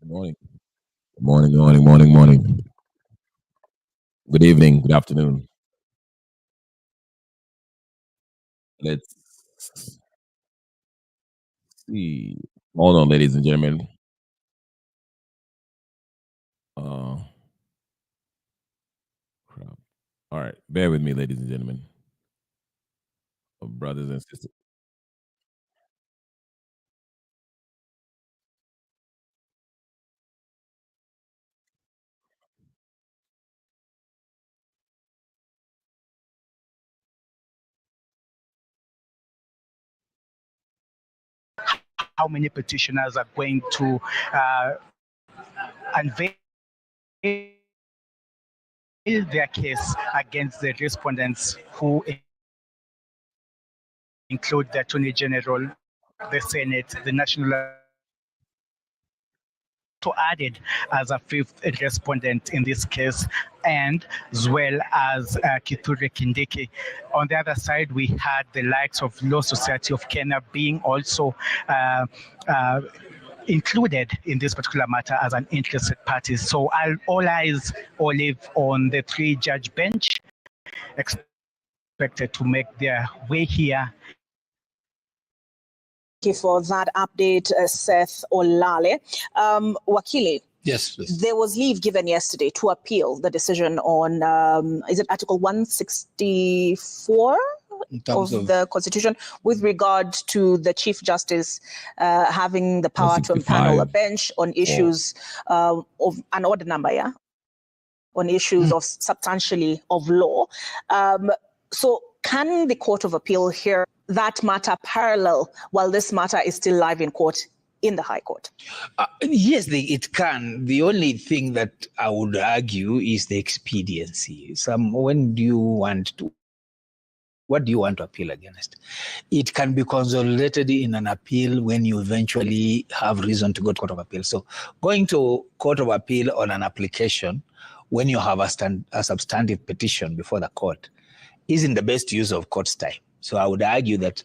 Morning. Morning, morning, morning, morning. Good evening, good afternoon. Let's see. Hold on, ladies and gentlemen. Uh, crap. All right, bear with me, ladies and gentlemen, brothers and sisters. How many petitioners are going to unveil their case against the respondents who include the Attorney General, the Senate, the National to added as a fifth respondent in this case, and as well as Kithure Kindiki. On the other side, we had the likes of Law Society of Kenya being also included in this particular matter as an interested party. So all eyes live on the three-judge bench, expected to make their way here. Thank you for that update, Seth Olale. Wakili. Yes, please. There was leave given yesterday to appeal the decision on, is it Article 164 of the Constitution with regard to the Chief Justice having the power to impanel a bench on issues of an odd number, on issues of substantially of law. So can the Court of Appeal hear that matter parallel while this matter is still live in court in the High Court? Yes, it can. The only thing that I would argue is the expediency. What do you want to appeal against? It can be consolidated in an appeal when you eventually have reason to go to Court of Appeal. So going to Court of Appeal on an application when you have a substantive petition before the court isn't the best use of court's time. So I would argue that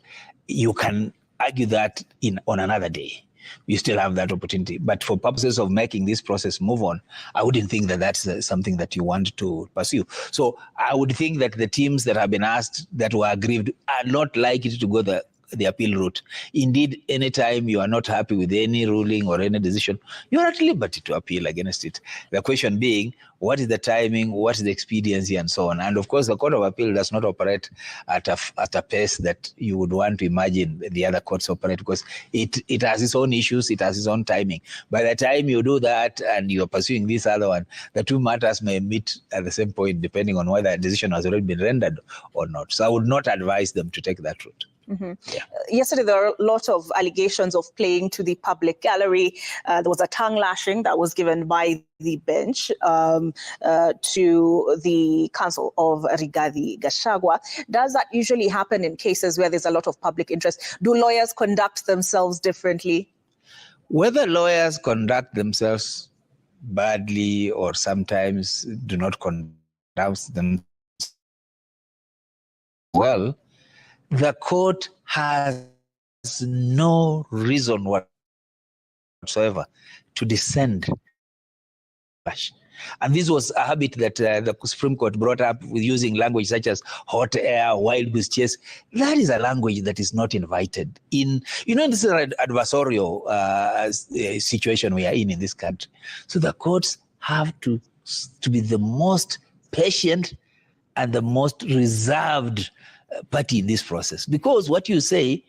you can argue that on another day. You still have that opportunity. But for purposes of making this process move on, I wouldn't think that that's something that you want to pursue. So I would think that the teams that have been asked that were aggrieved are not likely to go the appeal route. Indeed, anytime you are not happy with any ruling or any decision, you are at liberty to appeal against it. The question being, what is the timing, what is the expediency, and so on. And of course, the Court of Appeal does not operate at a pace that you would want to imagine the other courts operate, because it has its own issues, it has its own timing. By the time you do that and you're pursuing this other one, the two matters may meet at the same point, depending on whether a decision has already been rendered or not. So I would not advise them to take that route. Mm-hmm. Yeah. Yesterday, there are a lot of allegations of playing to the public gallery. There was a tongue lashing that was given by the bench to the counsel of Rigathi Gachagua. Does that usually happen in cases where there's a lot of public interest? Do lawyers conduct themselves differently? Whether lawyers conduct themselves badly or sometimes do not conduct themselves well, the court has no reason whatsoever to descend. And this was a habit that the Supreme Court brought up with using language such as hot air, wild goose chase. That is a language that is not invited in, this is an adversarial situation we are in this country. So the courts have to be the most patient and the most reserved party in this process, because what you say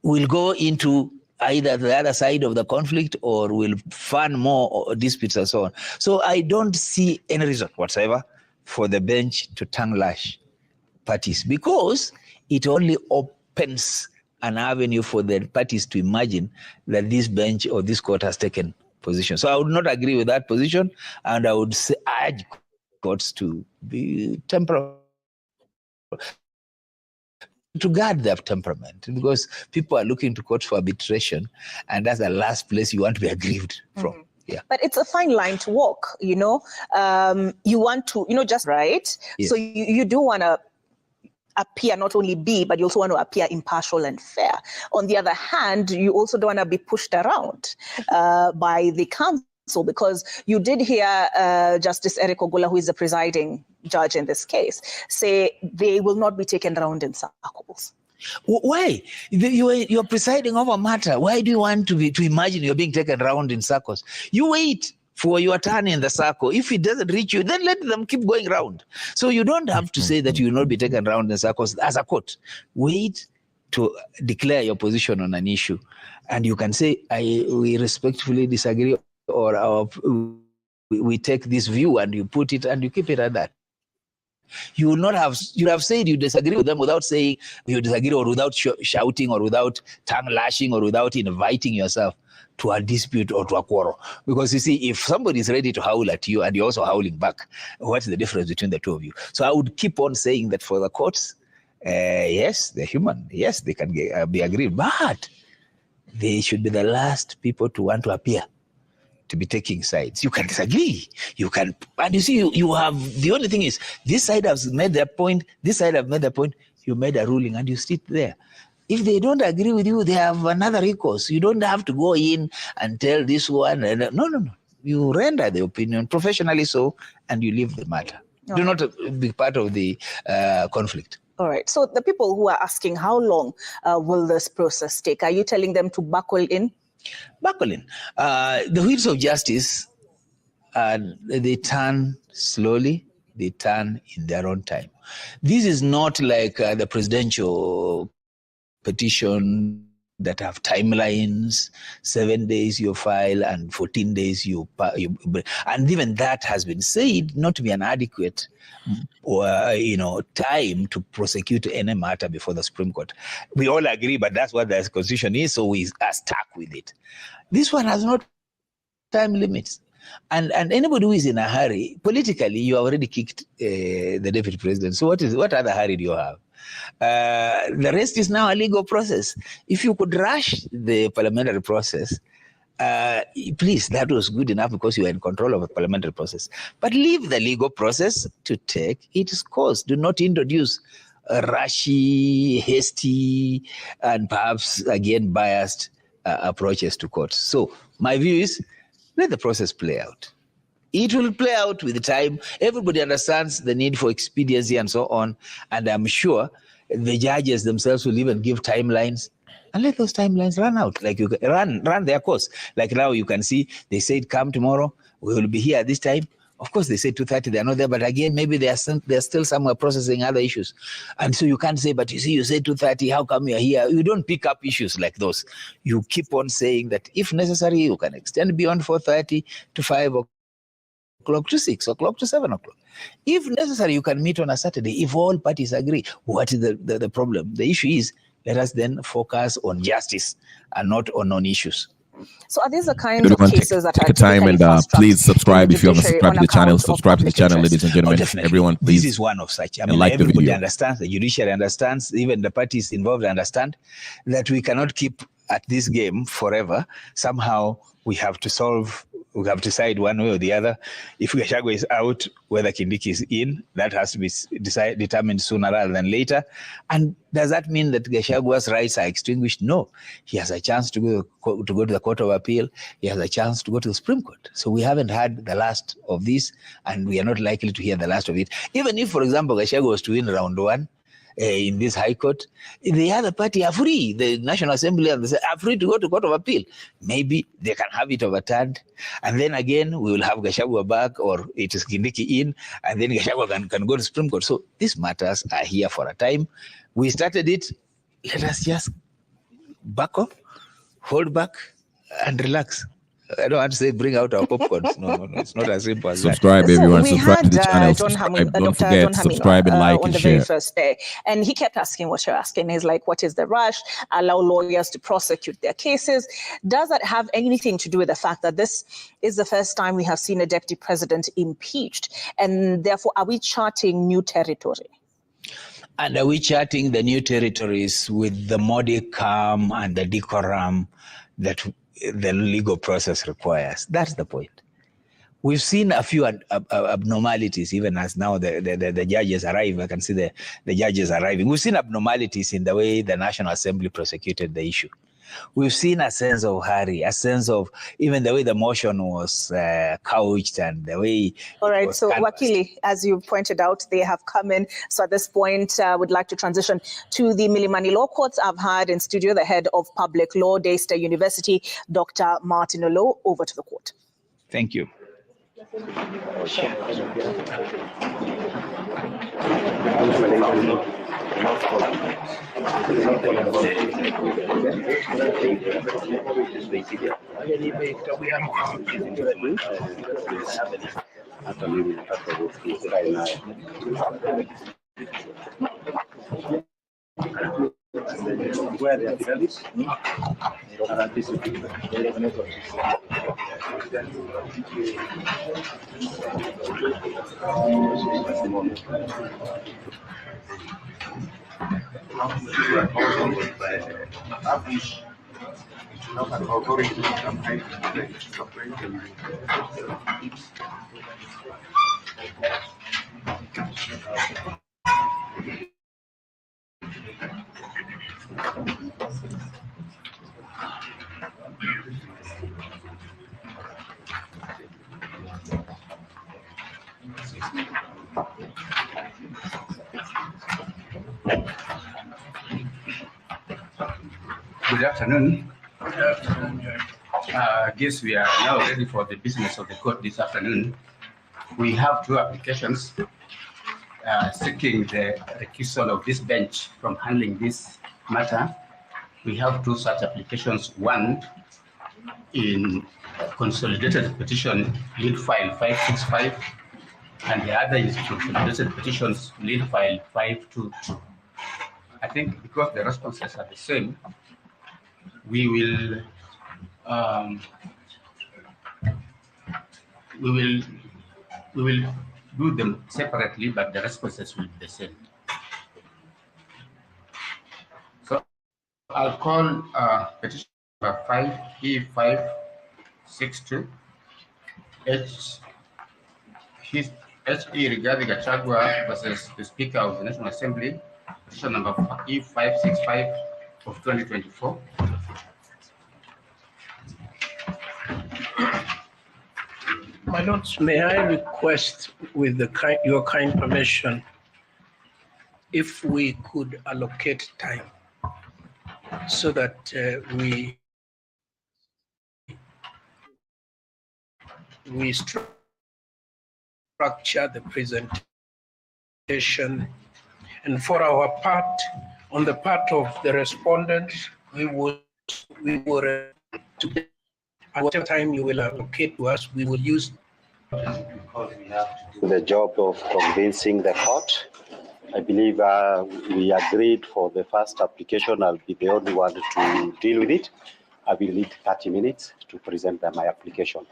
will go into either the other side of the conflict or will fan more disputes and so on. So I don't see any reason whatsoever for the bench to tongue lash parties, because it only opens an avenue for the parties to imagine that this bench or this court has taken position. So I would not agree with that position, and I would urge courts to be temperamental, to guard their temperament, because people are looking to court for arbitration, and that's the last place you want to be aggrieved from. Mm-hmm. Yeah. But it's a fine line to walk, you want to, just right. Yes. So you do want to appear not only be, but you also want to appear impartial and fair. On the other hand, you also don't want to be pushed around by the council because you did hear Justice Eric Ogula, who is the presiding judge in this case, say they will not be taken around in circles. Why? You're presiding over a matter. Why do you want to imagine you're being taken around in circles? You wait for your turn in the circle. If it doesn't reach you, then let them keep going round. So you don't have to say that you will not be taken around in circles as a court. Wait to declare your position on an issue. And you can say, we respectfully disagree, or we take this view, and you put it and you keep it at that. You will not have, you have said you disagree with them without saying you disagree, or without shouting, or without tongue lashing, or without inviting yourself to a dispute or to a quarrel. Because you see, if somebody is ready to howl at you and you're also howling back, what's the difference between the two of you? So I would keep on saying that for the courts, yes, they're human. Yes, they can be aggrieved, but they should be the last people to want to appear to be taking sides. You can disagree. You can, and you see, you have, the only thing is, this side has made their point, this side have made their point, you made a ruling and you sit there. If they don't agree with you, they have another recourse. You don't have to go in and tell this one. No. You render the opinion professionally so, and you leave the matter. Okay. Do not be part of the conflict. All right. So the people who are asking, how long will this process take? Are you telling them to buckle in? Buckle in. The wheels of justice, they turn slowly, they turn in their own time. This is not like the presidential petition that have timelines, 7 days you file and 14 days you and even that has been said not to be an adequate time to prosecute any matter before the Supreme Court. We all agree, but that's what the Constitution is, so we are stuck with it. This one has no time limits. And anybody who is in a hurry, politically, you already kicked the deputy president. So what other hurry do you have? The rest is now a legal process. If you could rush the parliamentary process, please, that was good enough because you are in control of the parliamentary process. But leave the legal process to take its course. Do not introduce rushy, hasty, and perhaps, again, biased approaches to court. So my view is, let the process play out. It will play out with time. Everybody understands the need for expediency and so on. And I'm sure the judges themselves will even give timelines, and let those timelines run out. Like you run their course. Like now you can see they said come tomorrow, we will be here at this time. Of course they say 2:30, they're not there, but again, maybe they're still somewhere processing other issues. And so you can't say, but you see, you say 2:30, how come you're here? You don't pick up issues like those. You keep on saying that if necessary, you can extend beyond 4:30 to 5 o'clock to 6 o'clock to 7 o'clock. If necessary, you can meet on a Saturday if all parties agree. What is the problem? The issue is, let us then focus on justice and not on non-issues. So are these the kinds of cases that take a time and please subscribe if you haven't subscribed to the channel. Subscribe to the channel, ladies and gentlemen. Everyone, please. This is one of such. I mean, like the video. Understands, the judiciary understands, even the parties involved understand that we cannot keep at this game forever. Somehow we have to solve. We have to decide one way or the other. If Gachagua is out, whether Kindiki is in, that has to be determined sooner rather than later. And does that mean that Gachagua's rights are extinguished? No. He has a chance to go to the Court of Appeal. He has a chance to go to the Supreme Court. So we haven't had the last of this, and we are not likely to hear the last of it. Even if, for example, Gachagua was to win round one, in this High Court, the other party are free. The National Assembly are free to go to Court of Appeal. Maybe they can have it overturned. And then again, we will have Gachagua back, or it is Kindiki in, and then Gachagua can go to Supreme Court. So these matters are here for a time. We started it. Let us just back off, hold back, and relax. I don't want to say bring out our popcorns. No, it's not as simple as subscribe, that. Everyone. Subscribe to the channel. Don't forget, subscribe and like on and the share. Very first day. And he kept asking what you're asking. He's like, what is the rush? Allow lawyers to prosecute their cases. Does that have anything to do with the fact that this is the first time we have seen a deputy president impeached? And therefore, are we charting new territory? And are we charting the new territories with the modicum and the decorum that the legal process requires? That's the point. We've seen a few abnormalities, even as now the judges arrive. I can see the judges arriving. We've seen abnormalities in the way the National Assembly prosecuted the issue. We've seen a sense of hurry, a sense of even the way the motion was couched and the way. All right, was so canvassed. Wakili, as you pointed out, they have come in. So at this point, I would like to transition to the Milimani Law Courts. I've had in studio the head of public law, Daystar University, Dr. Martin Olo. Over to the court. Thank you. Good afternoon. I guess we are now ready for the business of the court this afternoon. We have two applications seeking the recusal of this bench from handling this matter. We have two such applications, one in consolidated petition lead file 565, and the other is consolidated petitions lead file 522. I think because the responses are the same, we will do them separately, but the responses will be the same. So I'll call petition number 5E562 H.E. Rigathi Gachagua versus the Speaker of the National Assembly, petition number E565 of 2024. My lords, may I request, with your kind permission, if we could allocate time so that we structure the presentation, and for our part, on the part of the respondent, we will at whatever time you will allocate to us, we will use the job of convincing the court. I believe we agreed for the first application. I'll be the only one to deal with it. I will need 30 minutes to present my application.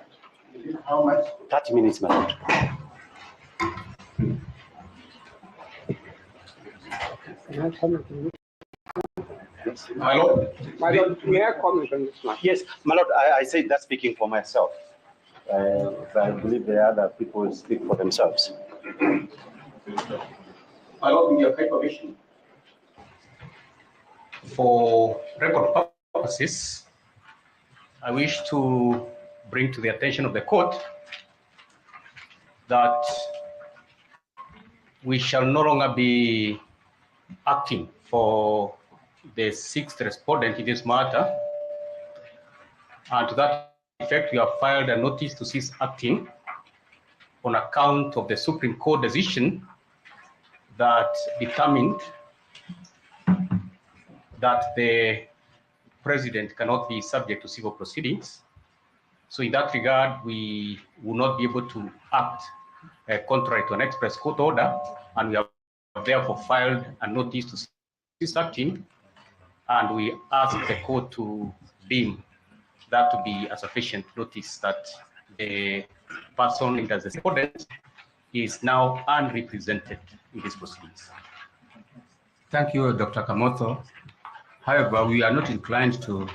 How much? 30 minutes, my lord. My lord, may I comment on this matter? Yes, my lord, I say that speaking for myself. I believe the other people speak for themselves. my lord, with your kind permission, for record purposes, I wish to bring to the attention of the court that we shall no longer be acting for the sixth respondent in this matter. And to that effect, we have filed a notice to cease acting on account of the Supreme Court decision that determined that the president cannot be subject to civil proceedings. So in that regard, we will not be able to act contrary to an express court order, and we have therefore filed a notice to cease acting, and we ask the court to deem that to be a sufficient notice that the person named as the respondent is now unrepresented in these proceedings. Thank you, Dr. Kamoto. However, we are not inclined to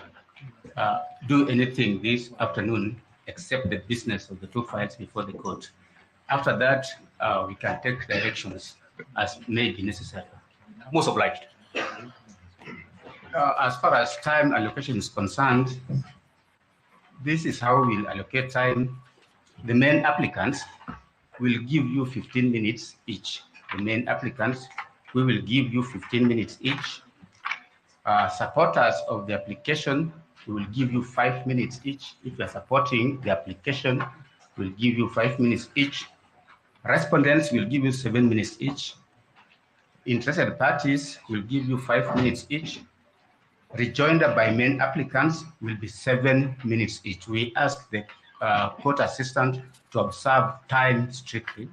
do anything this afternoon except the business of the two files before the court. After that, we can take directions as may be necessary. Most obliged. As far as time allocation is concerned, this is how we'll allocate time. The main applicants will give you 15 minutes each. The main applicants, we will give you 15 minutes each. Supporters of the application, we will give you 5 minutes each. If you are supporting the application, we'll give you 5 minutes each. Respondents will give you 7 minutes each. Interested parties will give you 5 minutes each. Rejoinder by main applicants will be 7 minutes each. We ask the court assistant to observe time strictly.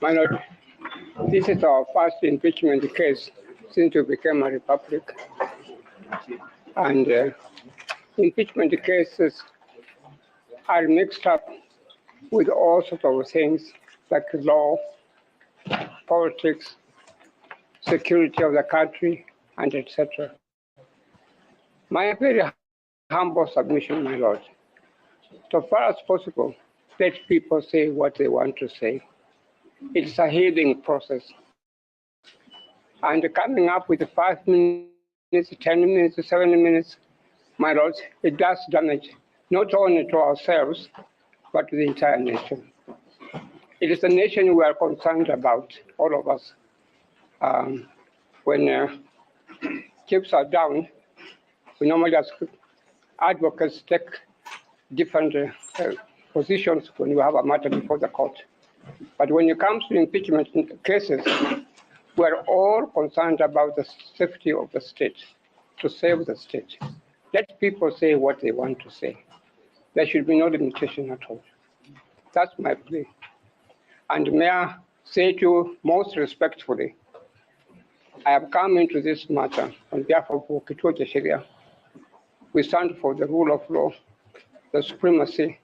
My Lord, this is our first impeachment case since we became a republic. And impeachment cases are mixed up with all sorts of things like law, politics, security of the country, and etc. My very humble submission, my Lord, so far as possible, let people say what they want to say. It's a healing process. And coming up with 5 minutes, 10 minutes, 7 minutes, my Lord, it does damage not only to ourselves, but to the entire nation. It is the nation we are concerned about, all of us. When chips are down, we normally as advocates take different positions when you have a matter before the court. But when it comes to impeachment cases, we're all concerned about the safety of the state, to save the state. Let people say what they want to say. There should be no limitation at all. That's my plea. And may I say to you most respectfully, I have come into this matter on behalf of Kituo cha Sheria. We stand for the rule of law, the supremacy,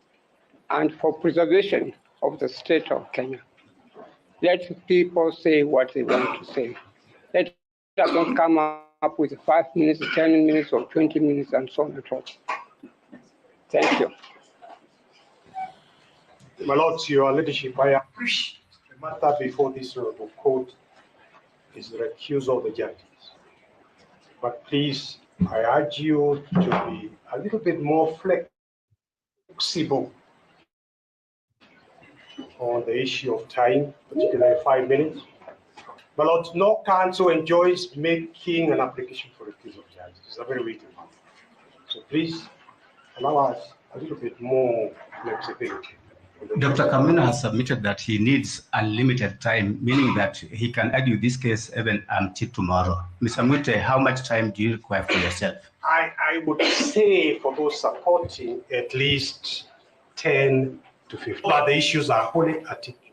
and for preservation of the state of Kenya. Let people say what they want to say. Let us not come up with 5 minutes, 10 minutes, or 20 minutes, and so on and so forth. Thank you. My Lord, to your leadership, I appreciate the matter before this honorable court is the recusal of the judges. But please, I urge you to be a little bit more flexible on the issue of time, particularly 5 minutes. My Lord, no council enjoys making an application for recusal of judges. It's a very wicked one. So please allow us a little bit more flexibility. Dr. Kamena has submitted that he needs unlimited time, meaning that he can argue this case even until tomorrow. Mr. Mwite, how much time do you require for yourself? I would say for those supporting at least 10 to 15, but the issues are wholly articulated.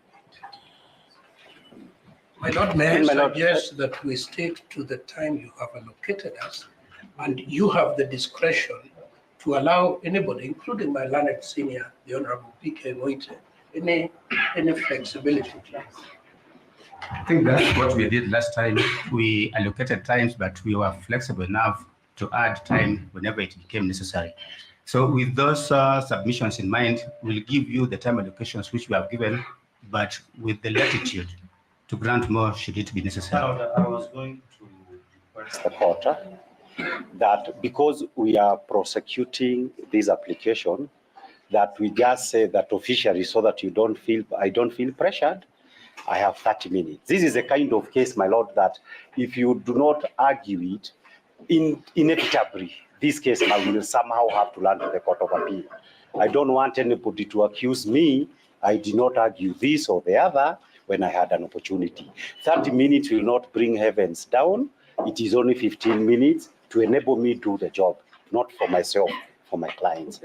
My Lord, may I suggest that we stick to the time you have allocated us, and you have the discretion to allow anybody, including my learned senior, the Honorable P.K. Mwite, any flexibility. I think that's what we did last time. We allocated times, but we were flexible enough to add time whenever it became necessary. So with those submissions in mind, we'll give you the time allocations which we have given, but with the latitude to grant more should it be necessary. I was going to request the court that because we are prosecuting this application, that we just say that officially so that I don't feel pressured. I have 30 minutes. This is a kind of case, my Lord, that if you do not argue it, inevitably, this case I will somehow have to land to the Court of Appeal. I don't want anybody to accuse me I did not argue this or the other when I had an opportunity. 30 minutes will not bring heavens down. It is only 15 minutes to enable me to do the job, not for myself, for my clients.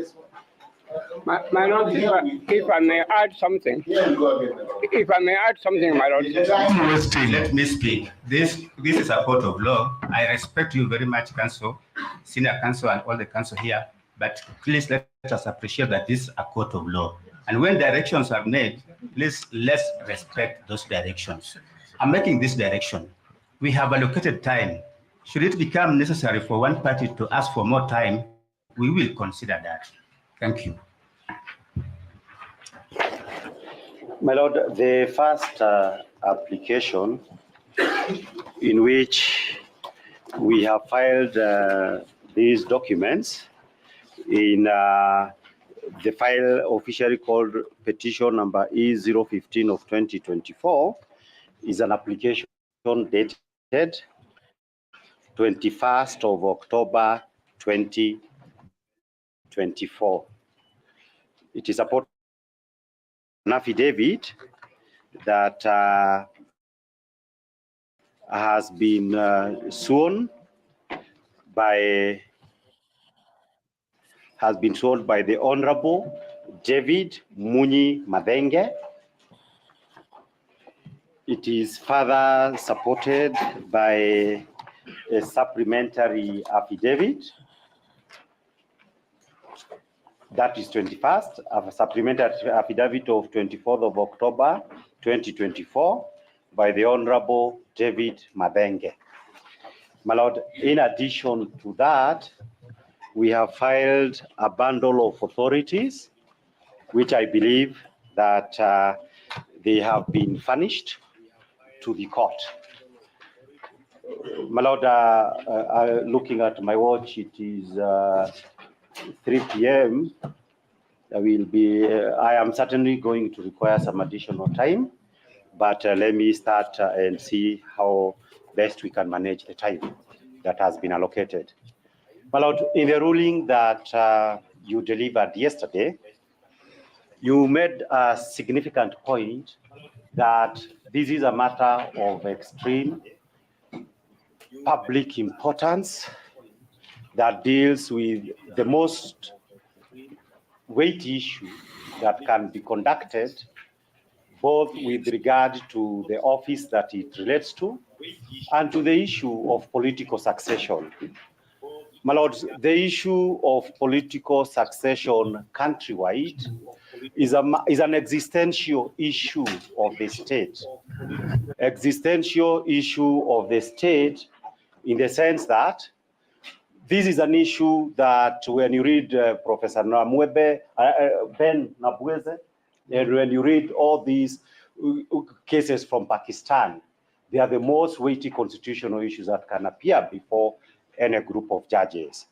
My Lord, if I may add something. If I may add something, my Lord. Let me speak. This is a court of law. I respect you very much, Counsel, Senior Counsel, and all the Counsel here. But please let us appreciate that this is a court of law. And when directions are made, please let's respect those directions. I'm making this direction. We have allocated time. Should it become necessary for one party to ask for more time, we will consider that. Thank you. My Lord, the first application in which we have filed these documents in the file officially called petition number E015 of 2024 is an application dated 21st of October 2024. It is supported by an affidavit that has been sworn by the Honorable David Munyi Madenge. It is further supported by a supplementary affidavit that is 21st, a supplementary affidavit of 24th of October 2024 by the Honorable David Madenge. My Lord, in addition to that, we have filed a bundle of authorities, which I believe that they have been furnished to the court. My Lord, looking at my watch, it is 3 p.m. I am certainly going to require some additional time, but let me start and see how best we can manage the time that has been allocated. My Lord, in the ruling that you delivered yesterday, you made a significant point that this is a matter of extreme public importance that deals with the most weighty issue that can be conducted, both with regard to the office that it relates to and to the issue of political succession. My Lord, the issue of political succession countrywide is an existential issue of the state. Existential issue of the state in the sense that this is an issue that when you read Professor Ben Nabweze, and when you read all these cases from Pakistan, they are the most weighty constitutional issues that can appear before any group of judges.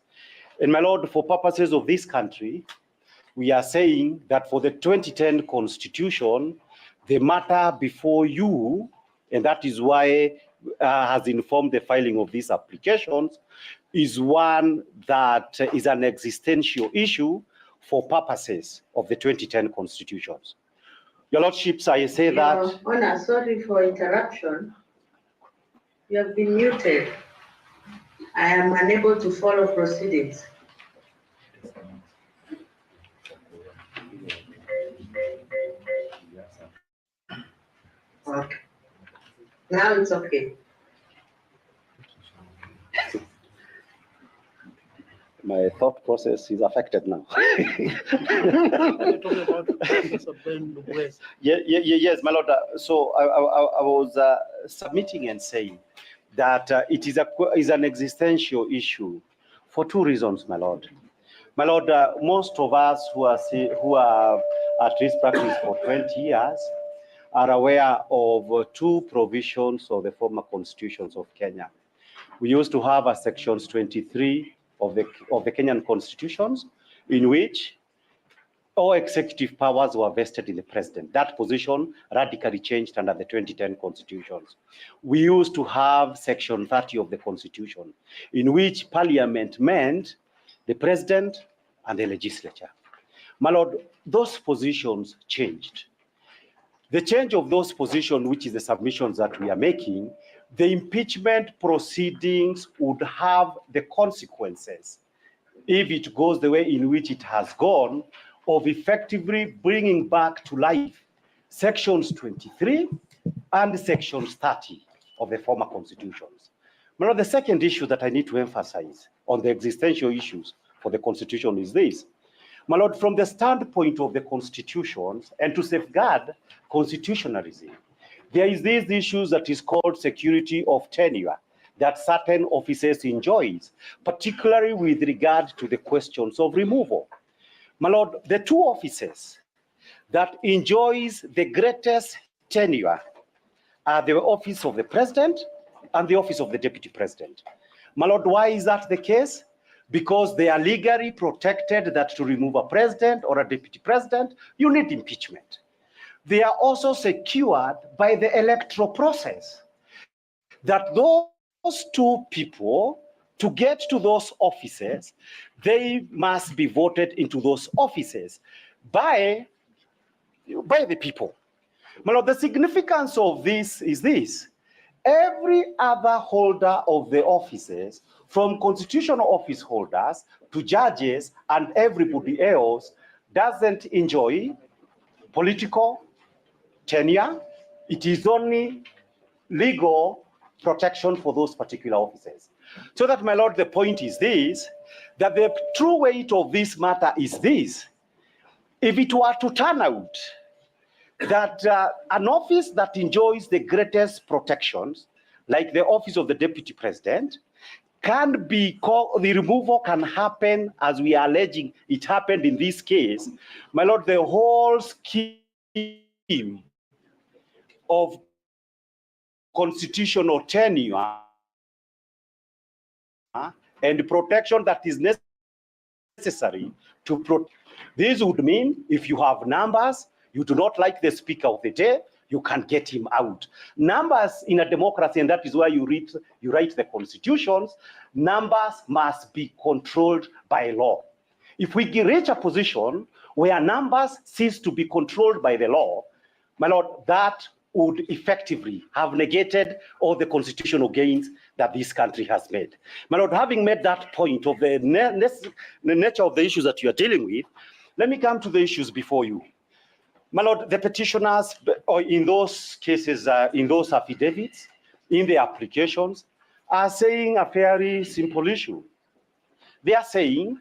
And my Lord, for purposes of this country, we are saying that for the 2010 constitution, the matter before you, and that is why has informed the filing of these applications, is one that is an existential issue for purposes of the 2010 constitutions. Your Lordships, I say that... Your Honor, sorry for interruption. You have been muted. I am unable to follow proceedings. Okay. Now it's okay. My thought process is affected now. Yes, my Lord. So I was submitting and saying that it is an existential issue for two reasons, my Lord. My Lord, most of us who are at least practice for 20 years are aware of two provisions of the former constitutions of Kenya. We used to have a sections 23 of the Kenyan constitutions, in which all executive powers were vested in the president. That position radically changed under the 2010 constitutions. We used to have section 30 of the constitution, in which parliament meant the president and the legislature. My Lord, those positions changed. The change of those positions, which is the submissions that we are making, the impeachment proceedings would have the consequences, if it goes the way in which it has gone, of effectively bringing back to life sections 23 and sections 30 of the former constitutions. Now, the second issue that I need to emphasize on the existential issues for the constitution is this. My Lord, from the standpoint of the constitutions and to safeguard constitutionalism, there is these issues that is called security of tenure. that certain offices enjoys, particularly with regard to the questions of removal. My Lord, the two offices that enjoys the greatest tenure are the office of the president and the office of the deputy president. My Lord, why is that the case? Because they are legally protected that to remove a president or a deputy president, you need impeachment. They are also secured by the electoral process, that those two people, to get to those offices, they must be voted into those offices by the people. Well, the significance of this is this. Every other holder of the offices, from constitutional office holders to judges and everybody else, doesn't enjoy political tenure. It is only legal protection for those particular offices. So that, my Lord, the point is this, that the true weight of this matter is this. If it were to turn out that an office that enjoys the greatest protections, like the office of the deputy president, can be called, the removal can happen as we are alleging it happened in this case, my Lord, the whole scheme of constitutional tenure and protection that is necessary to protect. This would mean if you have numbers, you do not like the speaker of the day, you can get him out. Numbers in a democracy, and that is why you write the constitutions, numbers must be controlled by law. If we reach a position where numbers cease to be controlled by the law, my Lord, that would effectively have negated all the constitutional gains that this country has made. My Lord, having made that point of the nature of the issues that you are dealing with, let me come to the issues before you. My Lord, the petitioners, or in those cases, in those affidavits, in the applications, are saying a very simple issue. They are saying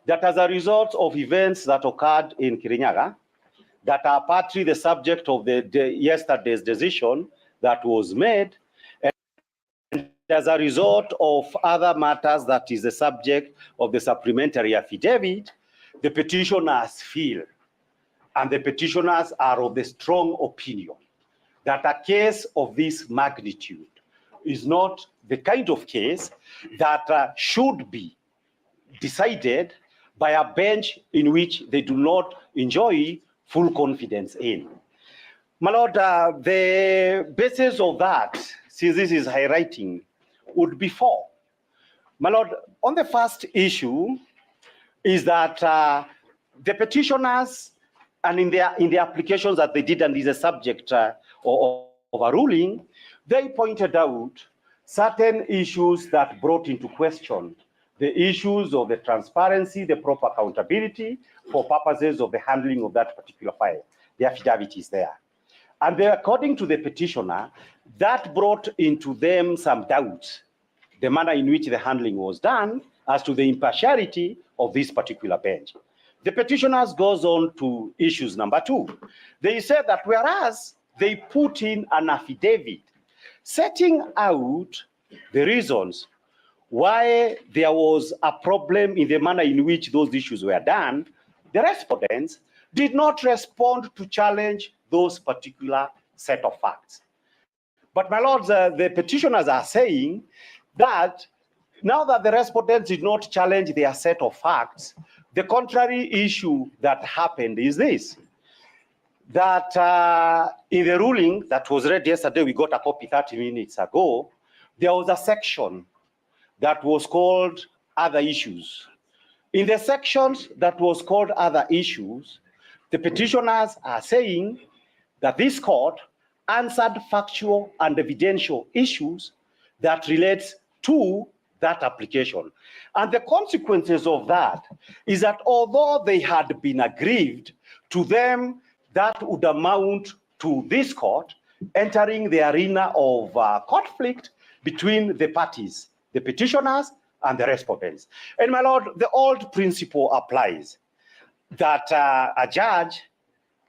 that as a result of events that occurred in Kirinyaga, that are partly the subject of yesterday's decision that was made, and as a result of other matters that is the subject of the supplementary affidavit, the petitioners feel, and the petitioners are of the strong opinion, that a case of this magnitude is not the kind of case that should be decided by a bench in which they do not enjoy full confidence in. My Lord, the basis of that, since this is highlighting, would be four. My Lord, on the first issue is that the petitioners, and in the applications that they did, and is a subject of a ruling, they pointed out certain issues that brought into question the issues of the transparency, the proper accountability for purposes of the handling of that particular file. The affidavit is there. And according to the petitioner, that brought into them some doubts, the manner in which the handling was done as to the impartiality of this particular bench. The petitioners goes on to issues number two. They said that whereas they put in an affidavit setting out the reasons why there was a problem in the manner in which those issues were done, the respondents did not respond to challenge those particular set of facts. But my lords, the petitioners are saying that now that the respondents did not challenge their set of facts, the contrary issue that happened is this, that in the ruling that was read yesterday, we got a copy 30 minutes ago, there was a section that was called Other Issues. In the sections that was called Other Issues, the petitioners are saying that this court answered factual and evidential issues that relates to that application. And the consequences of that is that although they had been aggrieved, to them that would amount to this court entering the arena of conflict between the parties, the petitioners and the respondents. And my lord, the old principle applies that a judge,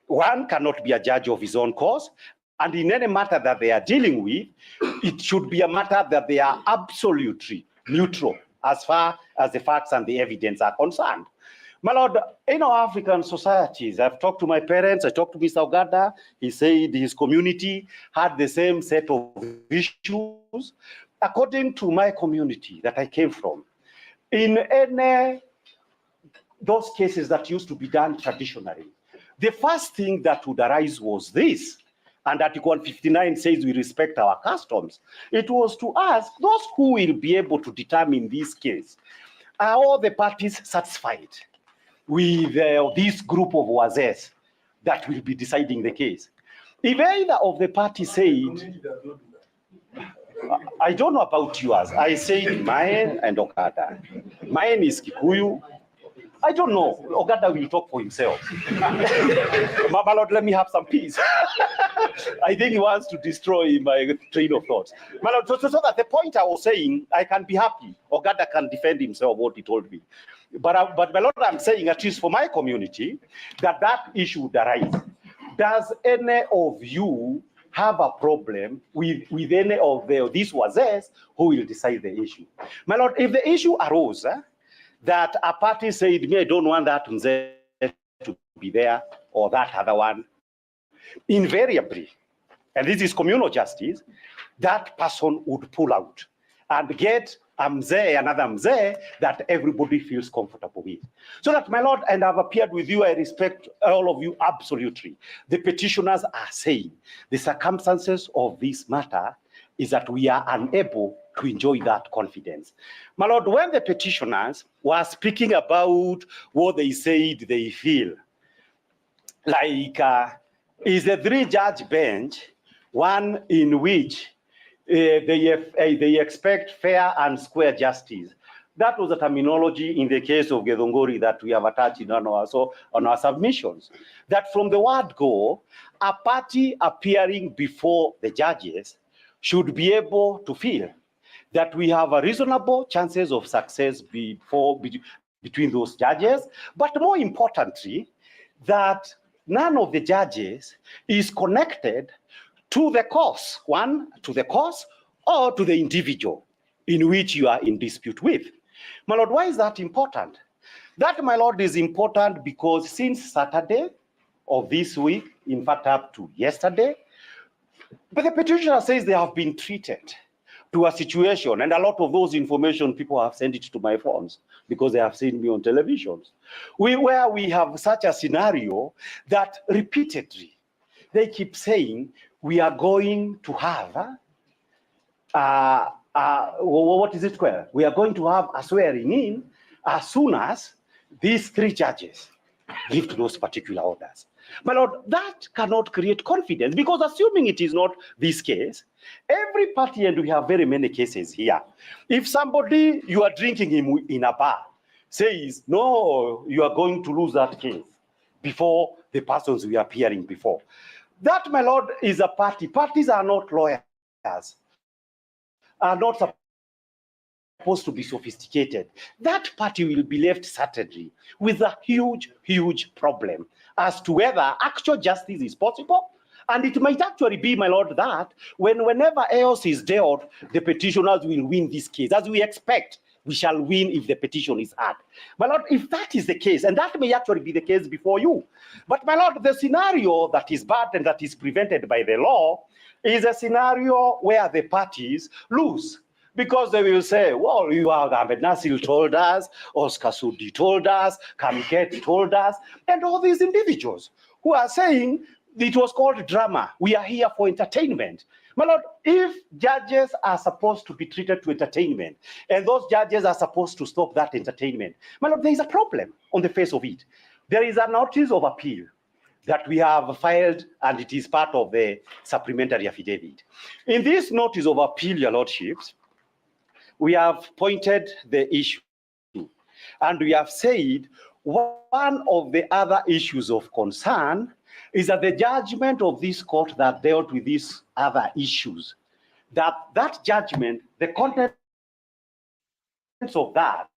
one, cannot be a judge of his own cause, And in any matter that they are dealing with, it should be a matter that they are absolutely neutral as far as the facts and the evidence are concerned. My Lord, in our African societies, I've talked to my parents, I talked to Mr. Ogada, he said his community had the same set of issues. According to my community that I came from, in any those cases that used to be done traditionally, the first thing that would arise was this, and Article 159 says we respect our customs. It was to ask those who will be able to determine this case, are all the parties satisfied with this group of wazes that will be deciding the case? If either of the parties said, I don't know about yours, I said mine and Okada. Mine is Kikuyu. I don't know. Ogada will talk for himself. Mama Lord, let me have some peace. I think he wants to destroy my train of thoughts. My Lord, so that the point I was saying, I can be happy. Ogada can defend himself what he told me. But my Lord, I'm saying, at least for my community, that issue would arise. Does any of you have a problem with any of these wazes who will decide the issue? My Lord, if the issue arose, that a party said, me, I don't want that mzee to be there, or that other one, invariably, and this is communal justice, that person would pull out and get a mzee, another mzee, that everybody feels comfortable with. So that, my Lord, and I've appeared with you, I respect all of you absolutely. The petitioners are saying the circumstances of this matter is that we are unable to enjoy that confidence. My Lord, when the petitioners were speaking about what they said they feel, like is a three-judge bench, one in which they expect fair and square justice. That was a terminology in the case of Gedongori that we have attached on our submissions. That from the word go, a party appearing before the judges should be able to feel that we have a reasonable chances of success between those judges, but more importantly, that none of the judges is connected to the cause, one, to the cause, or to the individual in which you are in dispute with. My Lord, why is that important? That, my Lord, is important because since Saturday of this week, in fact, up to yesterday, but the petitioner says they have been treated to a situation, and a lot of those information people have sent it to my phones because they have seen me on televisions, where we have such a scenario that repeatedly they keep saying we are going to have what is it called? We are going to have a swearing in as soon as these three judges give to those particular orders. My Lord, that cannot create confidence because assuming it is not this case, every party, and we have very many cases here, if somebody, you are drinking him in a bar, says, no, you are going to lose that case before the persons we are appearing before. That, my Lord, is a party. Parties are not lawyers, are not supposed to be sophisticated. That party will be left certainly with a huge, huge problem as to whether actual justice is possible. And it might actually be, my Lord, that whenever else is dealt, the petitioners will win this case. As we expect, we shall win if the petition is heard. My Lord, if that is the case, and that may actually be the case before you, but my Lord, the scenario that is bad and that is prevented by the law is a scenario where the parties lose. Because they will say, well, you are Ahmed Nasir told us, Oscar Sudi told us, Kamket told us, and all these individuals who are saying it was called drama. We are here for entertainment. My Lord, if judges are supposed to be treated to entertainment, and those judges are supposed to stop that entertainment, my Lord, there is a problem on the face of it. There is a notice of appeal that we have filed, and it is part of the supplementary affidavit. In this notice of appeal, your lordships, we have pointed the issue, and we have said one of the other issues of concern is that the judgment of this court that dealt with these other issues, that judgment, the contents of that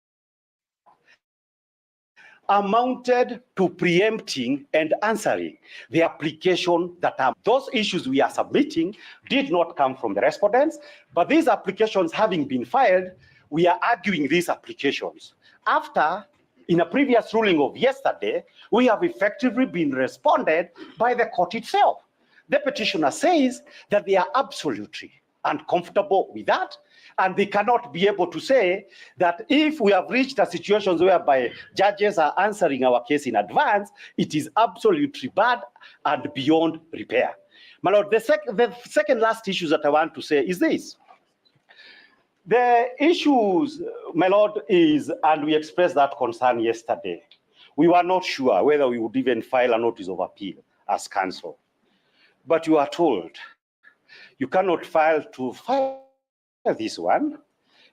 amounted to preempting and answering the application that those issues we are submitting did not come from the respondents, but these applications having been filed, we are arguing these applications. After, in a previous ruling of yesterday, we have effectively been responded by the court itself. The petitioner says that they are absolutely uncomfortable with that, and they cannot be able to say that if we have reached a situation whereby judges are answering our case in advance, it is absolutely bad and beyond repair. My Lord, the second last issue that I want to say is this. The issues, my Lord, is, and we expressed that concern yesterday, we were not sure whether we would even file a notice of appeal as counsel. But you are told you cannot file this one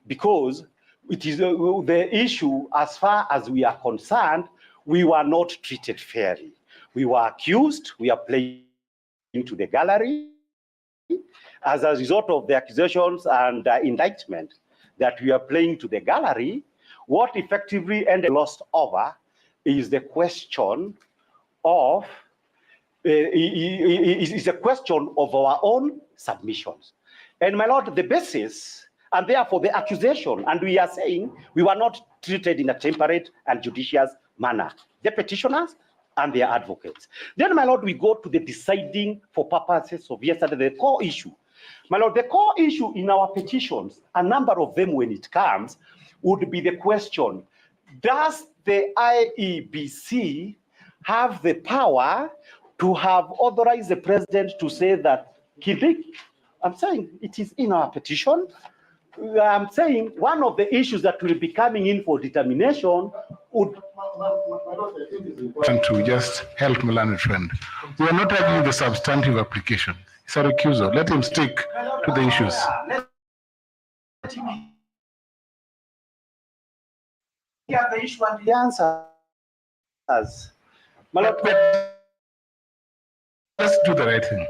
because it is the issue, as far as we are concerned, we were not treated fairly. We were accused, we are playing into the gallery as a result of the accusations and indictment that we are playing to the gallery. What effectively ended lost over is the question of is a question of our own submissions. And my Lord, the basis, and therefore the accusation, and we are saying we were not treated in a temperate and judicious manner, the petitioners and their advocates. Then, my Lord, we go to the deciding for purposes of yesterday, the core issue. My Lord, the core issue in our petitions, a number of them when it comes, would be the question, does the IEBC have the power to have authorized the president to say that Kindiki, I'm saying it is in our petition. I'm saying one of the issues that will be coming in for determination would... And to just help my learned friend. We are not arguing the substantive application. It's a recusal. Let him stick to the issues. Yeah, the issue and the answers. Let's do the right thing.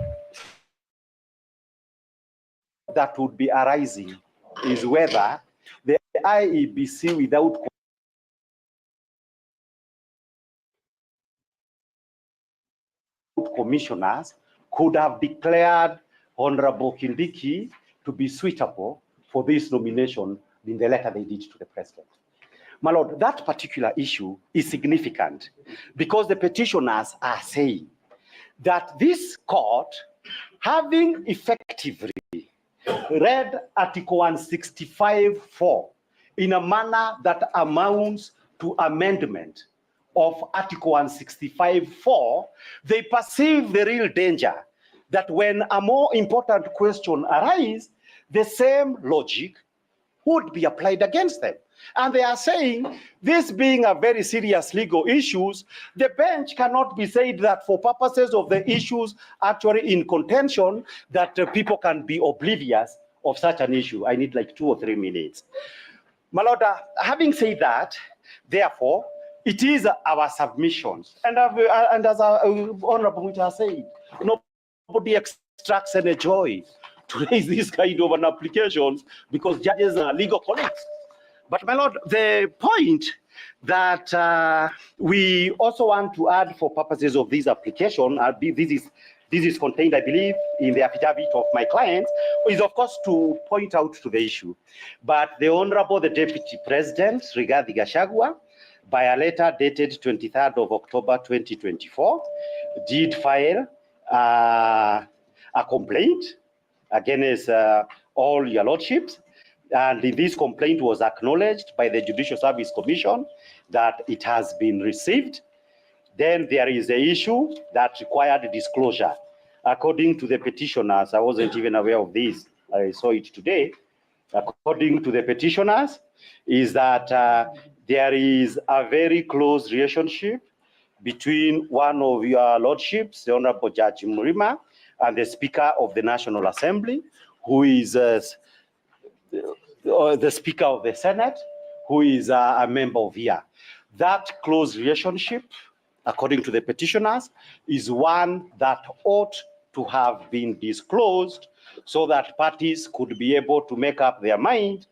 That would be arising is whether the IEBC without commissioners could have declared Honorable Kindiki to be suitable for this nomination in the letter they did to the president. My Lord, that particular issue is significant because the petitioners are saying that this court, having effectively read Article 165.4 in a manner that amounts to amendment of Article 165.4, they perceive the real danger that when a more important question arises, the same logic would be applied against them. And they are saying, this being a very serious legal issues, the bench cannot be said that for purposes of the issues actually in contention, that people can be oblivious of such an issue. I need like 2 or 3 minutes. My Lord, having said that, therefore, it is our submissions. And as our Honorable Which has said, nobody extracts any joy to raise this kind of an applications because judges are legal colleagues. But my Lord, the point that we also want to add for purposes of this application, this is contained, I believe, in the affidavit of my clients, is of course to point out to the issue. But the Honorable, the Deputy President, Rigathi Gachagua, by a letter dated 23rd of October 2024, did file a complaint against all your lordships. And this complaint was acknowledged by the Judicial Service Commission that it has been received. Then there is the issue that required disclosure. According to the petitioners, I wasn't even aware of this, I saw it today. According to the petitioners, is that there is a very close relationship between one of your lordships, the Honorable Judge Murima, and the Speaker of the National Assembly, who is the Speaker of the Senate, who is a member of here. That close relationship, according to the petitioners, is one that ought to have been disclosed so that parties could be able to make up their mind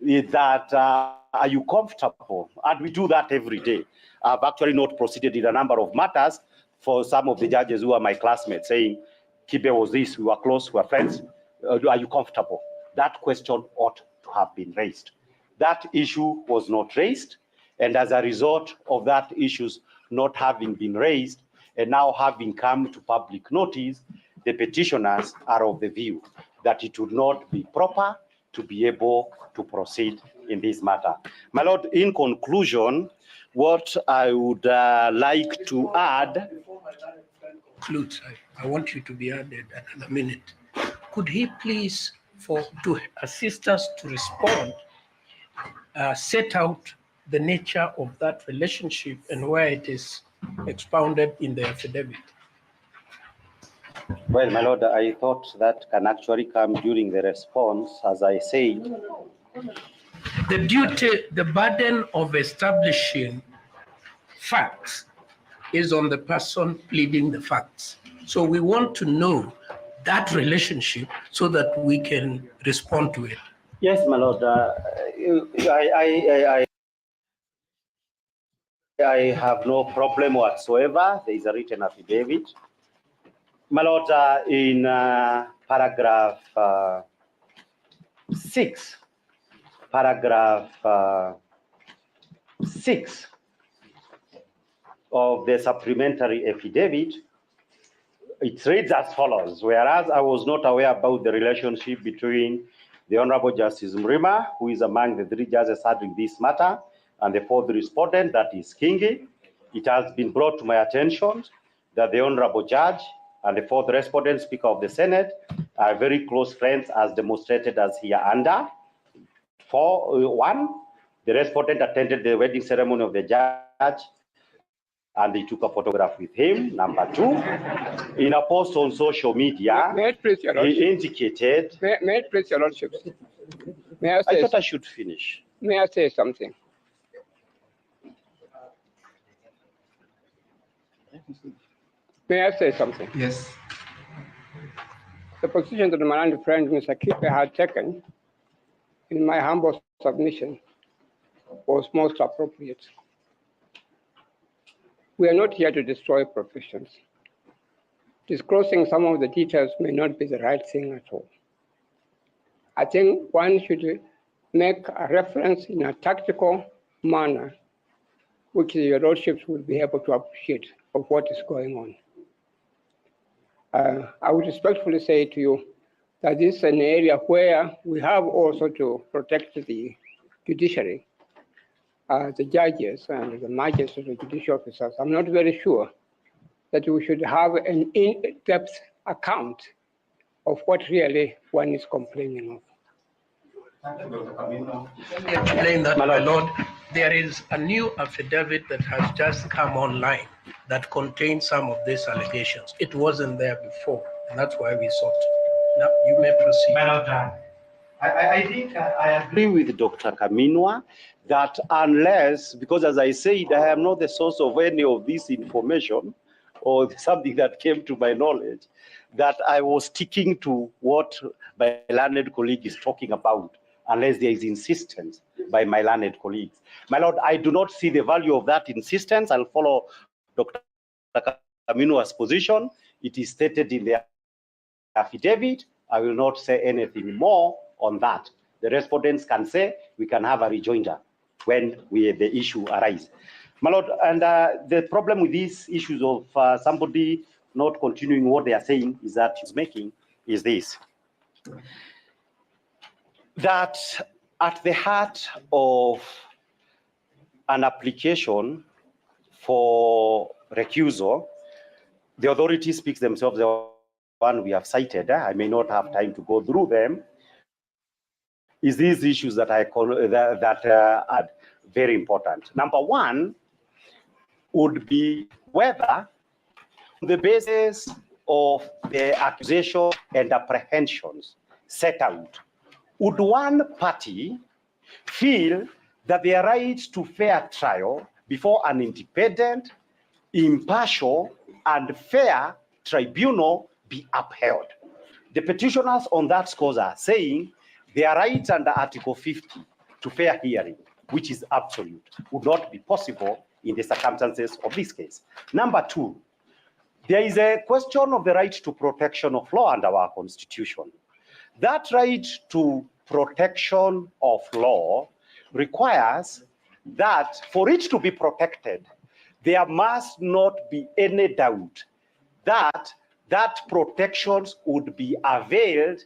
that are you comfortable? And we do that every day. I've actually not proceeded in a number of matters for some of the judges who are my classmates, saying, Kibe was this, we were close, we were friends. Are you comfortable? That question ought to have been raised. That issue was not raised, and as a result of that issues not having been raised and now having come to public notice, the petitioners are of the view that it would not be proper to be able to proceed in this matter. My Lord, in conclusion, what I would like to add. Before my learned friend concludes, I want you to be added another minute. Could he please, to assist us to respond, set out the nature of that relationship and where it is expounded in the affidavit? Well, my Lord, I thought that can actually come during the response, as I said. The duty, the burden of establishing facts is on the person pleading the facts. So we want to know that relationship so that we can respond to it. Yes, my Lord. I have no problem whatsoever. There is a written affidavit. My Lord, in paragraph 6, of the supplementary affidavit, it reads as follows: whereas I was not aware about the relationship between the Honorable Justice Mrima, who is among the 3 judges handling this matter, and the 4th respondent, that is Kingi, it has been brought to my attention that the Honorable Judge and the 4th respondent, Speaker of the Senate, are very close friends, as demonstrated as here under. 1, the respondent attended the wedding ceremony of the judge and they took a photograph with him. Number 2, in a post on social media, he indicated... May I please, Your Lordship? I thought I should finish. May I say something? May I say something? Yes. The position that my learned friend, Mr. Kipe, had taken, in my humble submission, was most appropriate. We are not here to destroy professions. Disclosing some of the details may not be the right thing at all. I think one should make a reference in a tactical manner, which your lordships will be able to appreciate of what is going on. I would respectfully say to you that this is an area where we have also to protect the judiciary, the judges and the magistrates and judicial officers. I'm not very sure that we should have an in-depth account of what really one is complaining of. Explain that, my Lord. There is a new affidavit that has just come online that contains some of these allegations. It wasn't there before, and that's why we sought. Now, you may proceed. My Lord, I think I agree with Dr. Kaminwa that unless, because as I said, I am not the source of any of this information or something that came to my knowledge, that I was sticking to what my learned colleague is talking about, unless there is insistence by my learned colleagues. My Lord, I do not see the value of that insistence. I'll follow Dr. Kaminwa's position. It is stated in the affidavit. I will not say anything more on that. The respondents can say we can have a rejoinder when the issue arises. My Lord, and the problem with these issues of somebody not continuing what they are saying is that he's making is this: that at the heart of an application for recusal, the authority speaks themselves. The one we have cited, I may not have time to go through them, is these issues that are very important. Number 1 would be whether, on the basis of the accusation and apprehensions set out, would one party feel that their right to fair trial before an independent, impartial, and fair tribunal be upheld? The petitioners on that score are saying their rights under Article 50 to fair hearing, which is absolute, would not be possible in the circumstances of this case. Number two, there is a question of the right to protection of law under our constitution. That right to protection of law requires that for it to be protected, there must not be any doubt that that protections would be availed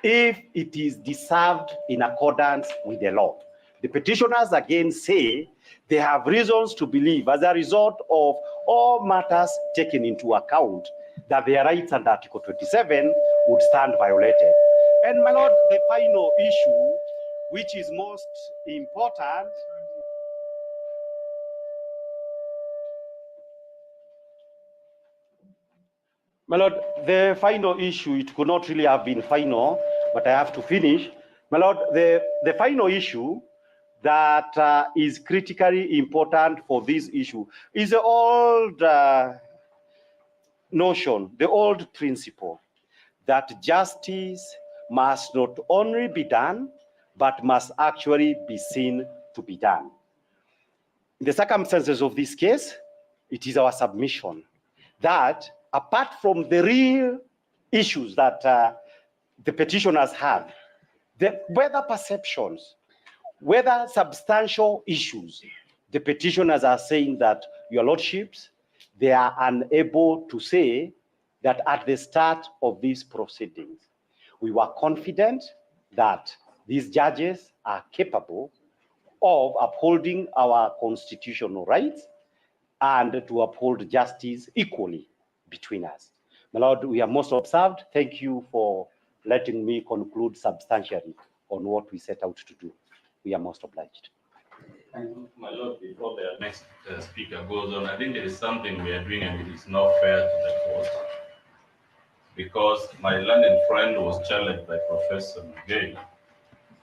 if it is deserved in accordance with the law. The petitioners again say they have reasons to believe, as a result of all matters taken into account, that their rights under Article 27 would stand violated. And my lord, the final issue, which is most important, my lord, the final issue, it could not really have been final, but I have to finish. My lord, the final issue that is critically important for this issue is the old notion, the old principle that justice must not only be done, but must actually be seen to be done. In the circumstances of this case, it is our submission that apart from the real issues that the petitioners have, whether perceptions, whether substantial issues, the petitioners are saying that, your lordships, they are unable to say that at the start of these proceedings, we were confident that these judges are capable of upholding our constitutional rights and to uphold justice equally between us. My lord, we are most observed. Thank you for letting me conclude substantially on what we set out to do. We are most obliged. My lord, before the next speaker goes on, I think there is something we are doing and it is not fair to the court, because my learned friend was challenged by Professor Miguel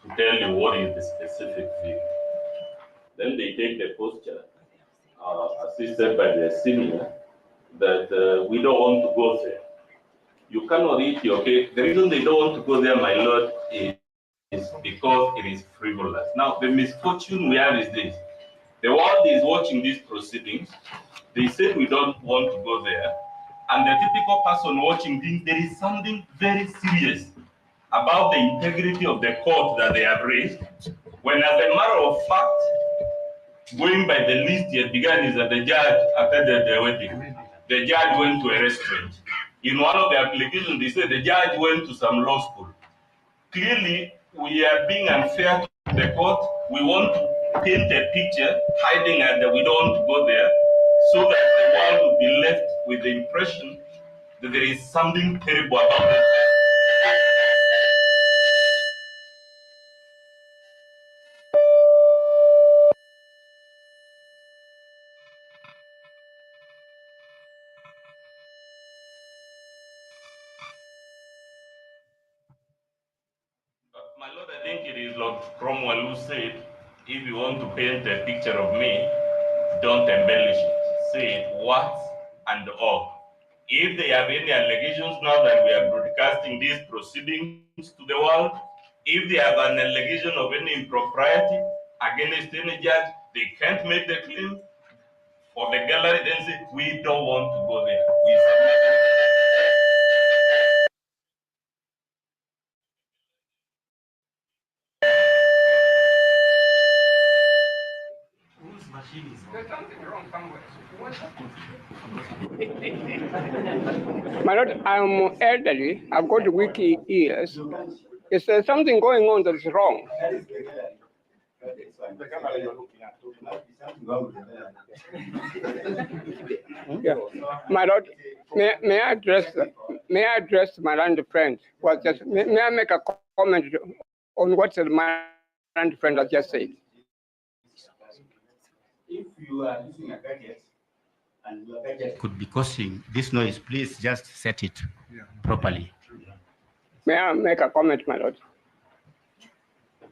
to tell you what is the specific view. Then they take the posture, assisted by their senior, that we don't want to go there. You cannot eat your cake. The reason they don't want to go there, my lord, is because it is frivolous. Now, the misfortune we have is this. The world is watching these proceedings. They say we don't want to go there. And the typical person watching this, there is something very serious about the integrity of the court that they have raised. When, as a matter of fact, going by the list it began is that the judge attended the wedding. The judge went to a restaurant. In one of the applications, they said the judge went to some law school. Clearly, we are being unfair to the court. We want to paint a picture hiding that we don't want to go there, so that the world will be left with the impression that there is something terrible about it. My lord, I think it is Lord Cromwell who said, if you want to paint a picture of me, don't embellish it. Say it once and all. If they have any allegations now that we are broadcasting these proceedings to the world, if they have an allegation of any impropriety against any judge, they can't make the claim. For the gallery, then say, we don't want to go there. We submit. There's something wrong somewhere. My lord, I'm elderly. I've got weak ears. Is there something going on that is wrong? Yeah. My lord, may I address my learned friend? May I make a comment on what my learned friend has just said? If you are using a gadget and your gadget could be causing this noise, please just set it properly. May I make a comment, my lord?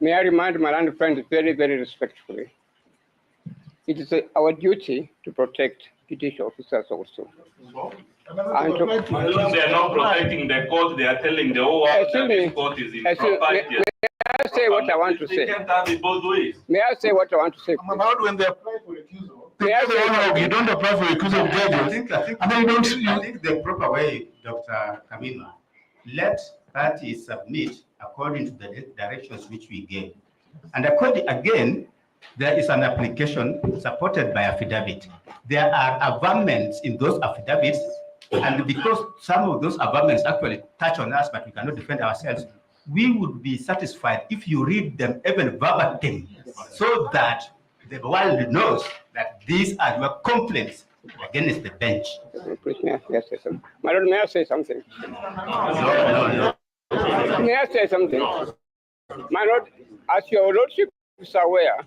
May I remind my learned friend very, very respectfully. It is our duty to protect judicial officers also. And they are not protecting the court, they are telling the whole world that this court is improper. I say what I want to say? They can't have it both ways. May I say what I want to say? About when they apply for recusal, You don't apply for recusal of judges. I think the proper way, Dr. Kamino, let parties submit according to the directions which we gave. And according, again, there is an application supported by affidavit. There are averments in those affidavits, and because some of those averments actually touch on us, but we cannot defend ourselves, we would be satisfied if you read them even verbatim, so that the world knows that these are your complaints against the bench. My Lord, may I say something? No. May I say something? My Lord, as your Lordship is aware,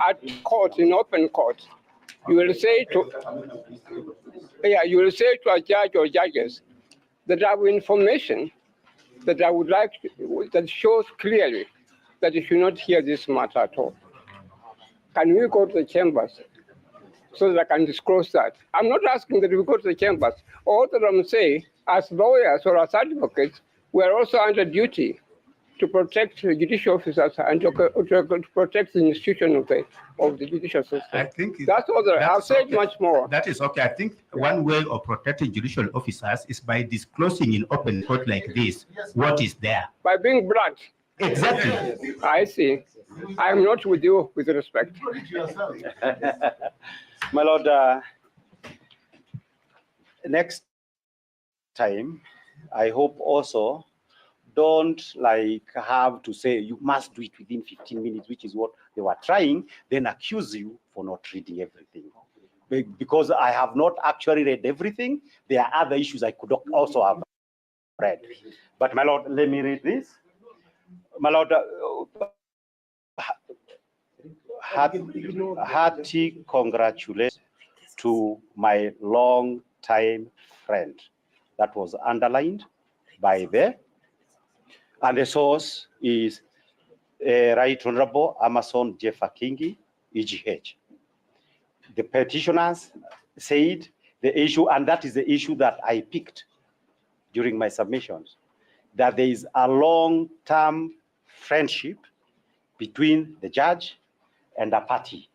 at court, in open court, you will say to a judge or judges that I have information that I would like that shows clearly that you should not hear this matter at all. Can we go to the chambers so that I can disclose that? I'm not asking that we go to the chambers. All that I'm saying, as lawyers or as advocates, we are also under duty to protect the judicial officers and to protect the institution of the judicial system. I think that's all that I've said okay. Much more. That is okay. I think one way of protecting judicial officers is by disclosing in open court like this what is there. By being blunt. Exactly. I see. I am not with you with respect. My Lord, next time, I hope also don't have to say you must do it within 15 minutes, which is what they were trying, then accuse you for not reading everything. Because I have not actually read everything, there are other issues I could also have read. But my Lord, let me read this. My Lord, hearty congratulations to my long-time friend. That was underlined by and the source is Right Honorable Amason Jeffa Kingi, EGH. The petitioners said the issue, and that is the issue that I picked during my submissions, that there is a long-term friendship between the judge and a party.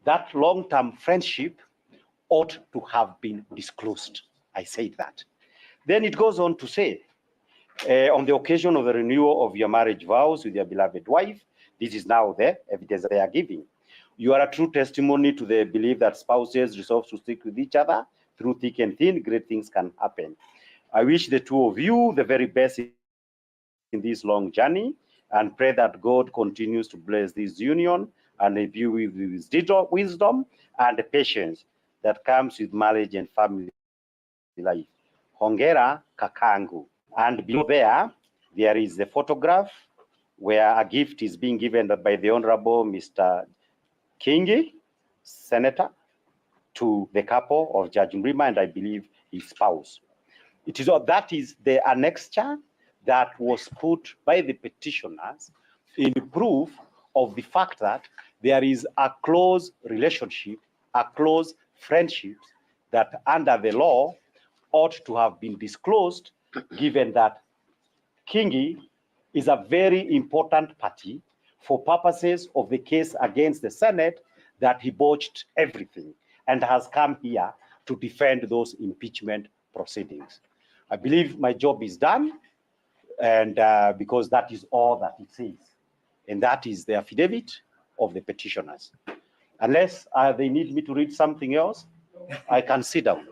That long-term friendship ought to have been disclosed. I said that. Then it goes on to say, on the occasion of the renewal of your marriage vows with your beloved wife, this is now the evidence they are giving. You are a true testimony to the belief that spouses resolve to stick with each other through thick and thin, great things can happen. I wish the two of you the very best in this long journey and pray that God continues to bless this union and review you with wisdom and patience that comes with marriage and family life. Hongera kakangu. And below there is the photograph where a gift is being given by the Honorable Mr. Kingi, Senator, to the couple of Judge Mrima and I believe his spouse. That is the annexure that was put by the petitioners in proof of the fact that there is a close relationship, a close friendship that under the law ought to have been disclosed, given that Kingi is a very important party for purposes of the case against the Senate, that he botched everything and has come here to defend those impeachment proceedings. I believe my job is done, and because that is all that it says, and that is the affidavit of the petitioners. Unless they need me to read something else, I can sit down.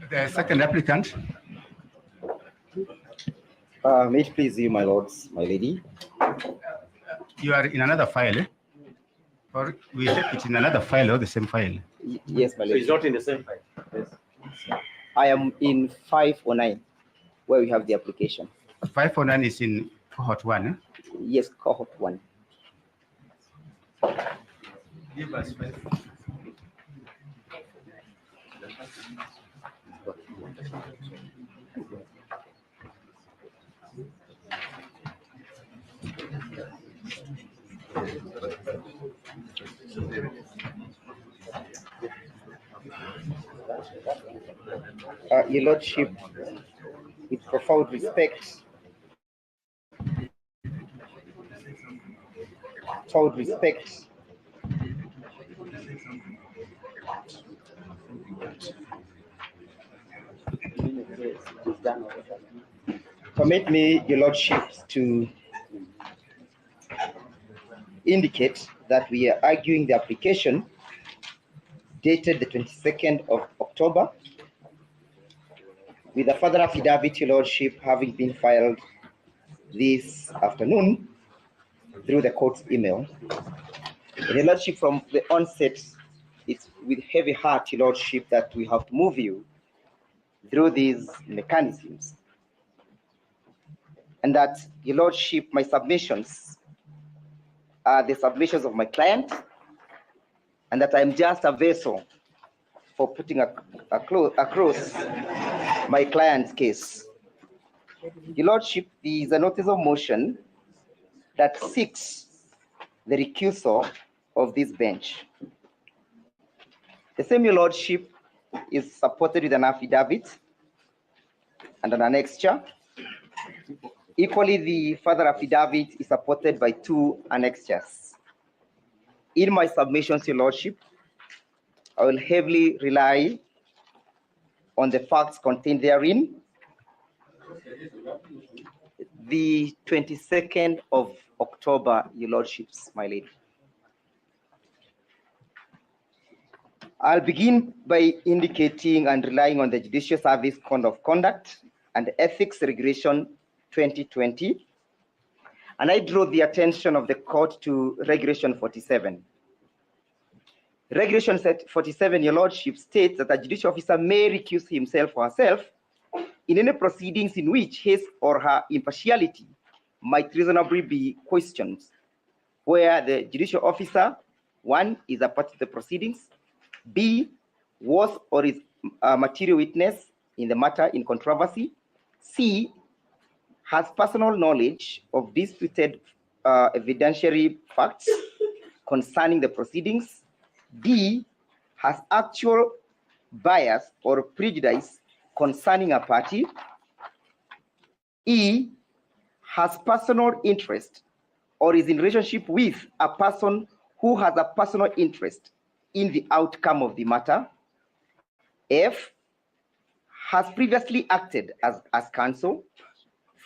The second applicant. May it please you, my lords, my lady. You are in another file, eh? Or we take it in another file or the same file? Yes, my lady. So it's not in the same file? Yes. I am in 509, where we have the application. 509 is in cohort 1, eh? Yes, cohort 1. Give us 5. Your Lordship, with profound respect, permit me, Your Lordships, to indicate that we are arguing the application dated the 22nd of October, with a further affidavit, Your Lordship, having been filed this afternoon through the court's email. Your Lordship, from the onset, it's with heavy heart, Your Lordship, that we have to move you through these mechanisms, and that, Your Lordship, my submissions are the submissions of my client, and that I'm just a vessel for putting across my client's case. Your Lordship, there is a notice of motion that seeks the recusal of this bench. The same, Your Lordship, is supported with an affidavit and an annexure. Equally, the further affidavit is supported by 2 annexures. In my submissions, Your Lordship, I will heavily rely on the facts contained therein. The 22nd of October, Your Lordships, my lady. I'll begin by indicating and relying on the Judicial Service Code of Conduct and Ethics Regulation 2020, and I draw the attention of the court to Regulation 47. Regulation 47, Your Lordship, states that a judicial officer may recuse himself or herself in any proceedings in which his or her impartiality might reasonably be questioned, where the judicial officer, 1, is a part of the proceedings, B, was or is a material witness in the matter in controversy, C, has personal knowledge of disputed evidentiary facts concerning the proceedings, D, has actual bias or prejudice concerning a party, E, has personal interest or is in relationship with a person who has a personal interest in the outcome of the matter, F, has previously acted as counsel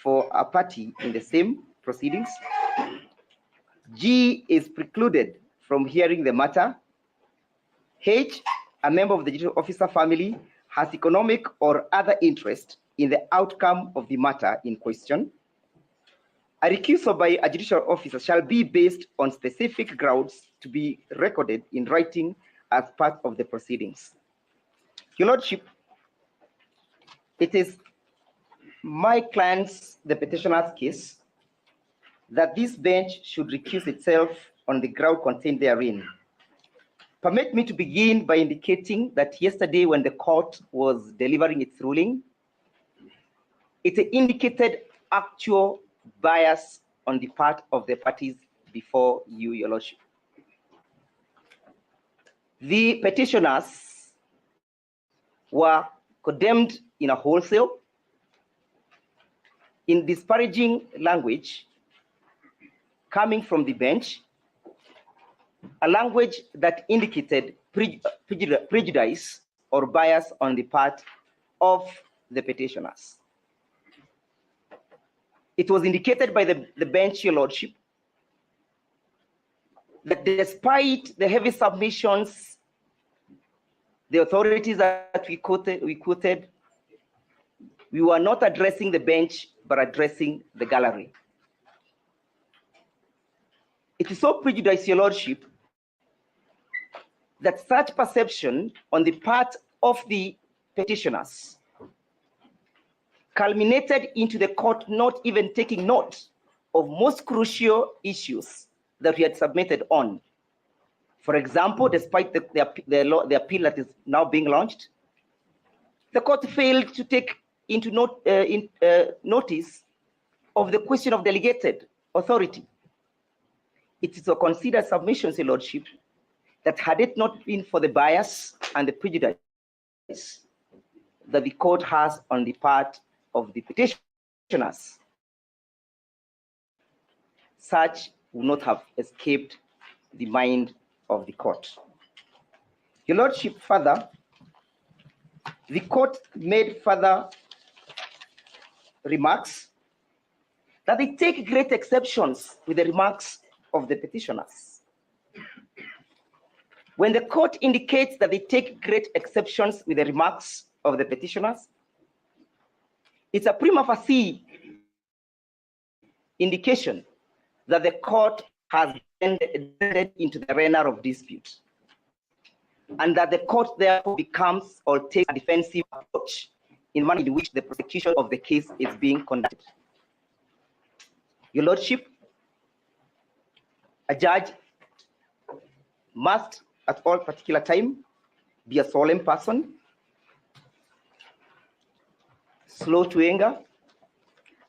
for a party in the same proceedings, G, is precluded from hearing the matter, H, a member of the judicial officer family, has economic or other interest in the outcome of the matter in question. A recusal by a judicial officer shall be based on specific grounds to be recorded in writing as part of the proceedings. Your Lordship, it is my client's, the petitioner's case, that this bench should recuse itself on the ground contained therein. Permit me to begin by indicating that yesterday, when the court was delivering its ruling, it indicated actual bias on the part of the parties before you, Your Lordship. The petitioners were condemned in a wholesale, in disparaging language coming from the bench, a language that indicated prejudice or bias on the part of the petitioners. It was indicated by the bench, Your Lordship, that despite the heavy submissions, the authorities that we quoted, we were not addressing the bench, but addressing the gallery. It is so prejudiced, Your Lordship, that such perception on the part of the petitioners culminated into the court not even taking note of most crucial issues that we had submitted on. For example, despite the appeal that is now being launched, the court failed to take into notice of the question of delegated authority. It is a considered submission, Your Lordship, that had it not been for the bias and the prejudice that the court has on the part of the petitioners, such would not have escaped the mind of the court. Your Lordship, further, the court made further remarks that they take great exceptions with the remarks of the petitioners. When the court indicates that they take great exceptions with the remarks of the petitioners, it's a prima facie indication that the court has entered into the arena of dispute, and that the court therefore becomes or takes a defensive approach in the manner in which the prosecution of the case is being conducted. Your Lordship, a judge must at all particular time be a solemn person, slow to anger,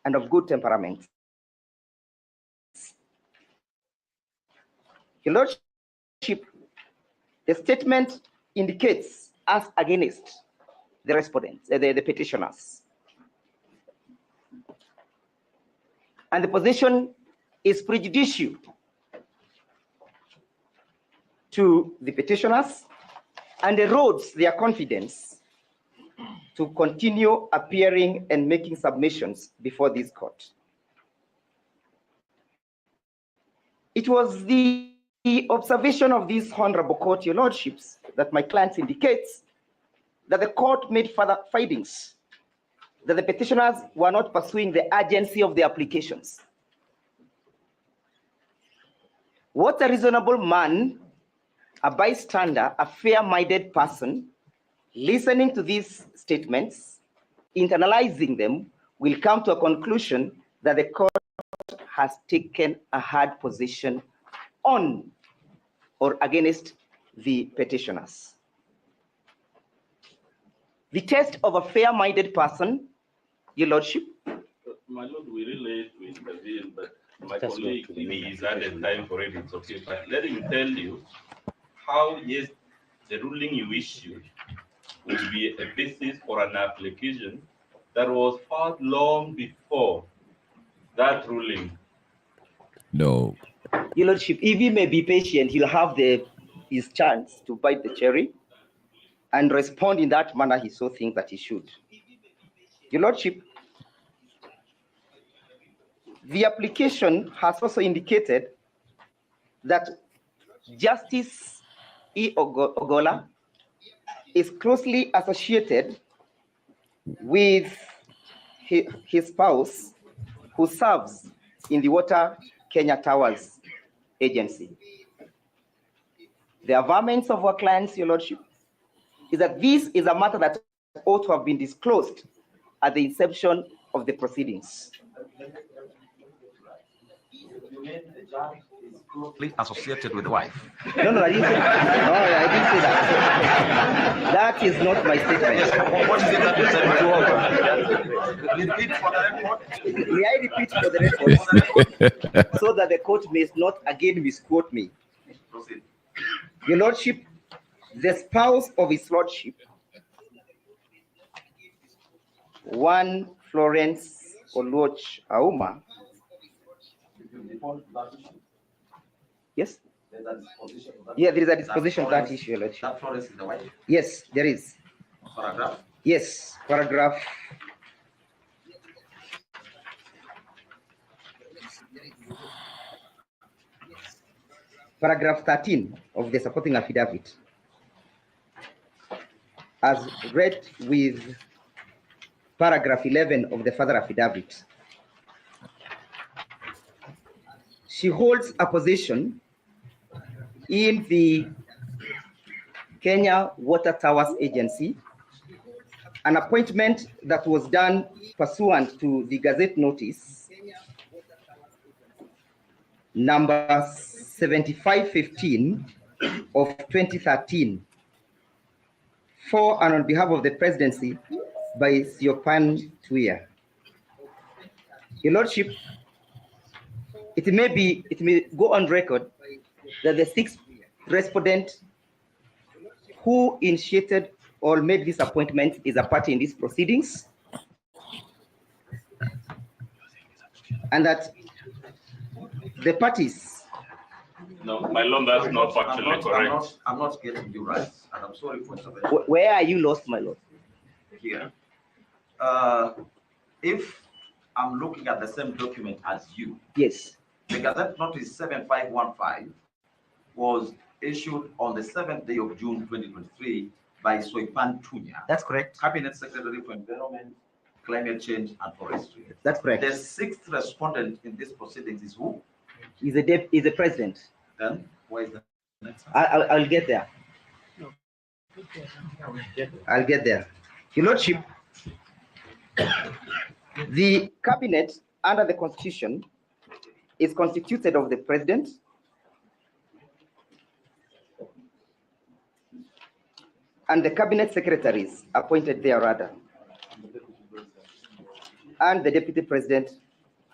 and of good temperament. Your Lordship, the statement indicates us against the respondents, the petitioners. And the position is prejudicial to the petitioners and erodes their confidence to continue appearing and making submissions before this court. It was the observation of this honorable court, Your Lordships, that my clients indicates that the court made further findings that the petitioners were not pursuing the urgency of the applications. What a reasonable man, a bystander, a fair-minded person, listening to these statements, internalizing them, will come to a conclusion that the court has taken a hard position on or against the petitioners. The test of a fair-minded person, Your Lordship. My Lord, we really hate to intervene, but my colleague, if he's had time for it, it's okay. But let him tell you how, yes, the ruling you issued will be a basis for an application that was filed long before that ruling. No. Your Lordship, if he may be patient, he'll have his chance to bite the cherry and respond in that manner he so thinks that he should. Your Lordship, the application has also indicated that Justice E. Ogola is closely associated with his spouse, who serves in the Water Kenya Towers Agency. The averments of our clients, Your Lordship, is that this is a matter that ought to have been disclosed at the inception of the proceedings. Closely associated with the wife. No, I didn't say that. No, I didn't say that. That is not my statement. What is it that you said before? Repeat for the record. May I repeat for the record so that the court may not again misquote me? Proceed. Your Lordship, the spouse of His Lordship, one Florence Oluoch Auma. Yes? Yeah, there is a disposition of that issue, Your Lordship. That Florence is the wife? Yes, there is. Paragraph? Yes, paragraph. Paragraph 13 of the supporting affidavit, as read with paragraph 11 of the further affidavit. She holds a position in the Kenya Water Towers Agency, an appointment that was done pursuant to the Gazette notice number 7515 of 2013, for and on behalf of the presidency by Siopan Tuya. Your Lordship, it may go on record that the sixth respondent who initiated or made this appointment is a party in these proceedings, and that the parties. No, my lord, that's not factually correct. I'm not getting you right, and I'm sorry for interrupting. Where are you lost, my lord? Here. If I'm looking at the same document as you. Yes. The Gazette Notice 7515 was issued on the 7th day of June 2023 by Soipan Tunya. That's correct. Cabinet Secretary for Environment, Climate Change and Forestry. That's correct. The sixth respondent in this proceedings is who? Is the president. Then where is the next? I'll get there. I'll get there. Your Lordship, the cabinet under the Constitution is constituted of the president, and the cabinet secretaries appointed there rather, and the deputy president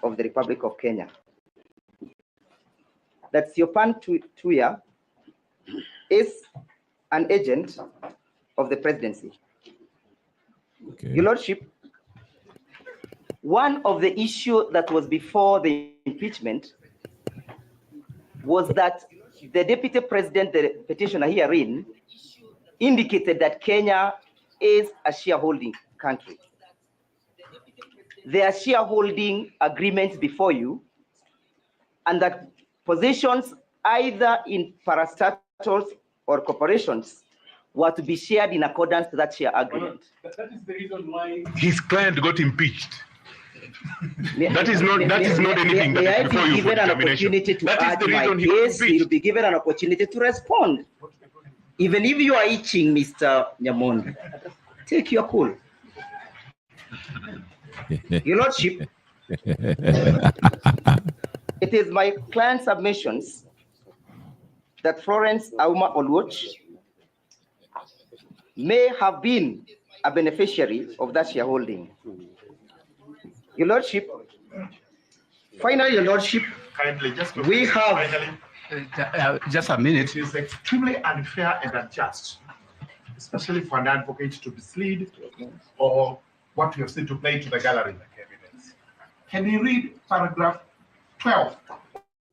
of the Republic of Kenya. That Siopan Tuya is an agent of the presidency. Okay. Your Lordship, one of the issues that was before the impeachment was that the deputy president, the petitioner herein, indicated that Kenya is a shareholding country. There are shareholding agreements before you, and that positions either in parastatals or corporations were to be shared in accordance to that share agreement. That is the reason why his client got impeached. That is not anything that is before you for determination. That is the reason he was impeached. You'll be given an opportunity to respond. Even if you are itching, Mr. Nyamondi, take your cool. Your Lordship, it is my client submissions that Florence Auma Oluoch may have been a beneficiary of that shareholding. Your Lordship, finally, Your Lordship, Kindly, just we have just a minute. It is extremely unfair and unjust, especially for an advocate to mislead or what we have seen to play to the gallery like evidence. Can you read paragraph 12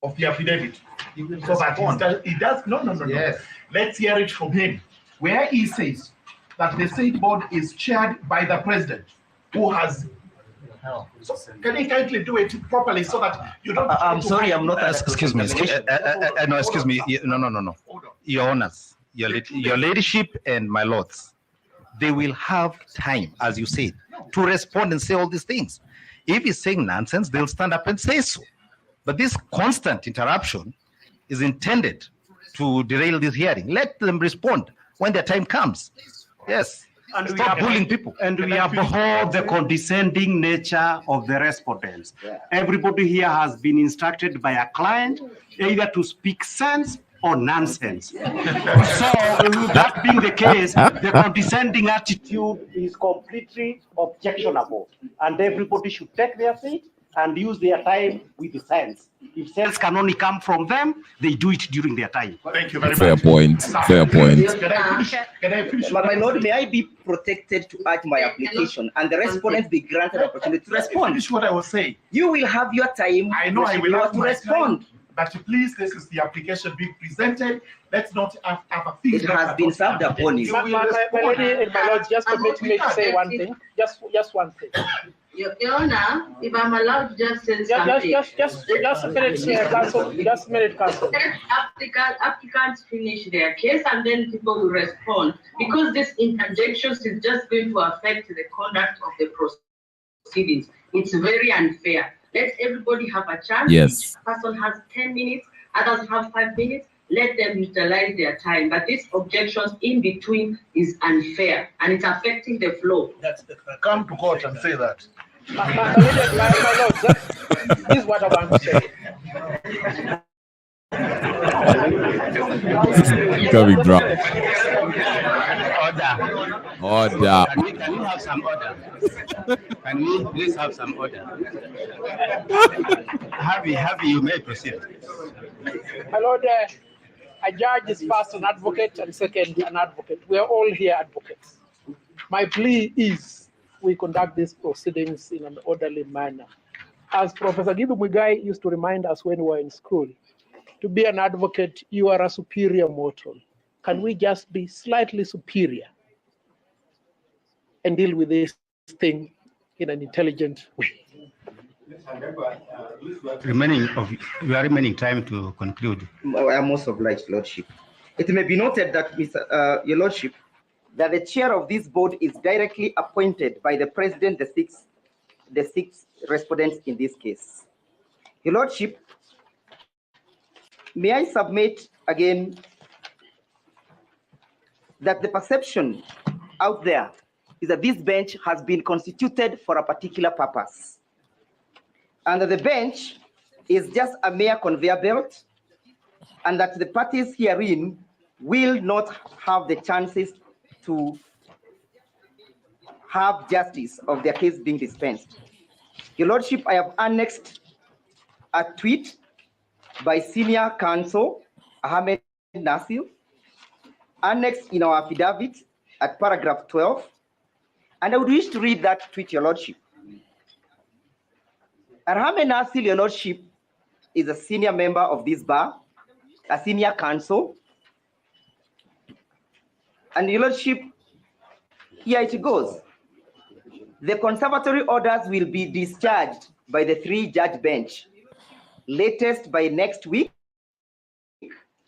of the affidavit? So that he does. No. Yes. Let's hear it from him, where he says that the state board is chaired by the president, who has. So can you kindly do it properly so that you don't? I'm sorry, I'm not. Excuse me. No, excuse me. No. Your honors, your ladyship, and my lords, they will have time, as you said, to respond and say all these things. If he's saying nonsense, they'll stand up and say so. But this constant interruption is intended to derail this hearing. Let them respond when their time comes. Yes. And stop bullying people. And we abhor the condescending nature of the respondents. Yeah. Everybody here has been instructed by a client either to speak sense or nonsense. So that being the case, the condescending attitude is completely objectionable, and everybody should take their seat and use their time with sense. If sense can only come from them, they do it during their time. Thank you very much. Fair point. Fair point. Can I finish? But my lord, may I be protected to urge my application and the respondents be granted opportunity to respond? Finish what I was saying. You will have your time. I know I will have to respond. Time, but please, this is the application being presented. Let's not have a thing. It has been served upon you. My lady and my lord, just permit me to say one thing. Just one thing. Your Honor, if I'm allowed to just say something. Just a minute, counsel. Just a minute, counsel. Let applicants finish their case and then people will respond. Because this interjections is just going to affect the conduct of the proceedings. It's very unfair. Let everybody have a chance. Yes. Each person has 10 minutes, others have 5 minutes. Let them utilize their time. But these objections in between is unfair and it's affecting the flow. Come to court and say that. My lord, this is what I want to say. Coming drop. Order. Can we have some order? Can we please have some order? Harvey, you may proceed. My lord, a judge is first an advocate and second an advocate. We are all here advocates. My plea is we conduct these proceedings in an orderly manner. as Professor Gidu Muigai used to remind us when we were in school, to be an advocate, you are a superior mortal. Can we just be slightly superior and deal with this thing in an intelligent way? You are remaining time to conclude. I am most obliged, Lordship. It may be noted that, Your Lordship, that the chair of this board is directly appointed by the President, the six respondents in this case. Your Lordship, may I submit again that the perception out there is that this bench has been constituted for a particular purpose, and that the bench is just a mere conveyor belt, and that the parties herein will not have the chances to have justice of their case being dispensed. Your Lordship, I have annexed a tweet by Senior Counsel Ahmed Nasir, annexed in our affidavit at paragraph 12, and I would wish to read that tweet, Your Lordship. Ahmed Nasir, Your Lordship, is a senior member of this bar, a senior counsel, and Your Lordship, here it goes. The conservatory orders will be discharged by the 3-judge bench, latest by next week,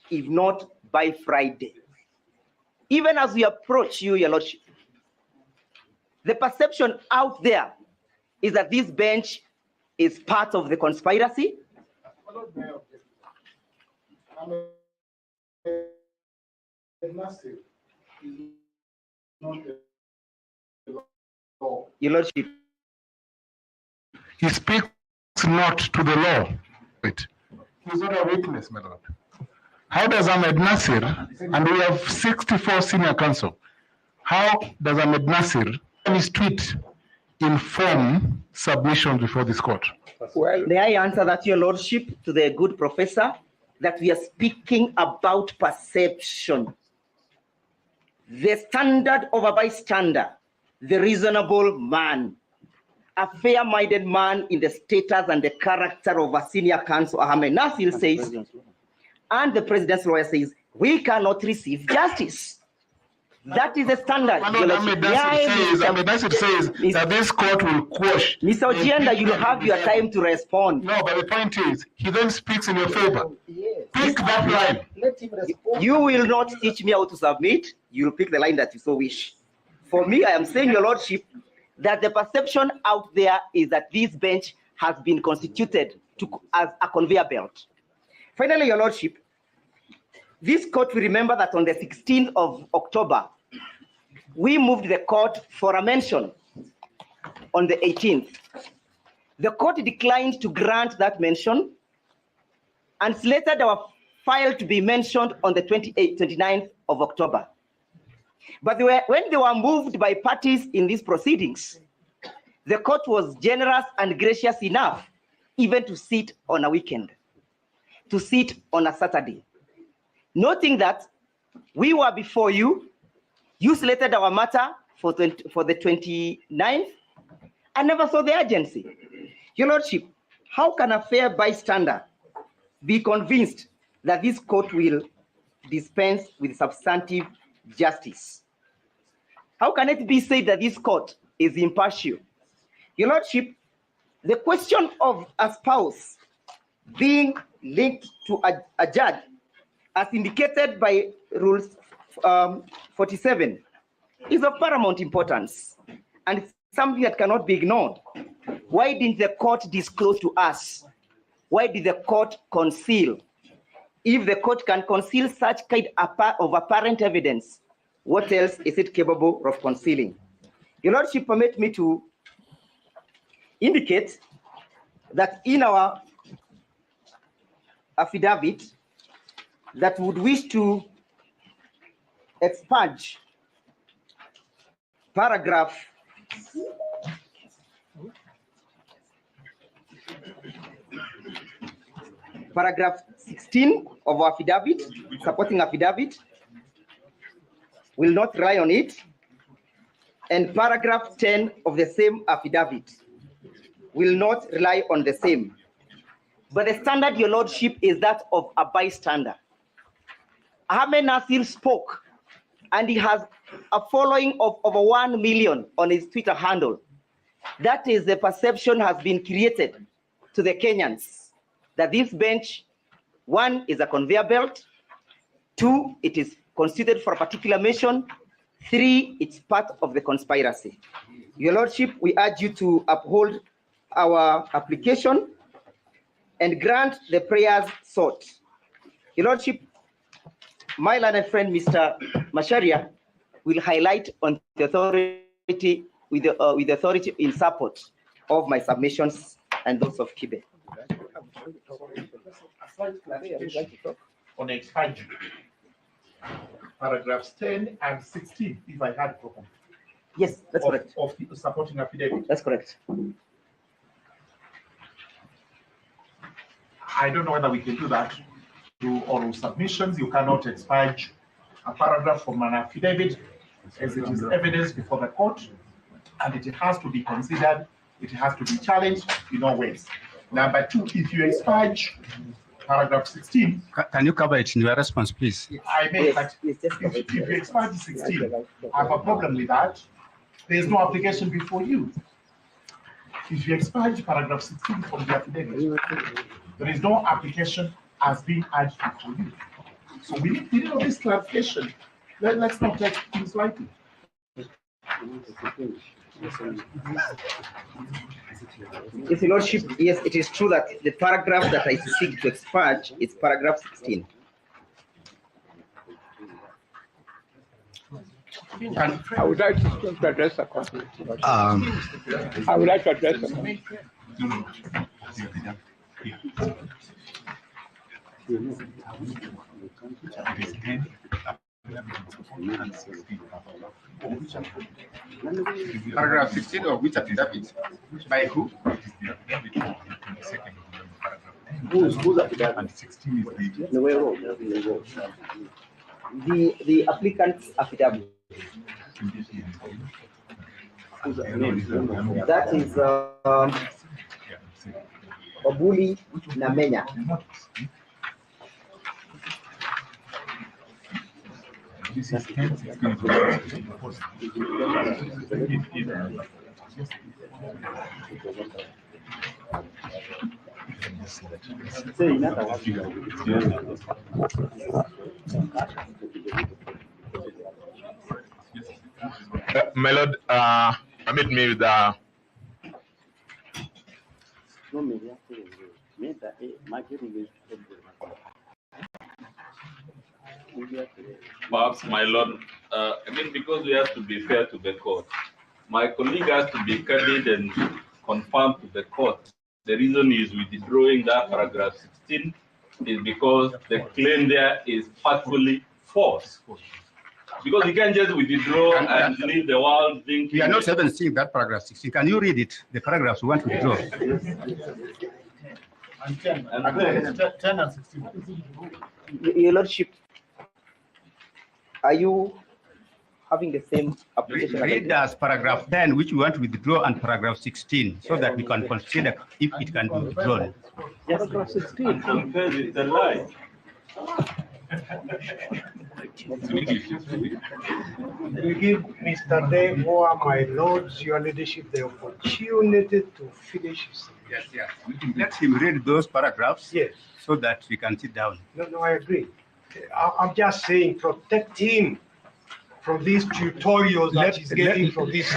if not by Friday. Even as we approach you, Your Lordship, the perception out there is that this bench is part of the conspiracy. Your Lordship. He speaks not to the law. He's not a witness, my lord. How does Ahmed Nasir, and we have 64 senior counsel, how does Ahmed Nasir and his tweet inform submission before this court? Well, may I answer that, Your Lordship, to the good professor, that we are speaking about perception. The standard of a bystander, the reasonable man, a fair-minded man in the status and the character of a senior counsel, Ahmed Nasir says, and the president's lawyer says, we cannot receive justice. That is the standard. Ahmed Nasir says that this court will quash. Mr. Ojienda, you'll have your time to respond. No, but the point is, he then speaks in your favor. Pick that line. Let him respond. You will not teach me how to submit. You'll pick the line that you so wish. For me, I am saying, Your Lordship, that the perception out there is that this bench has been constituted as a conveyor belt. Finally, Your Lordship, this court will remember that on the 16th of October, we moved the court for a mention on the 18th. The court declined to grant that mention and slated our file to be mentioned on the 29th of October. But when they were moved by parties in these proceedings, the court was generous and gracious enough even to sit on a weekend, to sit on a Saturday. Noting that we were before you, you slated our matter for the 29th and never saw the urgency. Your Lordship, how can a fair bystander be convinced that this court will dispense with substantive justice? How can it be said that this court is impartial? Your Lordship, the question of a spouse being linked to a judge, as indicated by Rule 47, is of paramount importance, and it's something that cannot be ignored. Why didn't the court disclose to us? Why did the court conceal? If the court can conceal such kind of apparent evidence, what else is it capable of concealing? Your Lordship, permit me to indicate that in our affidavit that would wish to expunge paragraph 16 of our affidavit, supporting affidavit, will not rely on it, and paragraph 10 of the same affidavit will not rely on the same. But the standard, Your Lordship, is that of a bystander. Ahmed Nasir spoke, and he has a following of over 1 million on his Twitter handle. That is the perception has been created to the Kenyans that this bench, 1, is a conveyor belt, 2, it is considered for a particular mission, 3, it's part of the conspiracy. Your Lordship, we urge you to uphold our application and grant the prayers sought. Your Lordship, my learned friend, Mr. Masharia, will highlight on the authority with the authority in support of my submissions and those of Kibe. On expansion, paragraphs 10 and 16, if I had properly. Yes, that's correct. Of the supporting affidavit. That's correct. I don't know whether we can do that through oral submissions. You cannot expunge a paragraph from an affidavit as it is evidence before the court, and it has to be considered, it has to be challenged in all ways. Number 2, if you expunge paragraph 16. Can you cover it in your response, please? I may, but if you expunge 16, I have a problem with that. There is no application before you. If you expunge paragraph 16 from the affidavit, there is no application as being urged before you. So we need all this clarification. Let's not take things lightly. Yes, Your Lordship, yes, it is true that the paragraph that I seek to expunge is paragraph 16. I would like to address the question. I would like to address the question. Paragraph 16 of which affidavit? By who? Who's affidavit? The applicant's affidavit. That is Obuli Namenya. My Lord, permit me with Perhaps, my Lord, again, because we have to be fair to the court, my colleague has to be candid and confirm to the court. The reason is withdrawing that paragraph 16 is because the claim there is factually false. Because you can't just withdraw and leave the world thinking. We are not even seeing that paragraph 16. Can you read it? The paragraphs we want to withdraw. And 10 and 16. Your Lordship, are you having the same application? Read as paragraph 10, which we want to withdraw, and paragraph 16, so that we can consider if it can be withdrawn. Yes, paragraph 16. It's a lie. We give Mr. Devoa, my lords, your leadership, the opportunity to finish his. Yes, yes. Let him read those paragraphs. Yes. So that we can sit down. No, I agree. I'm just saying, protect him from these tutorials that he's getting from this.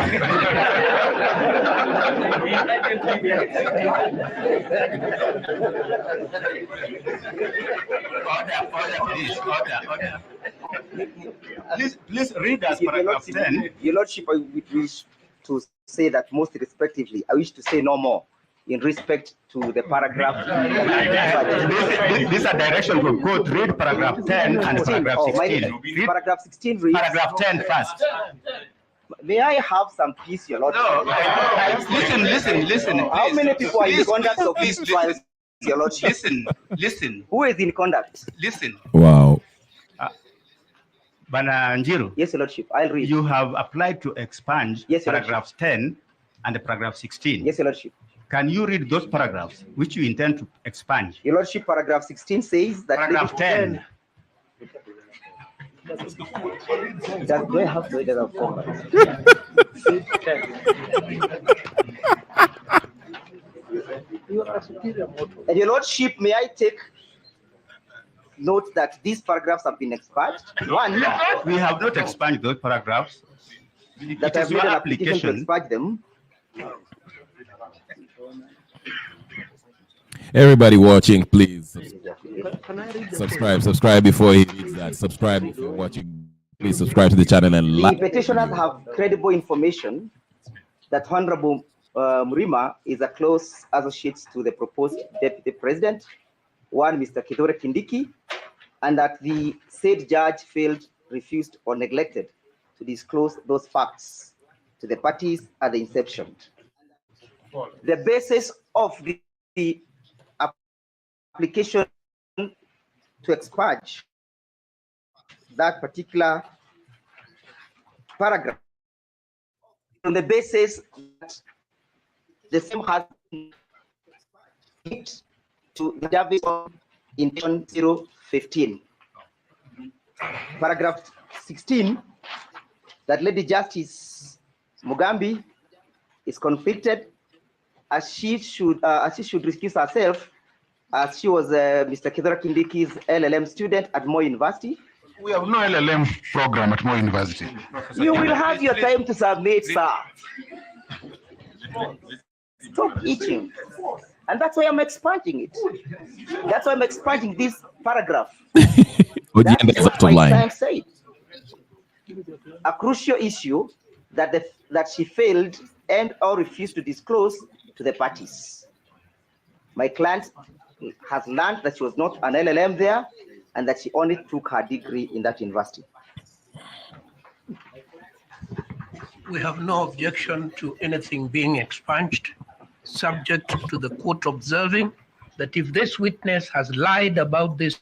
Please read as paragraph 10. Your Lordship, I would wish to say that most respectively, I wish to say no more in respect to the paragraph. These are directions from court. Read paragraph 10 and paragraph 16. Read paragraph 16 reads. Paragraph 10 first. May I have some peace, Your Lordship? No, listen. How many people are in conduct of these trials, Your Lordship? Listen. Who is in conduct? Listen. Wow. Bana Njiru. Yes, Your Lordship. I'll read. You have applied to expunge yes, paragraphs 10 and paragraph 16. Yes, Your Lordship. Can you read those paragraphs which you intend to expunge? Your Lordship, paragraph 16 says that. Paragraph 10. Do I have to read it format? And Your Lordship, may I take note that these paragraphs have been expunged? One, we have not expunged those paragraphs. That I've made an application to expunge them. Everybody watching, please subscribe before he reads that. Subscribe if you're watching. Please subscribe to the channel and The like. petitioners have credible information that Honorable Mrima is a close associate to the proposed deputy president, one Mr. Kithure Kindiki, and that the said judge failed, refused, or neglected to disclose those facts to the parties at the inception. The basis of the application to expunge that particular paragraph on the basis that the same has linked to the Davis in 015. Paragraph 16, that Lady Justice Mugambi is convicted as she should recuse herself, as she was Mr. Kithure Kindiki's LLM student at Moi University. We have no LLM program at Moi University. You will have your time to submit, sir. Stop itching. And that's why I'm expunging it. That's why I'm expunging this paragraph. That's what my client said. A crucial issue that she failed and or refused to disclose to the parties. My client has learned that she was not an LLM there and that she only took her degree in that university. We have no objection to anything being expunged, subject to the court observing that if this witness has lied about these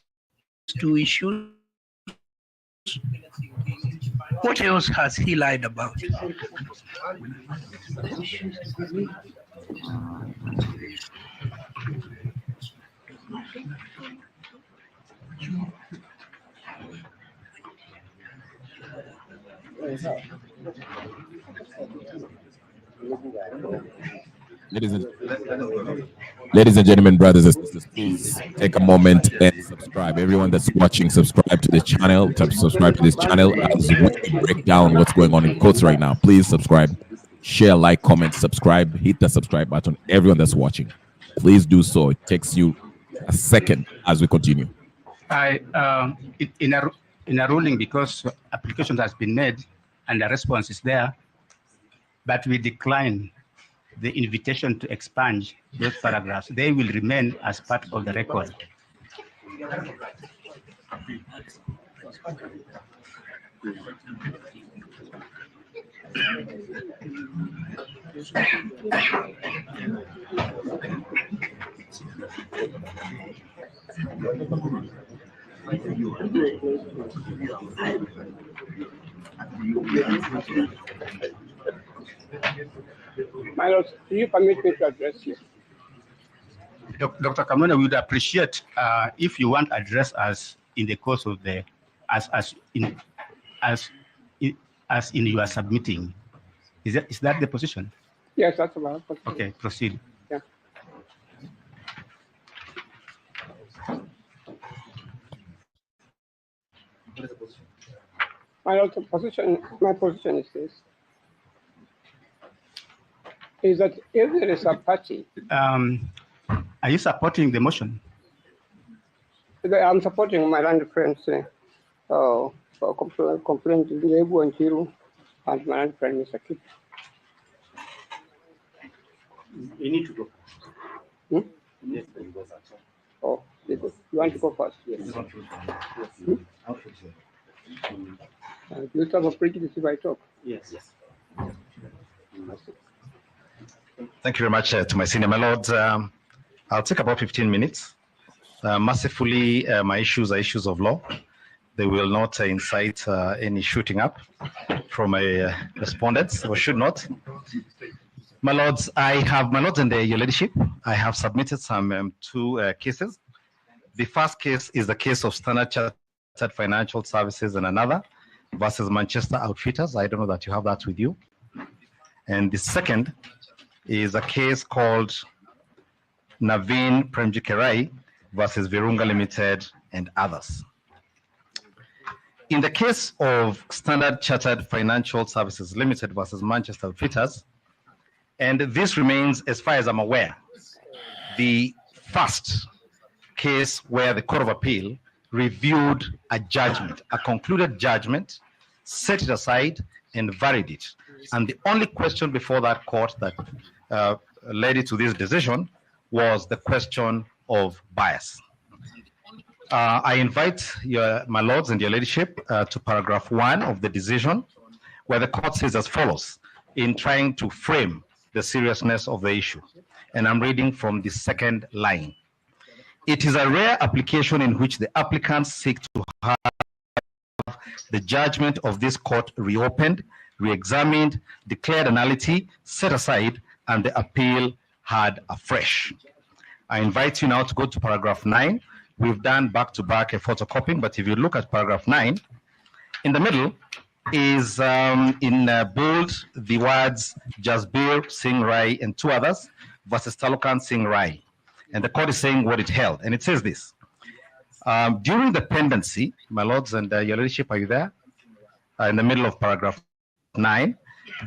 two issues, what else has he lied about? Ladies and gentlemen, brothers and sisters, please take a moment and subscribe. Everyone that's watching, subscribe to the channel. Subscribe to this channel as we break down what's going on in courts right now. Please subscribe, share, like, comment, subscribe, hit the subscribe button. Everyone that's watching, please do so. It takes you a second as we continue. In a ruling, because application has been made and the response is there, but we decline the invitation to expunge those paragraphs. They will remain as part of the record. My Lord, do you permit me to address you? Dr. Kamona, we would appreciate if you want to address us in the course of the as in your submitting. Is that the position? Yes, that's about it. Okay, proceed. Yeah. My position is this: is that if there is a party, are you supporting the motion? I'm supporting my land friends for complaint to Lebu and Chiru and my land friend Mr. Kip. You need to go. Yes, oh, you want to go first? Yes. You have a prejudice if I talk? Yes. Thank you very much to my senior, my lord. I'll take about 15 minutes. Mercifully, my issues are issues of law. They will not incite any shooting up from a respondents, or should not. My lords, and your ladyship, I have submitted some two cases. The first case is the case of Standard Chartered Financial Services and another versus Manchester Outfitters. I don't know that you have that with you. And the second is a case called Naveen Premjikerai versus Virunga Limited and others. In the case of Standard Chartered Financial Services Limited versus Manchester Outfitters, and this remains, as far as I'm aware, the first case where the Court of Appeal reviewed a judgment, a concluded judgment, set it aside and varied it. And the only question before that court that led it to this decision was the question of bias. I invite my lords and your ladyship to paragraph 1 of the decision, where the court says as follows in trying to frame the seriousness of the issue. And I'm reading from the second line. It is a rare application in which the applicants seek to have the judgment of this court reopened, re-examined, declared nullity, set aside, and the appeal had afresh. I invite you now to go to paragraph 9. We've done back-to-back a photocopying, but if you look at paragraph 9, in the middle is in bold the words Jasbir Singh Rai and two others versus Talokan Singh Rai. And the court is saying what it held. And it says this. During the pendency, my lords and your ladyship, are you there? In the middle of paragraph 9,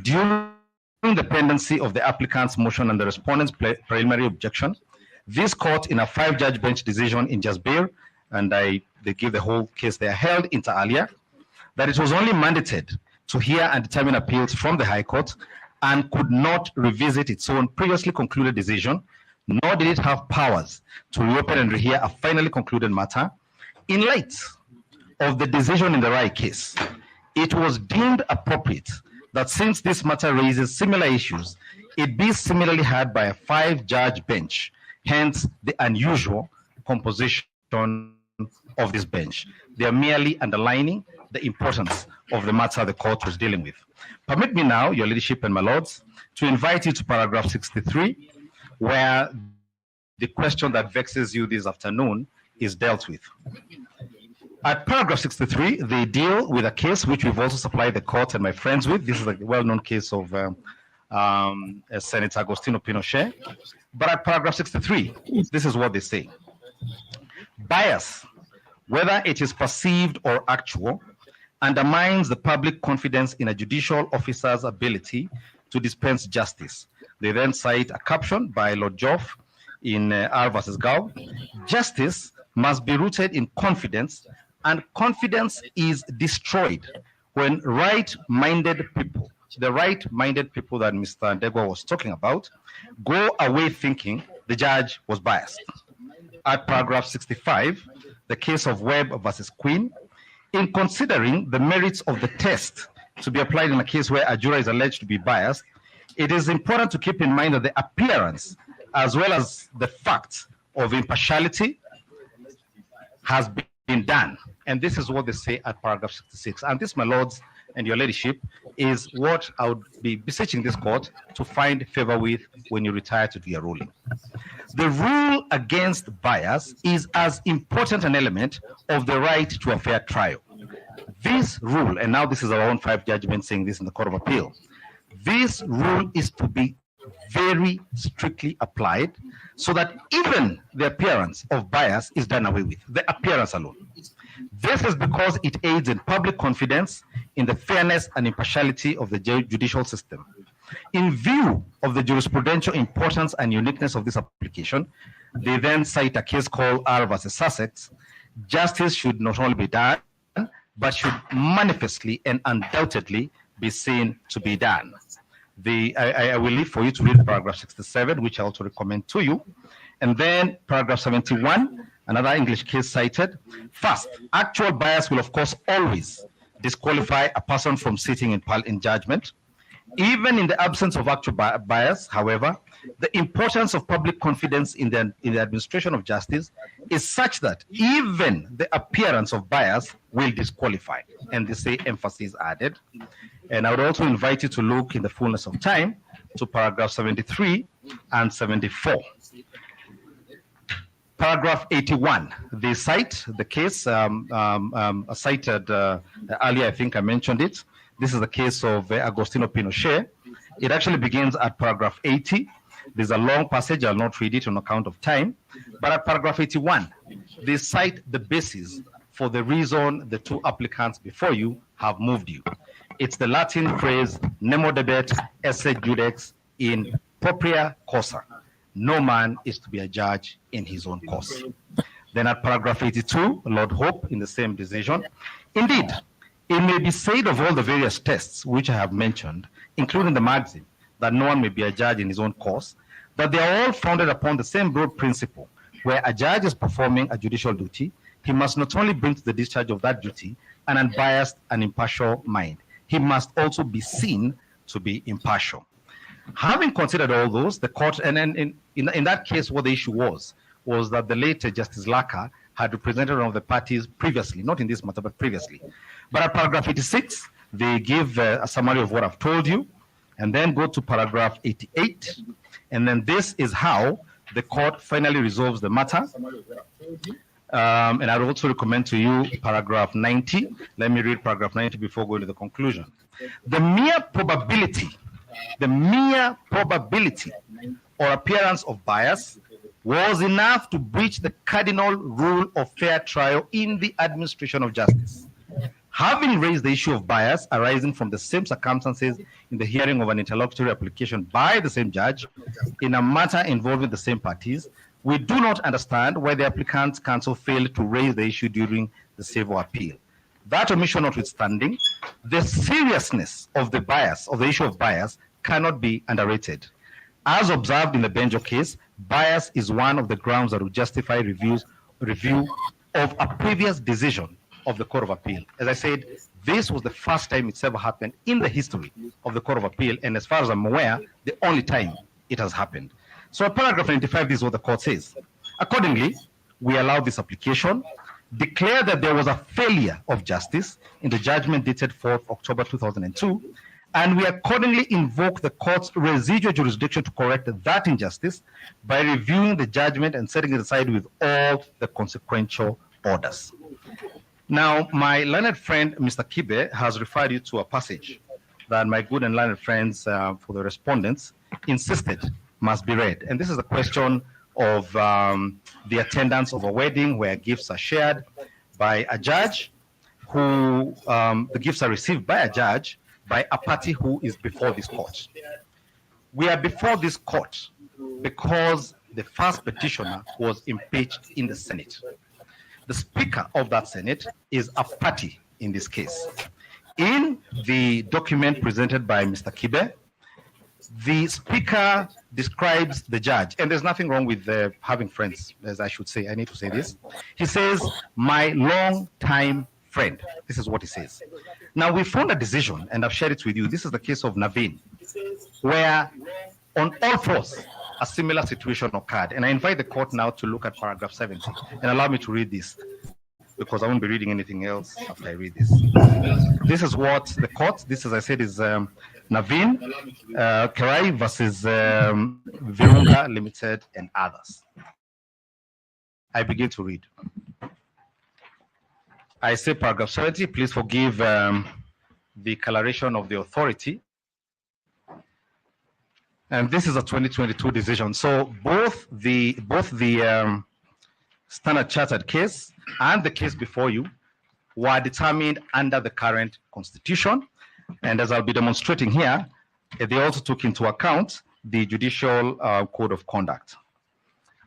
during the pendency of the applicant's motion and the respondent's preliminary objection, this court in a 5-judge bench decision in Jasbir, and they give the whole case there, held inter alia, that it was only mandated to hear and determine appeals from the High Court and could not revisit its own previously concluded decision, nor did it have powers to reopen and rehear a finally concluded matter. In light of the decision in the Rai case, it was deemed appropriate that since this matter raises similar issues, it be similarly heard by a 5-judge bench, hence the unusual composition of this bench. They are merely underlining the importance of the matter the court was dealing with. Permit me now, your ladyship and my lords, to invite you to paragraph 63, where the question that vexes you this afternoon is dealt with. At paragraph 63, they deal with a case which we've also supplied the court and my friends with. This is a well-known case of Senator Agostino Pinochet. But at paragraph 63, this is what they say. Bias, whether it is perceived or actual, undermines the public confidence in a judicial officer's ability to dispense justice. They then cite a caption by Lord Joff in R versus Gao. Justice must be rooted in confidence, and confidence is destroyed when right-minded people, the right-minded people that Mr. Ndegwa was talking about, go away thinking the judge was biased. At paragraph 65, the case of Webb versus Queen, in considering the merits of the test to be applied in a case where a juror is alleged to be biased, it is important to keep in mind that the appearance as well as the fact of impartiality has been done. And this is what they say at paragraph 66. And this, my lords and your ladyship, is what I would be beseeching this court to find favor with when you retire to do your ruling. The rule against bias is as important an element of the right to a fair trial. This rule, and now this is our own 5 judgment saying this in the Court of Appeal, this rule is to be very strictly applied so that even the appearance of bias is done away with, the appearance alone. This is because it aids in public confidence in the fairness and impartiality of the judicial system. In view of the jurisprudential importance and uniqueness of this application, they then cite a case called R versus Sussex. Justice should not only be done, but should manifestly and undoubtedly be seen to be done. I will leave for you to read paragraph 67, which I also recommend to you. And then paragraph 71, another English case cited. First, actual bias will, of course, always disqualify a person from sitting in judgment. Even in the absence of actual bias, however, the importance of public confidence in the administration of justice is such that even the appearance of bias will disqualify. And they say emphasis added. And I would also invite you to look in the fullness of time to paragraph 73 and 74. Paragraph 81, they cite the case cited earlier, I think I mentioned it. This is the case of Agostino Pinochet. It actually begins at paragraph 80. There's a long passage, I'll not read it on account of time. But at paragraph 81, they cite the basis for the reason the two applicants before you have moved you. It's the Latin phrase, nemo debet esse judex in propria causa. No man is to be a judge in his own cause. Then at paragraph 82, Lord Hope in the same decision. Indeed, it may be said of all the various tests which I have mentioned, including the maxim that no one may be a judge in his own cause, that they are all founded upon the same broad principle, where a judge is performing a judicial duty, he must not only bring to the discharge of that duty an unbiased and impartial mind, he must also be seen to be impartial. Having considered all those, the court, and in that case, what the issue was that the late Justice Laka had represented one of the parties previously, not in this matter, but previously. But at paragraph 86, they give a summary of what I've told you, and then go to paragraph 88, and then this is how the court finally resolves the matter. And I would also recommend to you paragraph 90. Let me read paragraph 90 before going to the conclusion. The mere probability or appearance of bias was enough to breach the cardinal rule of fair trial in the administration of justice. Having raised the issue of bias arising from the same circumstances in the hearing of an interlocutory application by the same judge in a matter involving the same parties, we do not understand why the applicant's counsel failed to raise the issue during the civil appeal. That omission notwithstanding, the seriousness of the bias, of the issue of bias, cannot be underrated. As observed in the Benjo case, bias is one of the grounds that would justify review of a previous decision of the Court of Appeal. As I said, this was the first time it's ever happened in the history of the Court of Appeal, and as far as I'm aware, the only time it has happened. So paragraph 95, this is what the court says. Accordingly, we allow this application, declare that there was a failure of justice in the judgment dated 4th October 2002, and we accordingly invoke the court's residual jurisdiction to correct that injustice by reviewing the judgment and setting it aside with all the consequential orders. Now, my learned friend, Mr. Kibe, has referred you to a passage that my good and learned friends for the respondents insisted must be read. And this is a question of the attendance of a wedding where gifts are shared by a judge who, the gifts are received by a judge by a party who is before this court. We are before this court because the first petitioner was impeached in the Senate. The Speaker of that Senate is a party in this case. In the document presented by Mr. Kibe, the Speaker describes the judge, and there's nothing wrong with having friends, as I should say. I need to say this. He says, my long-time friend. This is what he says. Now, we found a decision, and I've shared it with you. This is the case of Naveen, where on all fours, a similar situation occurred. And I invite the court now to look at paragraph 70 and allow me to read this, because I won't be reading anything else after I read this. This is what the court, this, as I said, is Naveen Kerai versus Virunga Limited and others. I begin to read. I say paragraph 70, please forgive the coloration of the authority. And this is a 2022 decision. So both the Standard Chartered case and the case before you were determined under the current constitution. And as I'll be demonstrating here, they also took into account the judicial code of conduct.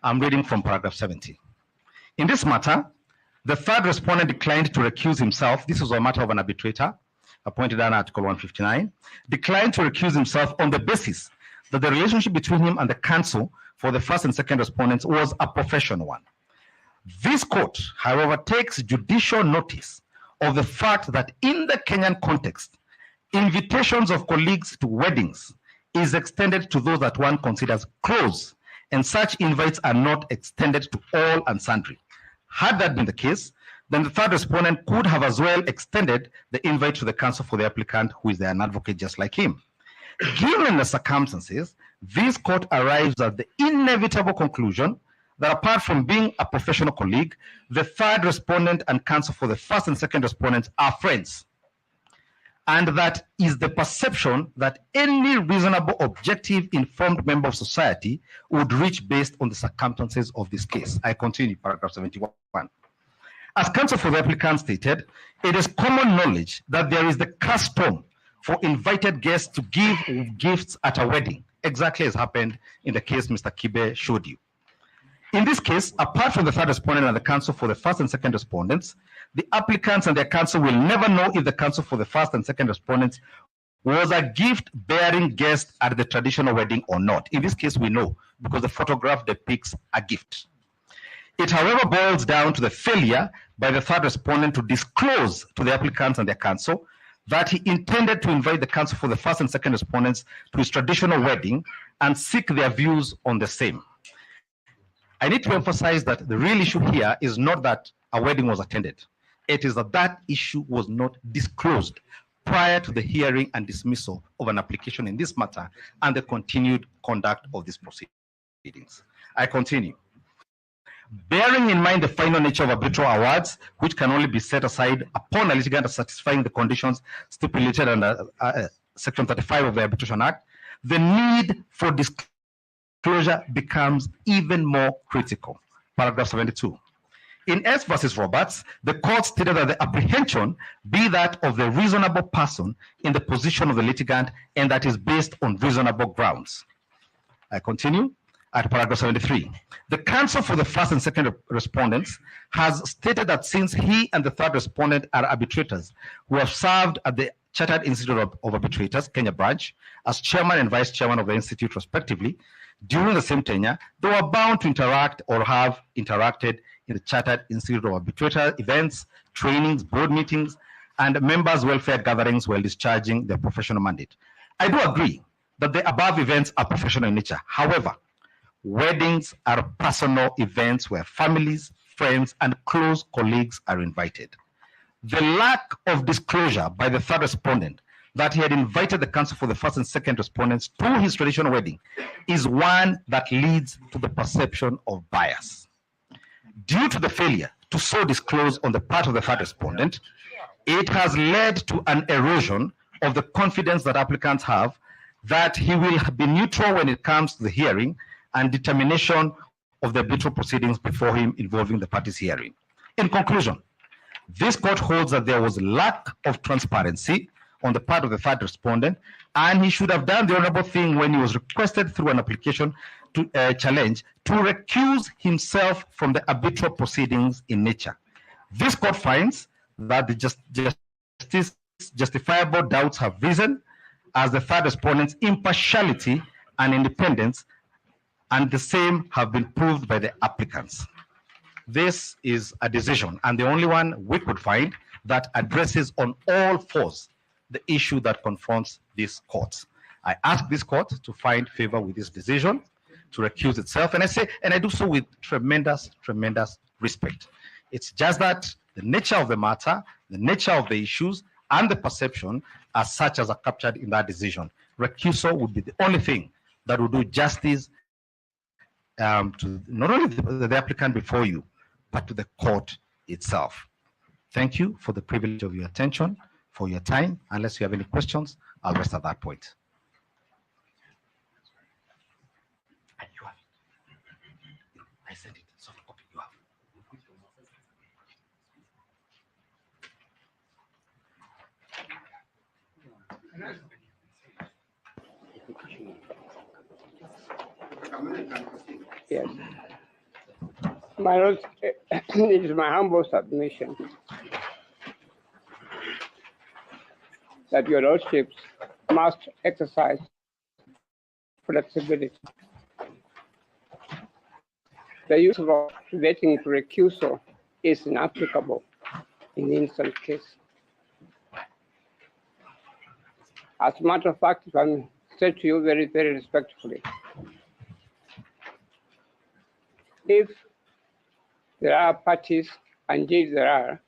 I'm reading from paragraph 70. In this matter, the third respondent declined to recuse himself. This was a matter of an arbitrator appointed under Article 159, declined to recuse himself on the basis that the relationship between him and the counsel for the first and second respondents was a professional one. This court, however, takes judicial notice of the fact that in the Kenyan context, invitations of colleagues to weddings is extended to those that one considers close, and such invites are not extended to all and sundry. Had that been the case, then the third respondent could have as well extended the invite to the counsel for the applicant, who is an advocate just like him. Given the circumstances, this court arrives at the inevitable conclusion that apart from being a professional colleague, the third respondent and counsel for the first and second respondents are friends. And that is the perception that any reasonable, objective, informed member of society would reach based on the circumstances of this case. I continue, paragraph 71. As counsel for the applicant stated, it is common knowledge that there is the custom for invited guests to give gifts at a wedding, exactly as happened in the case Mr. Kibe showed you. In this case, apart from the third respondent and the counsel for the first and second respondents, the applicants and their counsel will never know if the counsel for the first and second respondents was a gift-bearing guest at the traditional wedding or not. In this case, we know because the photograph depicts a gift. It, however, boils down to the failure by the third respondent to disclose to the applicants and their counsel that he intended to invite the counsel for the first and second respondents to his traditional wedding and seek their views on the same. I need to emphasize that the real issue here is not that a wedding was attended. It is that that issue was not disclosed prior to the hearing and dismissal of an application in this matter and the continued conduct of these proceedings. I continue. Bearing in mind the final nature of arbitral awards, which can only be set aside upon a litigant satisfying the conditions stipulated under Section 35 of the Arbitration Act, the need for disclosure becomes even more critical. Paragraph 72. In S versus Roberts, the court stated that the apprehension be that of the reasonable person in the position of the litigant and that is based on reasonable grounds. I continue at paragraph 73. The counsel for the first and second respondents has stated that since he and the third respondent are arbitrators who have served at the Chartered Institute of Arbitrators, Kenya branch, as chairman and vice chairman of the institute respectively, during the same tenure, they were bound to interact or have interacted in the Chartered Institute of Arbitrators events, trainings, board meetings, and members' welfare gatherings while discharging their professional mandate. I do agree that the above events are professional in nature. However, weddings are personal events where families, friends, and close colleagues are invited. The lack of disclosure by the third respondent that he had invited the counsel for the first and second respondents to his traditional wedding is one that leads to the perception of bias. Due to the failure to so disclose on the part of the third respondent, it has led to an erosion of the confidence that applicants have that he will be neutral when it comes to the hearing and determination of the arbitral proceedings before him involving the parties hearing. In conclusion, this court holds that there was lack of transparency on the part of the third respondent, and he should have done the honorable thing when he was requested through an application to challenge to recuse himself from the arbitral proceedings in nature. This court finds that the justifiable doubts have risen as the third respondent's impartiality and independence, and the same have been proved by the applicants. This is a decision, and the only one we could find that addresses on all fours the issue that confronts this court. I ask this court to find favor with this decision, to recuse itself, and I do so with tremendous respect. It's just that the nature of the matter, the nature of the issues, and the perception as such as are captured in that decision. Recusal would be the only thing that would do justice to not only the applicant before you, but to the court itself. Thank you for the privilege of your attention, for your time. Unless you have any questions, I'll rest at that point. I sent it, soft copy, you have. Yes. My Lord, it is my humble submission that your lordships must exercise flexibility. The use of relating to recusal is inapplicable in the instant case. As a matter of fact, if I say to you very respectfully, if there are parties, and indeed there are,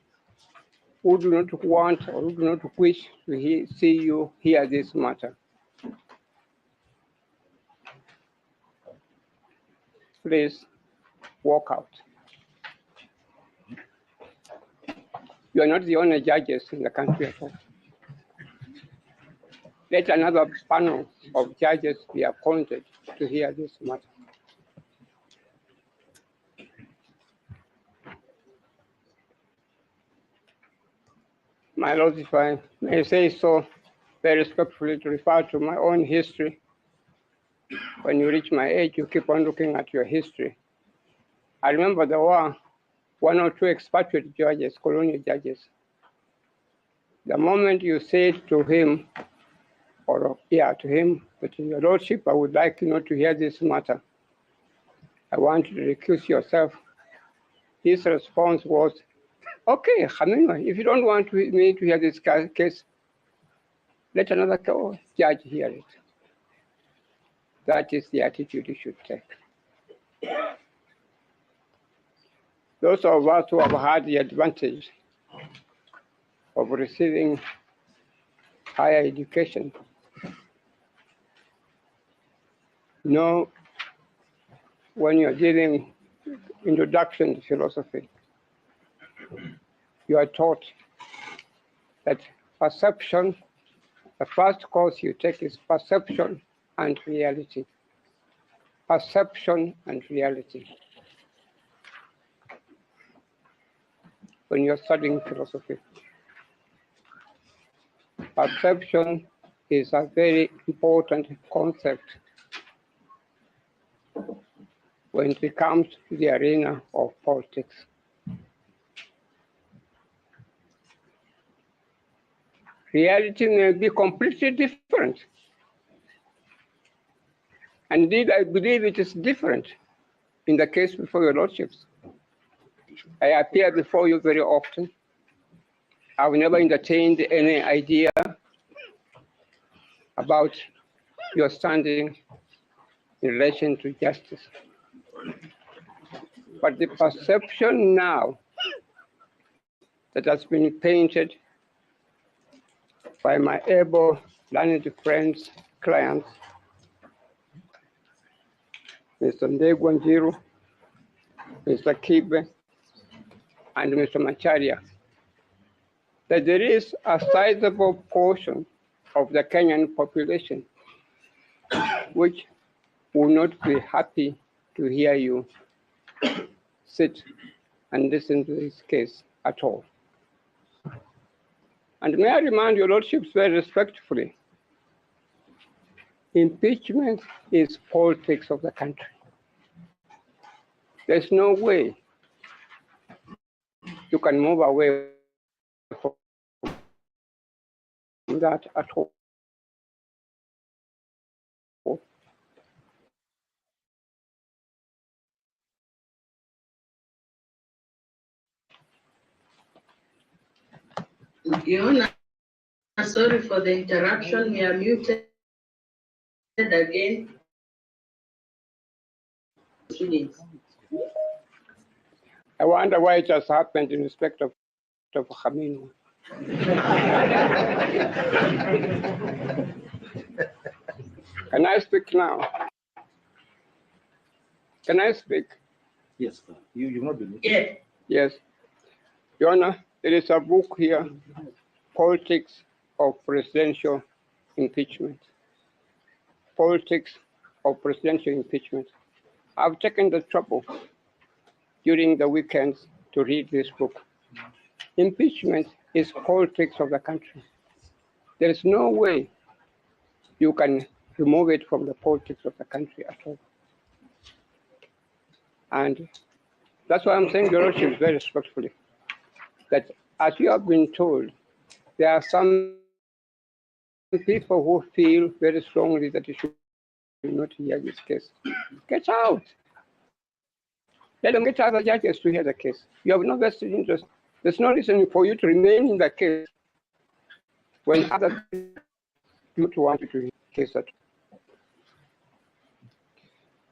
who do not want or who do not wish to see you hear this matter, please walk out. You are not the only judges in the country at all. Let another panel of judges be appointed to hear this matter. My Lord, if I may say so very respectfully, to refer to my own history. When you reach my age, you keep on looking at your history. I remember there were 1 or 2 expatriate judges, colonial judges. The moment you said to him, to him, but your lordship, I would like you not to hear this matter. I want you to recuse yourself. His response was, okay, Hamima, if you don't want me to hear this case, let another judge hear it. That is the attitude you should take. Those of us who have had the advantage of receiving higher education know when you're dealing introduction to philosophy, you are taught that perception, the first course you take is perception and reality. Perception and reality. When you're studying philosophy, perception is a very important concept when it comes to the arena of politics. Reality may be completely different. And indeed, I believe it is different in the case before your lordships. I appear before you very often. I've never entertained any idea about your standing in relation to justice. But the perception now that has been painted by my able, learned friends, clients, Mr. Ndegwanjiru, Mr. Kibe, and Mr. Macharia, that there is a sizable portion of the Kenyan population which will not be happy to hear you sit and listen to this case at all. And may I remind your lordships very respectfully, impeachment is politics of the country. There's no way you can move away from that at all. Your Honor, sorry for the interruption. We are muted again. I wonder why it has happened in respect of Haminu. Can I speak now? Can I speak? Yes, sir. You've not been. Yeah. Yes. Your Honor, there is a book here, Politics of Presidential Impeachment. Politics of Presidential Impeachment. I've taken the trouble during the weekends to read this book. Impeachment is politics of the country. There is no way you can remove it from the politics of the country at all. And that's why I'm saying, Your Lordship, very respectfully, that as you have been told, there are some people who feel very strongly that you should not hear this case. Get out. Let them get other judges to hear the case. You have no vested interest. There's no reason for you to remain in the case when others do not want you to hear the case at all.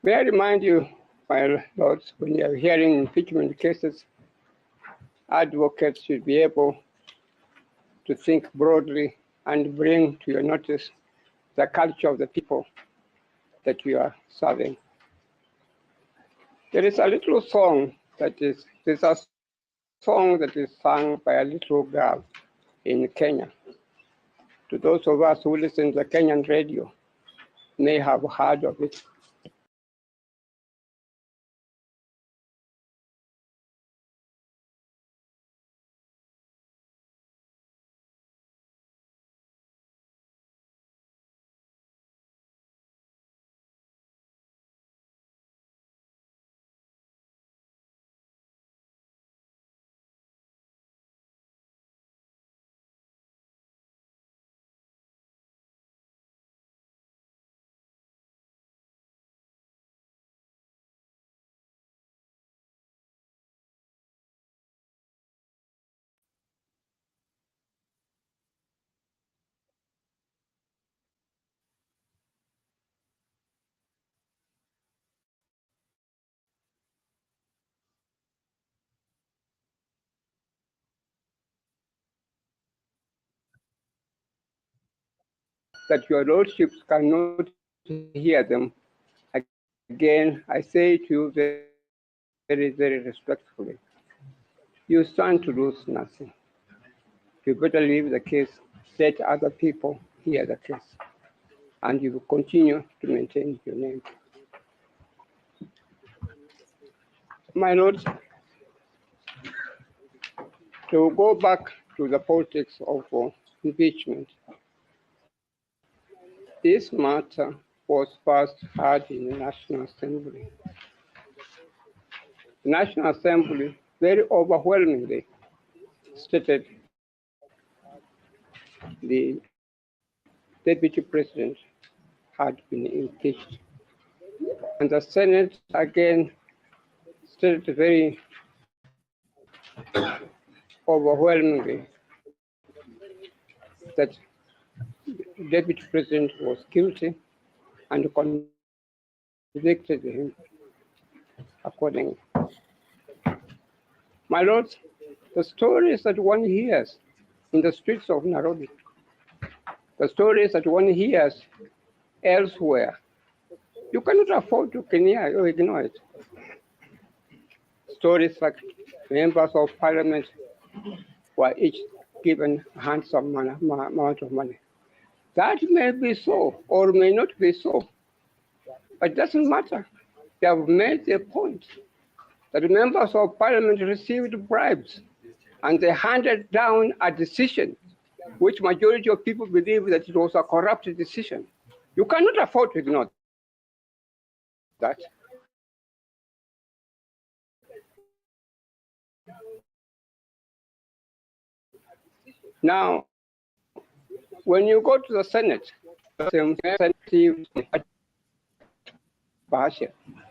May I remind you, my lords, when you are hearing impeachment cases, advocates should be able to think broadly and bring to your notice the culture of the people that you are serving. There is a little song there's a song that is sung by a little girl in Kenya. To those of us who listen to the Kenyan radio, may have heard of it. That your lordships cannot hear them. Again, I say to you very, very respectfully, you stand to lose nothing. You better leave the case, let other people hear the case, and you will continue to maintain your name. My lords, to go back to the politics of impeachment, this matter was first heard in the National Assembly. The National Assembly very overwhelmingly stated the deputy president had been impeached. And the Senate again stated very overwhelmingly that the deputy president was guilty and convicted him accordingly. My lords, the stories that one hears in the streets of Nairobi, the stories that one hears elsewhere, you cannot afford to ignore it. Stories like members of parliament were each given a handsome amount of money. That may be so or may not be so, but it doesn't matter. They have made the point that members of parliament received bribes and they handed down a decision which majority of people believe that it was a corrupt decision. You cannot afford to ignore that. Now, when you go to the Senate,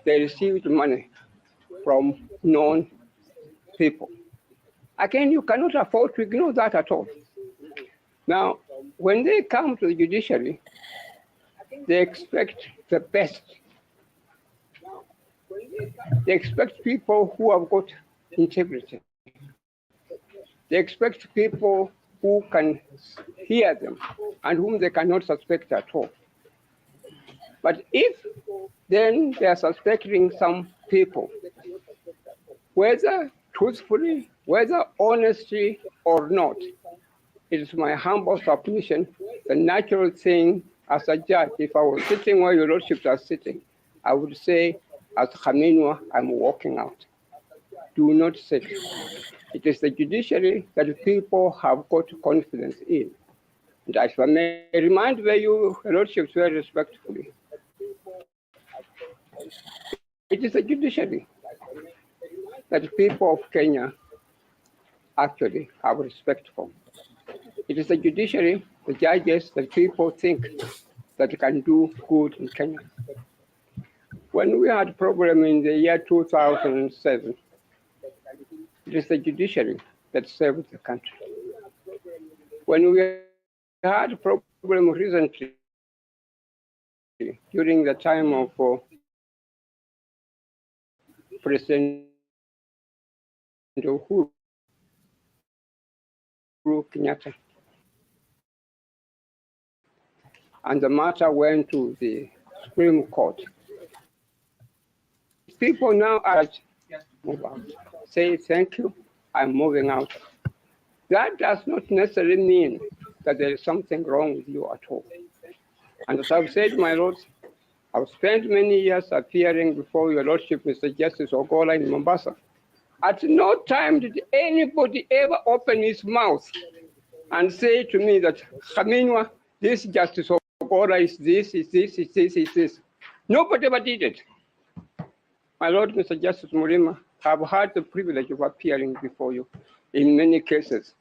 they received money from known people. Again, you cannot afford to ignore that at all. Now, when they come to the judiciary, they expect the best. They expect people who have got integrity. They expect people who can hear them and whom they cannot suspect at all. But if then they are suspecting some people, whether truthfully, whether honestly or not, it is my humble submission, the natural thing as a judge, if I was sitting where your lordships are sitting, I would say, as Khaminwa, I'm walking out. Do not sit. It is the judiciary that people have got confidence in. And if I may remind you, lordships, very respectfully, it is the judiciary that people of Kenya actually have respect for. It is the judiciary, the judges that people think that can do good in Kenya. When we had a problem in the year 2007, it is the judiciary that saved the country. When we had a problem recently, during the time of President Uhuru Kenyatta, and the matter went to the Supreme Court. people now are move out. Say thank you, I'm moving out. That does not necessarily mean that there is something wrong with you at all. And as I've said, my lords, I've spent many years appearing before your lordship, Mr. Justice Ogola in Mombasa. At no time did anybody ever open his mouth and say to me that, Khamenwa, this Justice Ogola is this, is this, is this, is this. Nobody ever did it. My Lord, Mr. Justice Murima, I've had the privilege of appearing before you in many cases.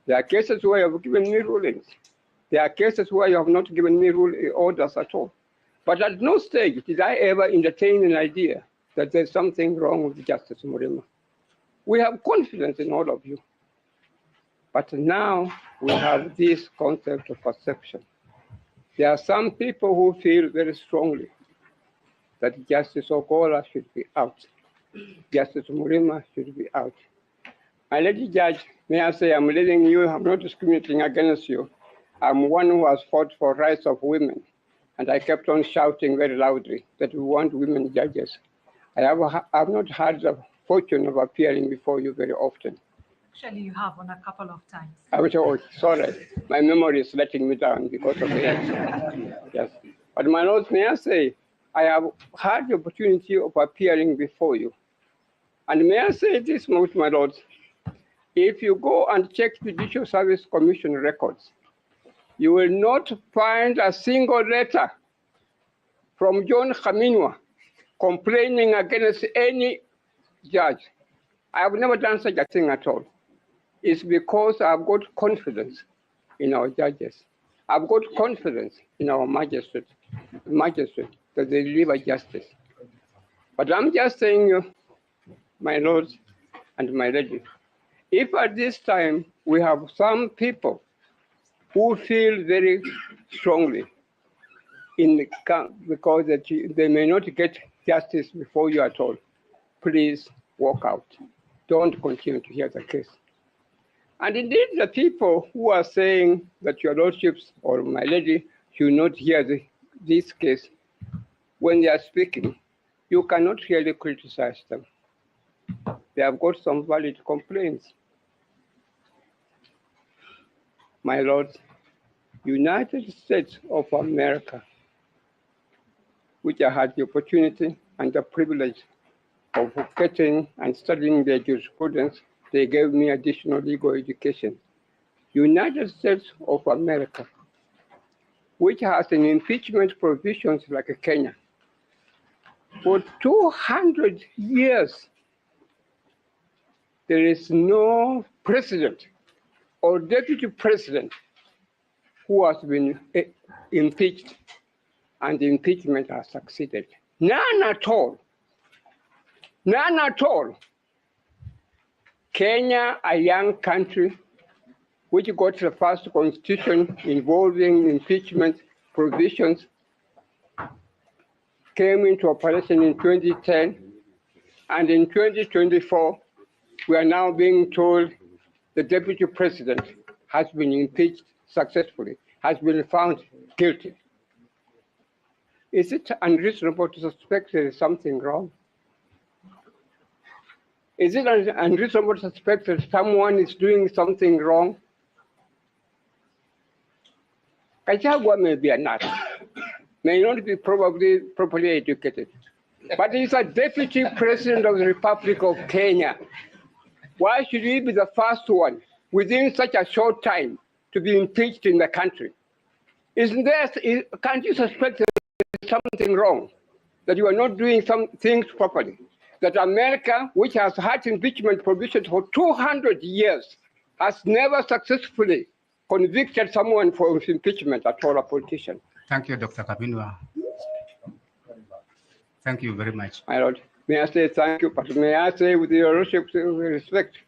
There are cases where you have given me rulings. There are cases where you have not given me orders at all. But at no stage did I ever entertain an idea that there's something wrong with Justice Murima. We have confidence in all of you. But now we have this concept of perception. There are some people who feel very strongly that Justice Ogola should be out. Justice Murima should be out. My lady judge, may I say I'm letting you, I'm not discriminating against you. I'm one who has fought for rights of women. And I kept on shouting very loudly that we want women judges. I've not had the fortune of appearing before you very often. Actually, you have on a couple of times. I was sorry. My memory is letting me down because of age. Yes. But my lords, may I say, I have had the opportunity of appearing before you. And may I say this, my lords, if you go and check Judicial Service Commission records, you will not find a single letter from John Khamenwa complaining against any judge. I have never done such a thing at all. It's because I've got confidence in our judges. I've got confidence in our magistrates that they deliver justice. But I'm just saying you, my lords and my lady, if at this time we have some people who feel very strongly in the camp because they may not get justice before you at all, please walk out. Don't continue to hear the case. And indeed, the people who are saying that your lordships or my lady should not hear this case, when they are speaking, you cannot really criticize them. They have got some valid complaints. My lords, United States of America, which I had the opportunity and the privilege of getting and studying their jurisprudence, they gave me additional legal education. United States of America, which has an impeachment provisions like Kenya, for 200 years, there is no president or deputy president who has been impeached and the impeachment has succeeded. None at all. None at all. Kenya, a young country which got the first constitution involving impeachment provisions, came into operation in 2010, and in 2024, we are now being told the deputy president has been impeached successfully, has been found guilty. Is it unreasonable to suspect there is something wrong? Is it unreasonable to suspect that someone is doing something wrong? Gachagua may be a nut, may not be probably properly educated, but he's a deputy president of the Republic of Kenya. Why should he be the first one within such a short time to be impeached in the country? Can't you suspect there's something wrong, that you are not doing some things properly? That America, which has had impeachment provisions for 200 years, has never successfully convicted someone for impeachment at all, a politician. Thank you, Dr. Kabinwa. Thank you very much. My Lord, may I say thank you, but may I say with your lordship's respect,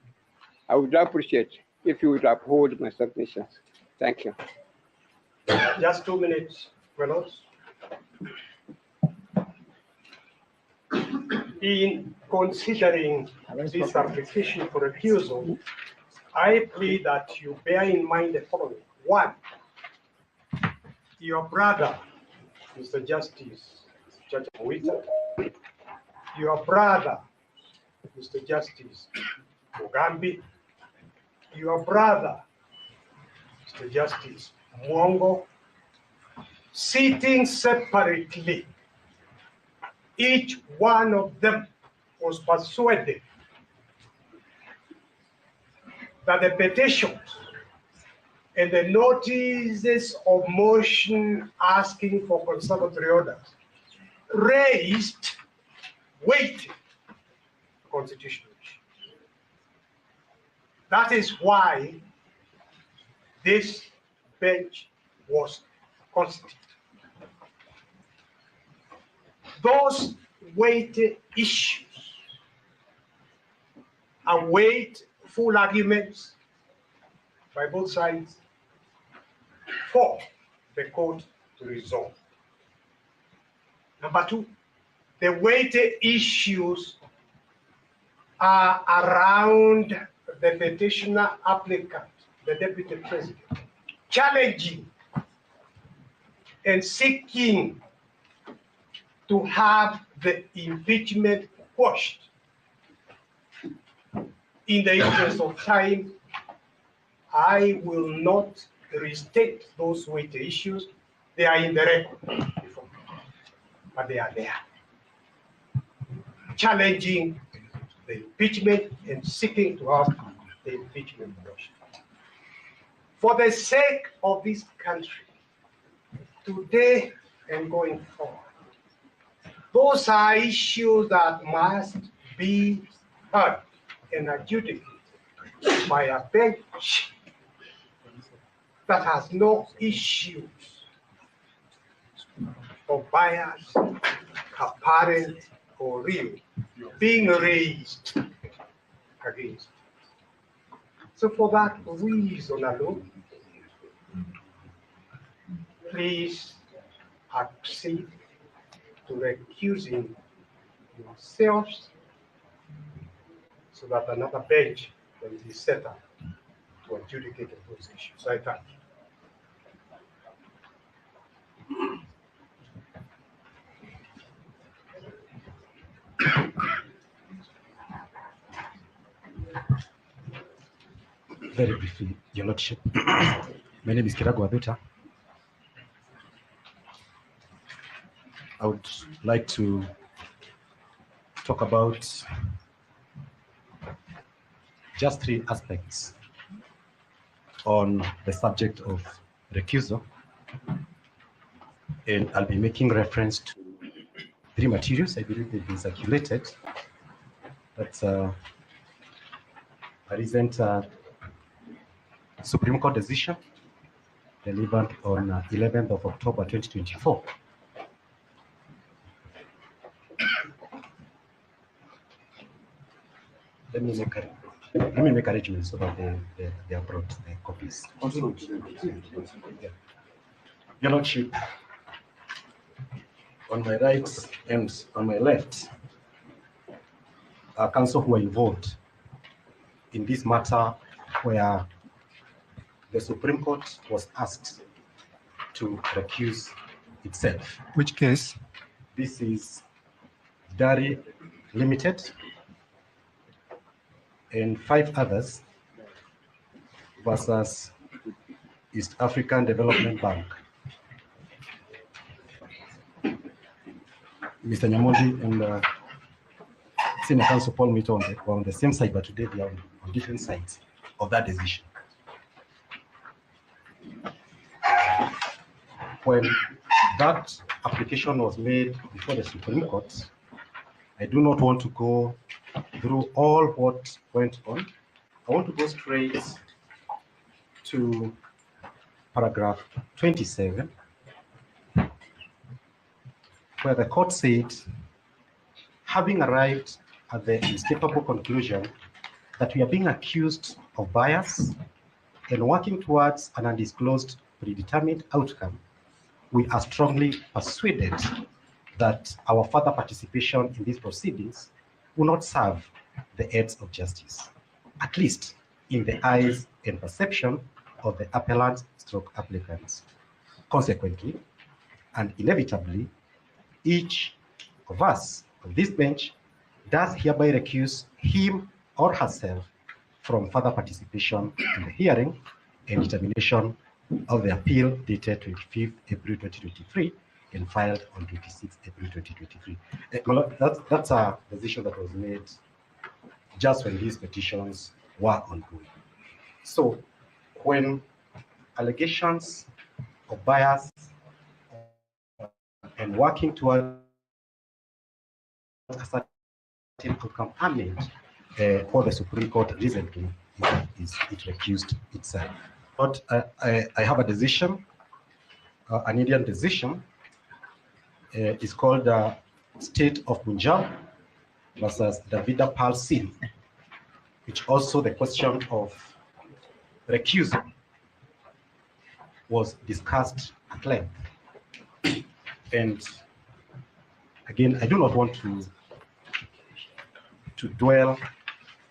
I would appreciate if you would uphold my submissions. Thank you. Just 2 minutes, my lords. In considering this application for recusal, I plead that you bear in mind the following. One, your brother, Mr. Justice Judge Mwita, your brother, Mr. Justice Mugambi, your brother, Mr. Justice Mwongo, sitting separately, each one of them was persuaded that the petitions and the notices of motion asking for conservatory orders raised weighty constitutional issues. That is why this bench was constituted. Those weighty issues await full arguments by both sides for the court to resolve. Number two, the weighty issues are around the petitioner applicant, the deputy president, challenging and seeking to have the impeachment quashed. In the interest of time, I will not restate those weighty issues. They are in the record before, but they are there. Challenging the impeachment and seeking to have the impeachment motion. For the sake of this country, today and going forward, those are issues that must be heard and adjudicated by a bench that has no issues of bias, apparent or real being raised against. So for that reason alone, please accede to recusing yourselves so that another bench will be set up to adjudicate those issues. I thank you. Very briefly, Your Lordship. My name is Gachagua Aduta. I would like to talk about just three aspects on the subject of recusal, and I'll be making reference to three materials. I believe they've been circulated. That's a recent Supreme Court decision delivered on 11th of October 2024. Let me make arrangements so that they are brought the copies. Yeah. Your Lordship, on my right and on my left are counsel who are involved in this matter where the Supreme Court was asked to recuse itself. Which case? This is Dari Limited and 5 others versus East African Development Bank. Mr. Nyamondi and Senior Counsel Paul Mito were on the same side, but today they are on different sides of that decision. When that application was made before the Supreme Court, I do not want to go through all what went on. I want to go straight to paragraph 27, where the court said, having arrived at the inescapable conclusion that we are being accused of bias and working towards an undisclosed predetermined outcome, we are strongly persuaded that our further participation in these proceedings will not serve the ends of justice, at least in the eyes and perception of the appellant stroke applicants. Consequently, and inevitably, each of us on this bench does hereby recuse him or herself from further participation in the hearing and determination of the appeal dated 25th April 2023 and filed on 26th April 2023. That's a decision that was made just when these petitions were ongoing. So when allegations of bias and working towards a certain outcome are made, for the Supreme Court recently it recused itself. But I have a decision, an Indian decision. It's called State of Punjab versus Davida Pal Singh, which also the question of recusal was discussed at length. And again, I do not want to dwell.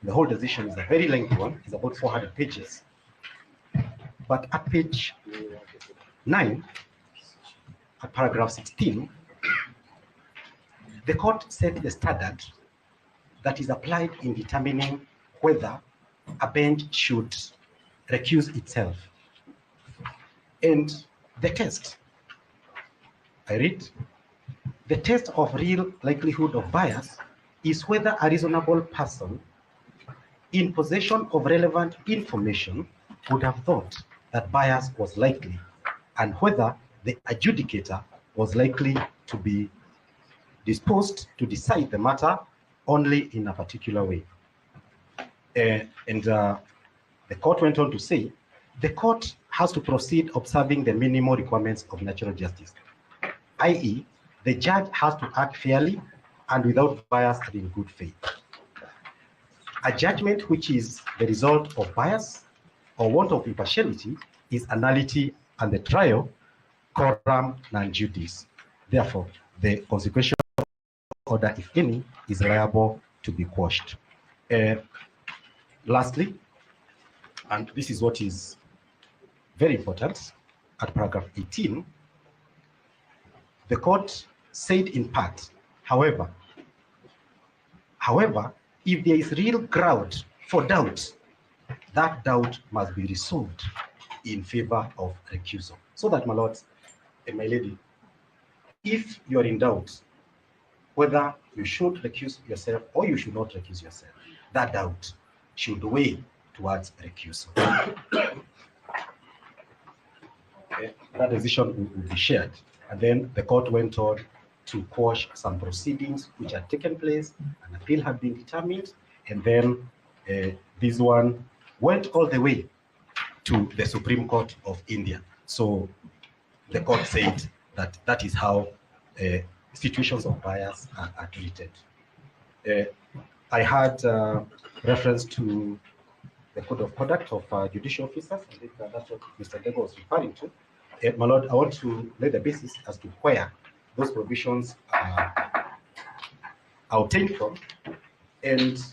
The whole decision is a very lengthy one. It's about 400 pages. But at page 9, at paragraph 16, the court set the standard that is applied in determining whether a bench should recuse itself. And the test, I read, the test of real likelihood of bias is whether a reasonable person in possession of relevant information would have thought that bias was likely, and whether the adjudicator was likely to be disposed to decide the matter only in a particular way. The court went on to say, the court has to proceed observing the minimal requirements of natural justice, i.e., the judge has to act fairly and without bias and in good faith. A judgment which is the result of bias or want of impartiality is a nullity, and the trial coram non judice. Therefore, the consequential order, if any, is liable to be quashed. Lastly, and this is what is very important, at paragraph 18, the court said in part, however, if there is real ground for doubt, that doubt must be resolved in favor of recusal. So that, my lords and my lady, if you are in doubt whether you should recuse yourself or you should not recuse yourself, that doubt should weigh towards recusal. That decision will be shared. And then the court went on to quash some proceedings which had taken place, an appeal had been determined, and then this one went all the way to the Supreme Court of India. So the court said that that is how situations of bias are treated. I had reference to the code of conduct of judicial officers. I think that's what Mr. Dego was referring to. My Lord, I want to lay the basis as to where those provisions are obtained from. And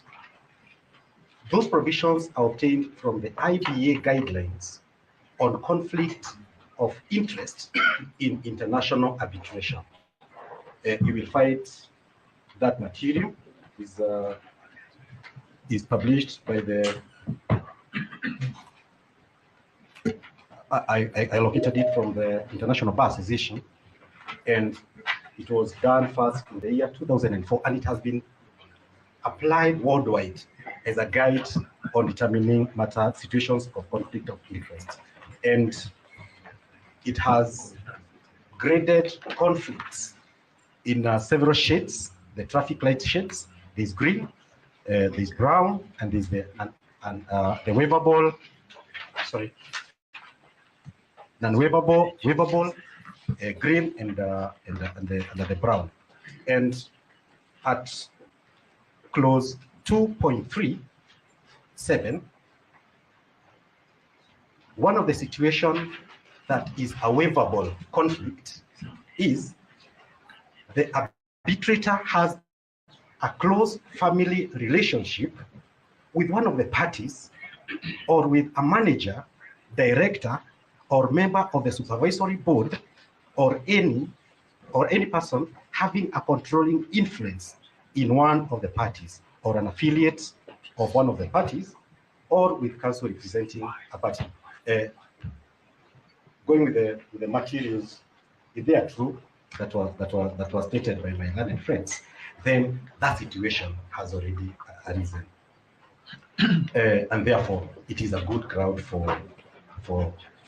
those provisions are obtained from the IBA guidelines on conflict of interest in international arbitration. You will find that material is published by the I located it from the International Bar Association, and it was done first in the year 2004, and it has been applied worldwide as a guide on determining situations of conflict of interest. And it has graded conflicts in several shades, the traffic light shades. There's green, there's brown, and there's the waivable, non-waivable, green, and the brown. And at clause 2.37, one of the situations that is a waivable conflict is the arbitrator has a close family relationship with one of the parties, or with a manager, director, or member of the supervisory board, or any person having a controlling influence in one of the parties or an affiliate of one of the parties, or with counsel representing a party. Going with the materials, if they are true, that was stated by my learned friends, then that situation has already arisen, and therefore it is a good ground for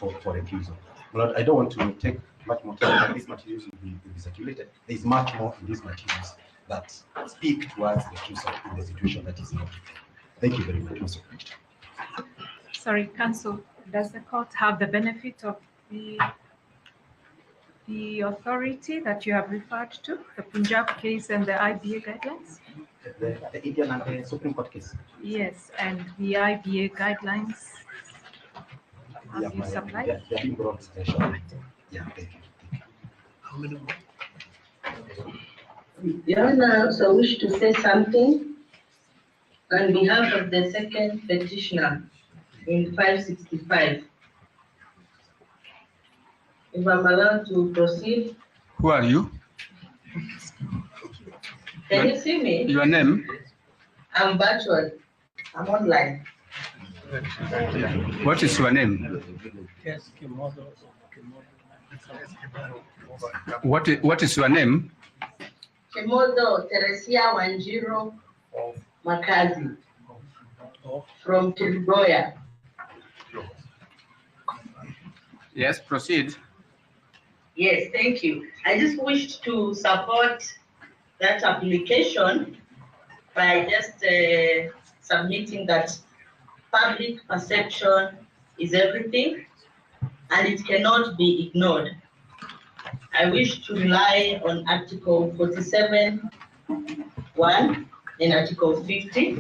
recusal. But I don't want to take much more time. These materials will be circulated. There is much more in these materials that speak towards recusal in the situation that is not. Thank you very much, Mr. President. Sorry, Counsel, does the court have the benefit of the authority that you have referred to, the Punjab case and the IBA guidelines? The Indian and the Supreme Court case. Yes, and the IBA guidelines. Have you supplied? They are being brought to attention. Yeah, thank you. Your Honor, I also wish to say something on behalf of the second petitioner in 565. If I'm allowed to proceed. Who are you? Can you see me? Your name? I'm virtual. I'm online. What is your name? What is your name? Kimodo Teresia Wanjiro Makazi from Kiriboya. Yes, proceed. Yes, thank you. I just wished to support that application by just submitting that public perception is everything and it cannot be ignored. I wish to rely on Article 47(1) and Article 50,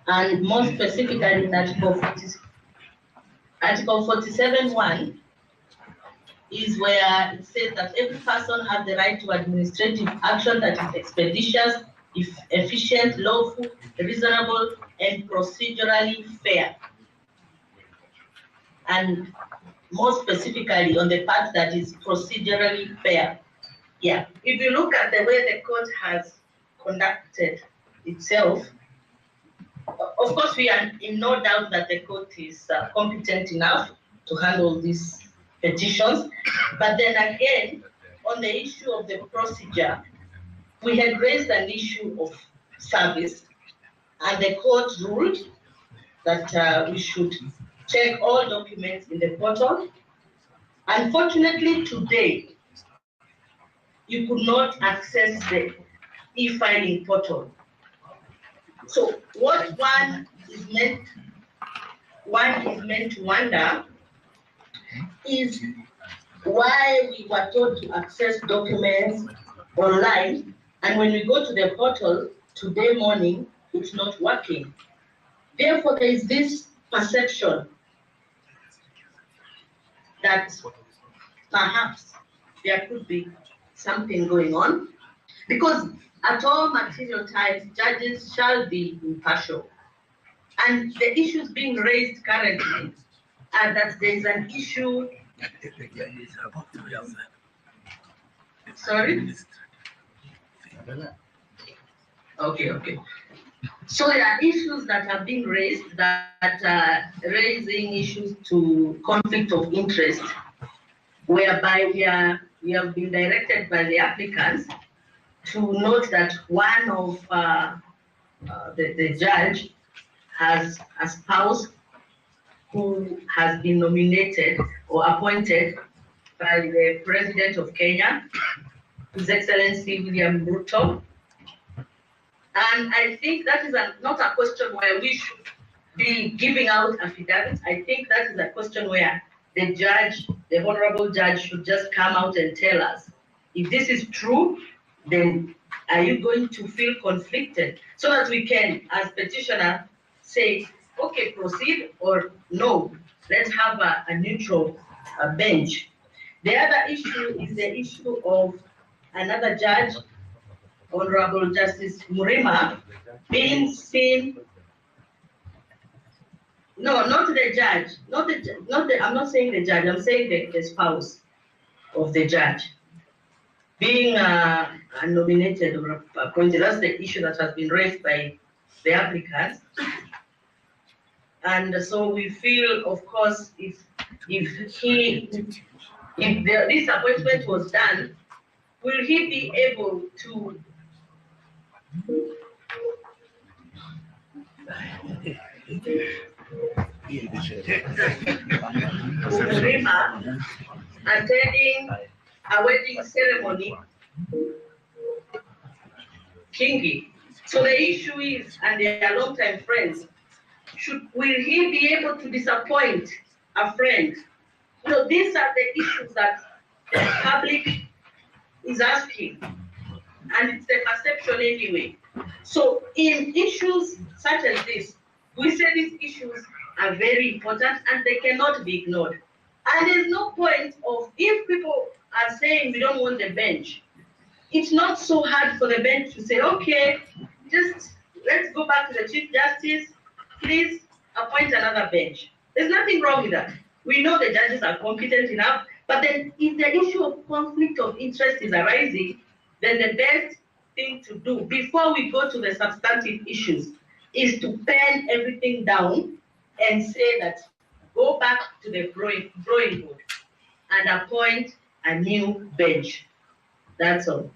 and more specifically in Article 47(1) is where it says that every person has the right to administrative action that is expeditious, efficient, lawful, reasonable, and procedurally fair. And more specifically on the part that is procedurally fair. Yeah, if you look at the way the court has conducted itself, of course we are in no doubt that the court is competent enough to handle these petitions, but then again, on the issue of the procedure, we had raised an issue of service, and the court ruled that we should check all documents in the portal. Unfortunately, today, you could not access the e-filing portal. So what one is meant to wonder is why we were told to access documents online, and when we go to the portal today morning, it's not working. Therefore, there is this perception that perhaps there could be something going on, because at all material times, judges shall be impartial. And the issues being raised currently are that there is an issue. Sorry? Okay. So there are issues that have been raised that are raising issues to conflict of interest, whereby we have been directed by the applicants to note that one of the judge has a spouse who has been nominated or appointed by the President of Kenya, His Excellency William Ruto. And I think that is not a question where we should be giving out affidavits. I think that is a question where the judge, the honorable judge, should just come out and tell us, if this is true, then are you going to feel conflicted? So that we can, as petitioner, say, okay, proceed, or no, let's have a neutral bench. The other issue is the issue of another judge, Honorable Justice Murima, being seen. No, not the judge. I'm not saying the judge. I'm saying the spouse of the judge being nominated or appointed. That's the issue that has been raised by the applicants. And so we feel, of course, if this appointment was done, will he be able to attending a wedding ceremony, Kingi? So the issue is, and they are long-time friends, will he be able to disappoint a friend? So these are the issues that the public is asking, and it's the perception anyway. So in issues such as this, we say these issues are very important and they cannot be ignored. And there's no point of, if people are saying we don't want the bench, it's not so hard for the bench to say, okay, just let's go back to the Chief Justice, please appoint another bench. There's nothing wrong with that. We know the judges are competent enough, but then if the issue of conflict of interest is arising, then the best thing to do before we go to the substantive issues is to pen everything down and say that go back to the drawing board and appoint a new bench. That's all.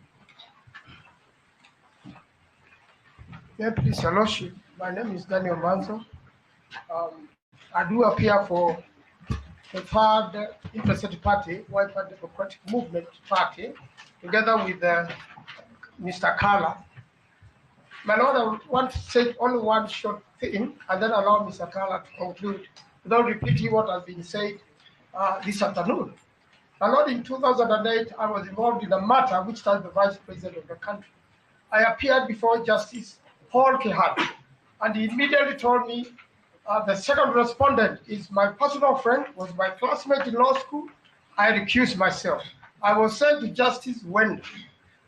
Yeah, please, Your Lordship. My name is Daniel Manzo. I do appear for the third interested party, White Party Democratic Movement Party, together with Mr. Kala. My Lord, I want to say only one short thing and then allow Mr. Kala to conclude without repeating what has been said this afternoon. My Lord, in 2008, I was involved in a matter which touched the Vice President of the country. I appeared before Justice Paul Kehat, and he immediately told me the second respondent is my personal friend, was my classmate in law school. I recused myself. I was sent to Justice Wendy.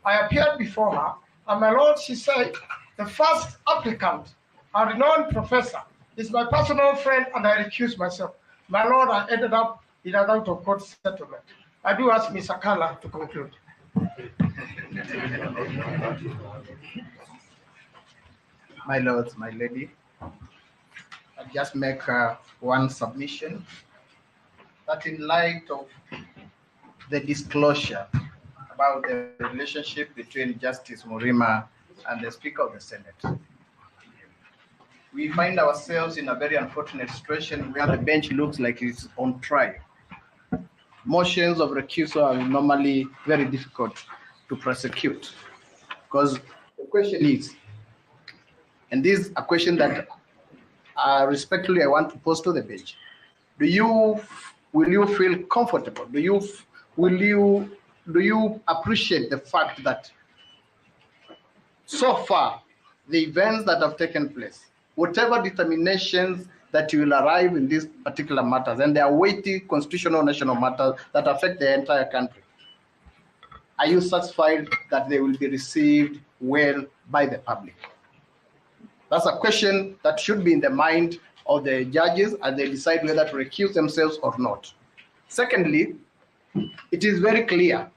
I appeared before her, and my Lord, she said, the first applicant, a renowned professor, is my personal friend, and I recused myself. My Lord, I ended up in an out-of-court settlement. I do ask Mr. Kala to conclude. My lords, my lady, I just make one submission that in light of the disclosure about the relationship between Justice Murima and the Speaker of the Senate, we find ourselves in a very unfortunate situation where the bench looks like it's on trial. Motions of recusal are normally very difficult to prosecute because the question is, and this is a question that respectfully I want to pose to the bench. Will you feel comfortable? Do you appreciate the fact that so far the events that have taken place, whatever determinations that you will arrive in these particular matters, and they are weighty constitutional national matters that affect the entire country, are you satisfied that they will be received well by the public? That's a question that should be in the mind of the judges as they decide whether to recuse themselves or not. Secondly, it is very clear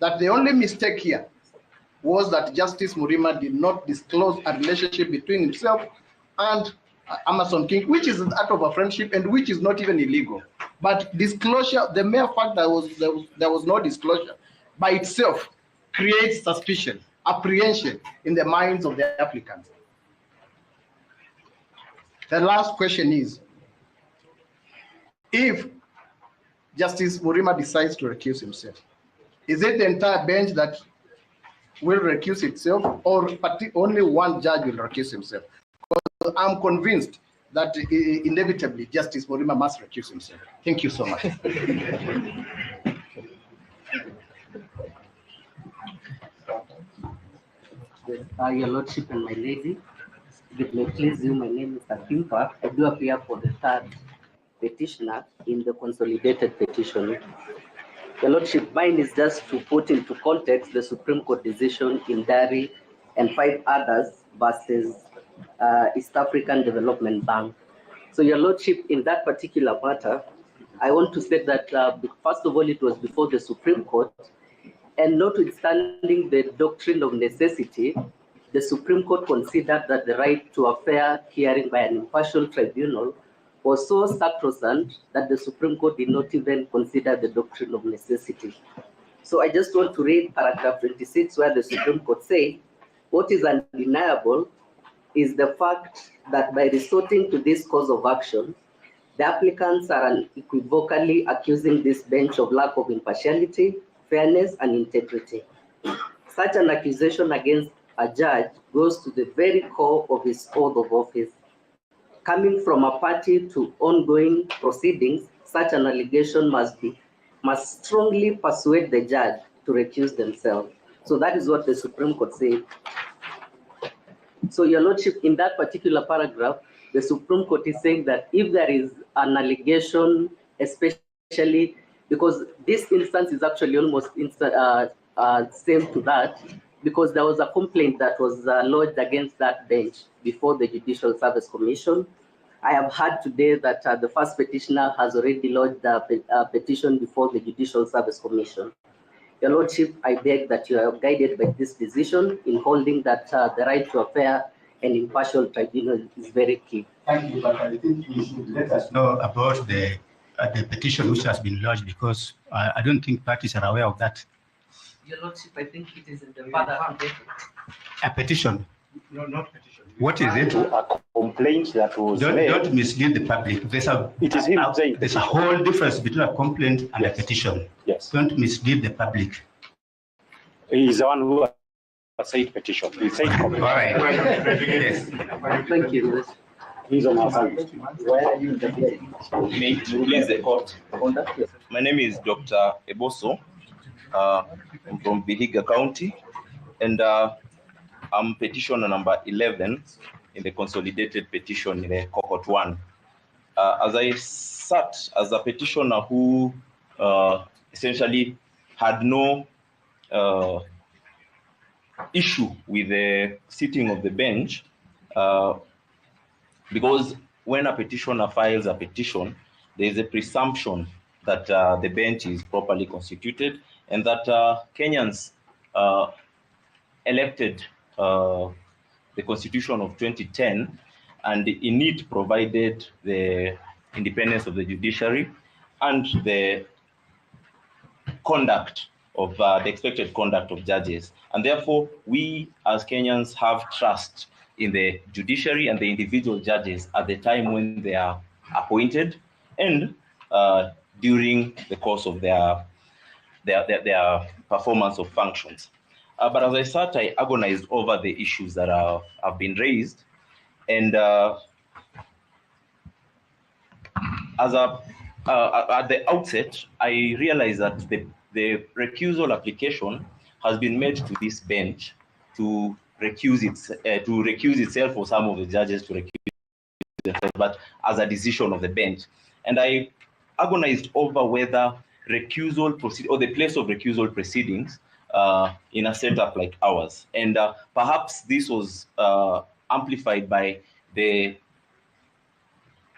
that the only mistake here was that Justice Murima did not disclose a relationship between himself and Amason King, which is out of a friendship and which is not even illegal. But disclosure, the mere fact that there was no disclosure by itself creates suspicion, apprehension in the minds of the applicants. The last question is, if Justice Murima decides to recuse himself, is it the entire bench that will recuse itself, or only one judge will recuse himself? Because I'm convinced that inevitably Justice Murima must recuse himself. Thank you so much. Your Lordship and my lady, if it may please you, my name is Akimpa. I do appear for the third petitioner in the consolidated petition. Your Lordship, mine is just to put into context the Supreme Court decision in Dari and 5 others versus East African Development Bank. So, Your Lordship, in that particular matter, I want to state that, first of all, it was before the Supreme Court, And notwithstanding the doctrine of necessity, the Supreme Court considered that the right to a fair hearing by an impartial tribunal was so sacrosanct that the Supreme Court did not even consider the doctrine of necessity. So I just want to read paragraph 26, where the Supreme Court said, what is undeniable is the fact that by resorting to this course of action, the applicants are unequivocally accusing this bench of lack of impartiality, fairness, and integrity. Such an accusation against a judge goes to the very core of his oath of office. Coming from a party to ongoing proceedings, such an allegation must strongly persuade the judge to recuse themselves. So that is what the Supreme Court said. So, Your Lordship, in that particular paragraph, the Supreme Court is saying that if there is an allegation, especially because this instance is actually almost same to that, because there was a complaint that was lodged against that bench before the Judicial Service Commission. I have heard today that the first petitioner has already lodged a petition before the Judicial Service Commission. Your Lordship, I beg that you are guided by this decision in holding that the right to a fair and impartial tribunal is very key. Thank you, but I think you should let us know about the petition which has been lodged, because I don't think parties are aware of that. Your Lordship, I think it is in the further A petition? No, not petition. What is it? A complaint that was made. Don't mislead the public. There's a whole difference between a complaint and a petition. Yes. Don't mislead the public. He's the one who said petition. He said complaint. All right. Yes. Thank you. He's on our side. Where are you? May it please the court. My name is Dr. Eboso. I'm from Vihiga County, and I'm petitioner number 11 in the consolidated petition in the cohort 1. As I sat as a petitioner who essentially had no issue with the sitting of the bench, because when a petitioner files a petition, there is a presumption that the bench is properly constituted and that Kenyans elected the Constitution of 2010, and in it provided the independence of the judiciary and the conduct of the expected conduct of judges. And therefore, we as Kenyans have trust in the judiciary and the individual judges at the time when they are appointed and during the course of their performance of functions. But as I sat, I agonized over the issues that have been raised. And at the outset, I realized that the recusal application has been made to this bench to recuse itself, or some of the judges to recuse themselves, but as a decision of the bench. And I agonized over whether recusal proceed or the place of recusal proceedings in a setup like ours. And perhaps this was amplified by the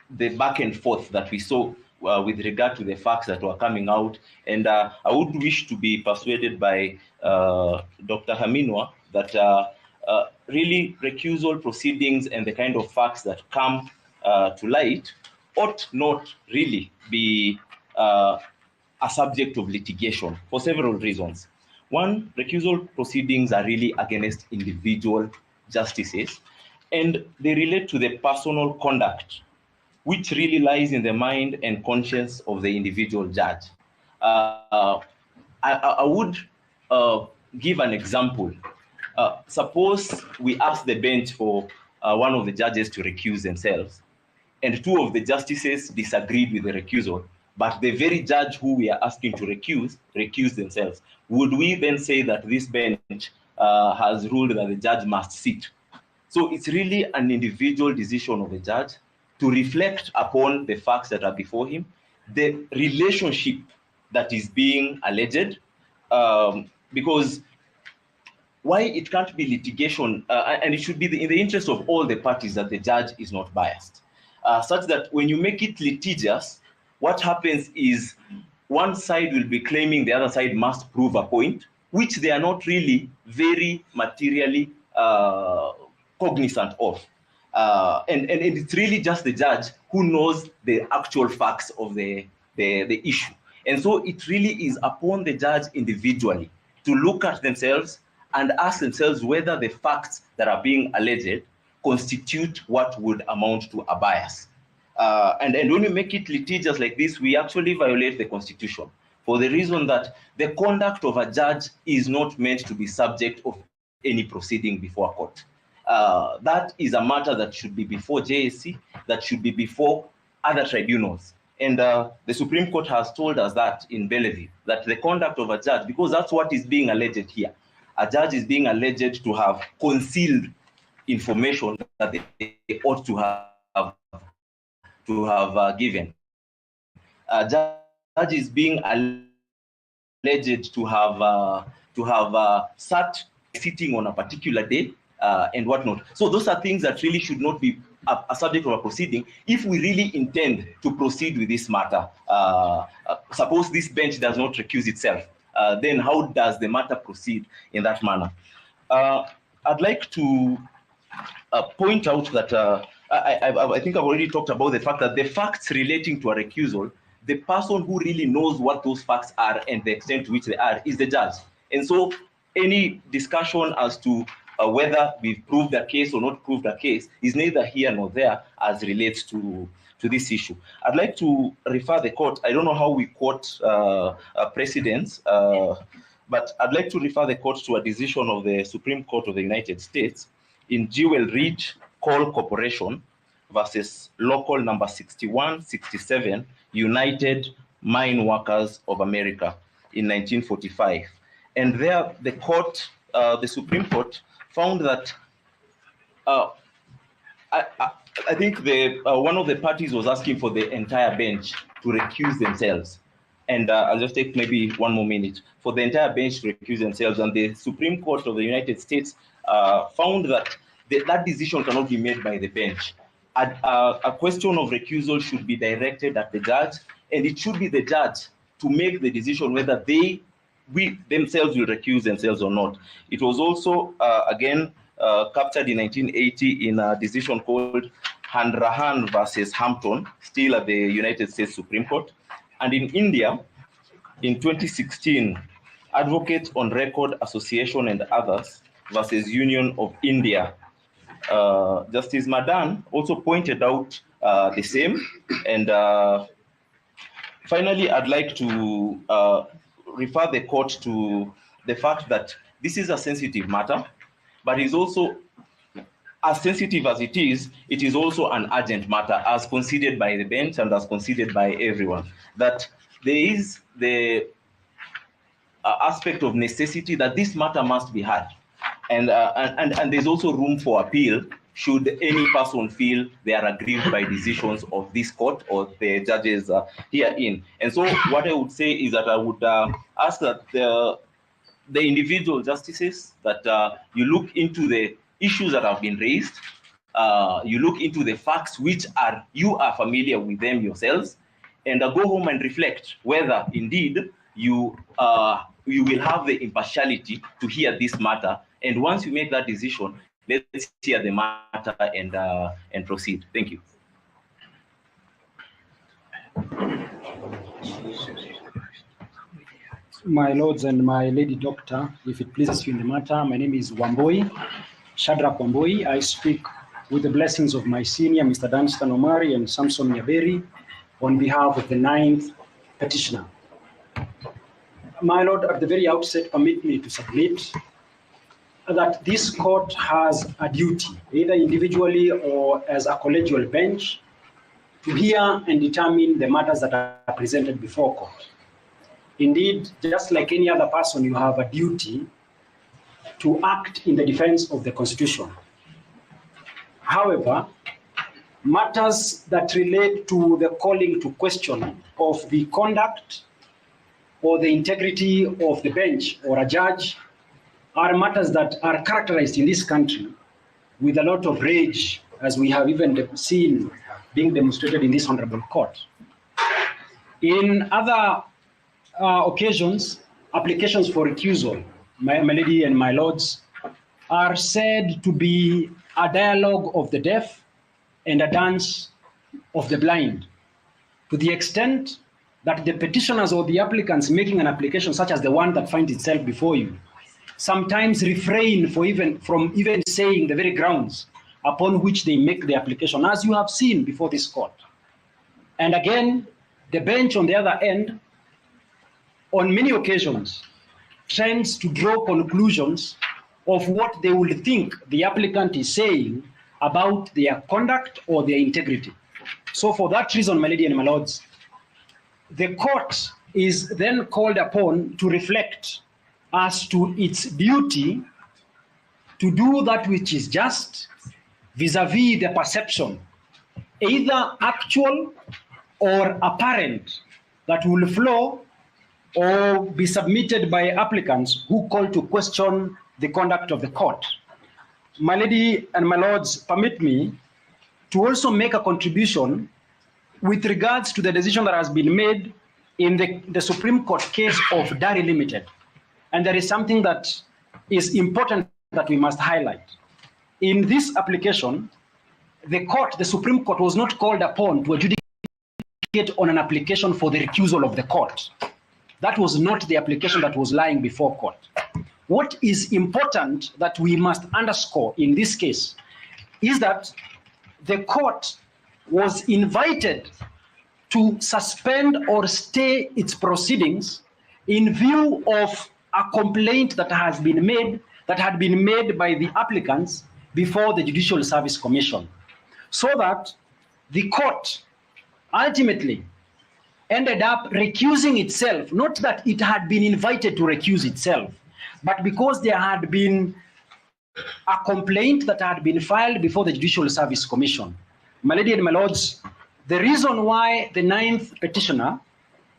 back and forth that we saw with regard to the facts that were coming out. And I would wish to be persuaded by Dr. Haminwa that really recusal proceedings and the kind of facts that come to light ought not really be a subject of litigation for several reasons. One, recusal proceedings are really against individual justices, and they relate to the personal conduct, which really lies in the mind and conscience of the individual judge. I would give an example. Suppose we ask the bench for one of the judges to recuse themselves, and two of the justices disagreed with the recusal, but the very judge who we are asking to recuse themselves. Would we then say that this bench has ruled that the judge must sit? So it's really an individual decision of the judge to reflect upon the facts that are before him, the relationship that is being alleged, because why it can't be litigation, and it should be in the interest of all the parties that the judge is not biased, such that when you make it litigious, what happens is one side will be claiming the other side must prove a point, which they are not really very materially cognizant of. And it's really just the judge who knows the actual facts of the issue. And so it really is upon the judge individually to look at themselves and ask themselves whether the facts that are being alleged constitute what would amount to a bias. And when we make it litigious like this, we actually violate the Constitution, for the reason that the conduct of a judge is not meant to be subject of any proceeding before a court. That is a matter that should be before JSC, that should be before other tribunals. And the Supreme Court has told us that in Bellevue, that the conduct of a judge, because that's what is being alleged here, a judge is being alleged to have concealed information that they ought to have given. A judge is being alleged to have sat sitting on a particular day and whatnot. So those are things that really should not be a subject of a proceeding if we really intend to proceed with this matter. Suppose this bench does not recuse itself, then how does the matter proceed in that manner? I'd like to point out that I think I've already talked about the fact that the facts relating to a recusal, the person who really knows what those facts are and the extent to which they are is the judge. And so any discussion as to whether we've proved a case or not proved a case is neither here nor there as relates to this issue. I'd like to refer the court. I don't know how we quote precedents, but I'd like to refer the court to a decision of the Supreme Court of the United States in Jewel Ridge Coal Corporation versus local number 6167, United Mine Workers of America in 1945. And there the court, the Supreme Court, found that I think one of the parties was asking for the entire bench to recuse themselves. And I'll just take maybe one more minute for the entire bench to recuse themselves. And the Supreme Court of the United States found that that decision cannot be made by the bench. A question of recusal should be directed at the judge, and it should be the judge to make the decision whether we themselves will recuse themselves or not. It was also, again, captured in 1980 in a decision called Hanrahan versus Hampton, still at the United States Supreme Court. And in India, in 2016, Advocates on Record Association and others versus Union of India, Justice Madan also pointed out the same. And finally, I'd like to refer the court to the fact that this is a sensitive matter, but it's also, as sensitive as it is also an urgent matter, as considered by the bench and as considered by everyone. That there is the aspect of necessity that this matter must be heard, and there's also room for appeal should any person feel they are aggrieved by decisions of this court or the judges herein. And so what I would say is that I would ask that the individual justices that you look into the issues that have been raised, you look into the facts which you are familiar with them yourselves, and go home and reflect whether indeed you will have the impartiality to hear this matter. And once you make that decision, let's hear the matter and proceed. Thank you. My lords and my lady doctor, if it pleases you in the matter, my name is Wamboi, Shadrach Wamboi. I speak with the blessings of my senior, Mr. Danstan Omari and Samson Nyaberi, on behalf of the 9th petitioner. My lord, at the very outset, permit me to submit that this court has a duty, either individually or as a collegial bench, to hear and determine the matters that are presented before court. Indeed, just like any other person, you have a duty to act in the defense of the Constitution. However, matters that relate to the calling to question of the conduct or the integrity of the bench or a judge are matters that are characterized in this country with a lot of rage, as we have even seen being demonstrated in this honorable court. In other occasions, applications for recusal my lady and my lords, are said to be a dialogue of the deaf and a dance of the blind, to the extent that the petitioners or the applicants making an application such as the one that finds itself before you sometimes refrain from even saying the very grounds upon which they make the application, as you have seen before this court. And again, the bench on the other end, on many occasions, tends to draw conclusions of what they would think the applicant is saying about their conduct or their integrity. So for that reason, my lady and my lords, the court is then called upon to reflect as to its duty to do that which is just vis-a-vis the perception, either actual or apparent, that will flow or be submitted by applicants who call to question the conduct of the court. My lady and my lords, permit me to also make a contribution with regards to the decision that has been made in the Supreme Court case of Dari Limited. And there is something that is important that we must highlight. In this application, the Supreme Court was not called upon to adjudicate on an application for the recusal of the court. That was not the application that was lying before court. What is important that we must underscore in this case is that the court was invited to suspend or stay its proceedings in view of a complaint that had been made by the applicants before the Judicial Service Commission, so that the court ultimately ended up recusing itself, not that it had been invited to recuse itself, but because there had been a complaint that had been filed before the Judicial Service Commission. My lady and my lords, the reason why the 9th petitioner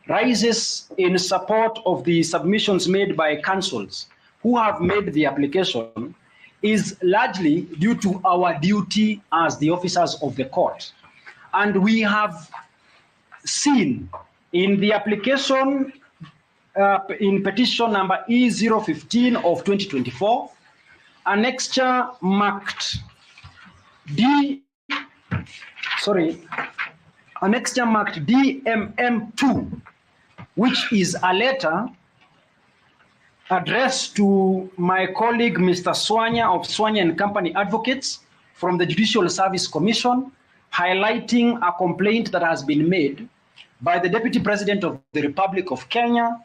rises in support of the submissions made by counsels who have made the application is largely due to our duty as the officers of the court. And we have seen in the application in petition number E015 of 2024, annexure marked DMM2, which is a letter addressed to my colleague Mr. Swanya of Swanya and Company Advocates from the Judicial Service Commission, highlighting a complaint that has been made by the Deputy President of the Republic of Kenya,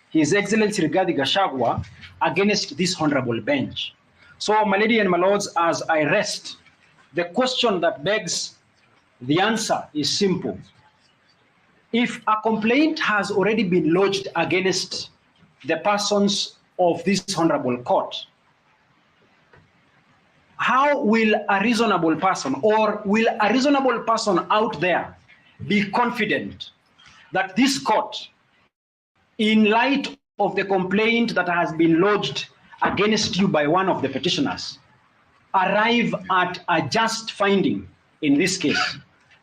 His Excellency Rigathi Gachagua, against this honorable bench. So, my lady and my lords, as I rest, the question that begs the answer is simple. If a complaint has already been lodged against the persons of this honorable court, how will a reasonable person, or will a reasonable person out there be confident that this court, in light of the complaint that has been lodged against you by one of the petitioners, arrive at a just finding in this case?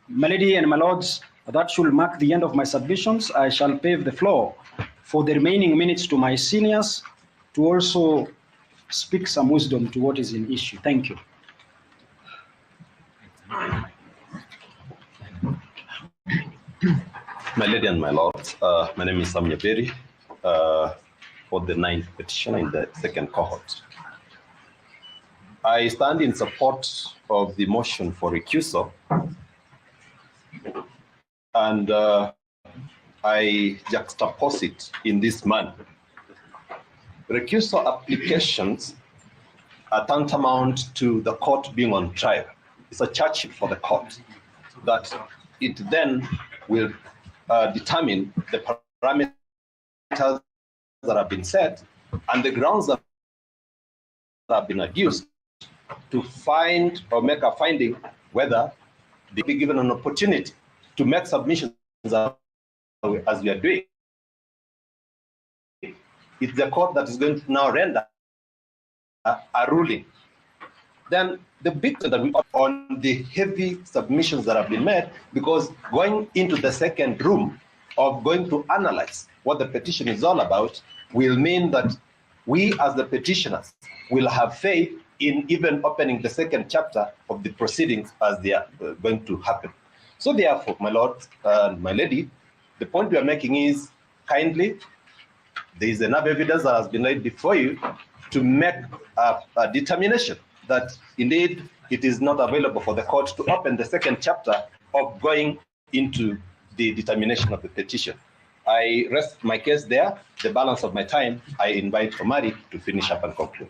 My lady and my lords, that should mark the end of my submissions. I shall pave the floor for the remaining minutes to my seniors to also speak some wisdom to what is in issue. Thank you. My lady and my lords, my name is Sam Nyaberi, for the 9th petition in the 2nd cohort. I stand in support of the motion for recusal, and I juxtapose it in this manner. Recusal applications are tantamount to the court being on trial. It's a charge for the court that it then will determine the parameters that have been set and the grounds that have been adduced to find or make a finding whether they be given an opportunity to make submissions as we are doing. It's the court that is going to now render a ruling. Then the big thing that we are on the heavy submissions that have been made, because going into the second room of going to analyze what the petition is all about will mean that we as the petitioners will have faith in even opening the second chapter of the proceedings as they are going to happen. So therefore, my lord and my lady, the point we are making is kindly, there is enough evidence that has been laid before you to make a determination that indeed it is not available for the court to open the second chapter of going into the determination of the petition. I rest my case there. The balance of my time, I invite Omari to finish up and conclude.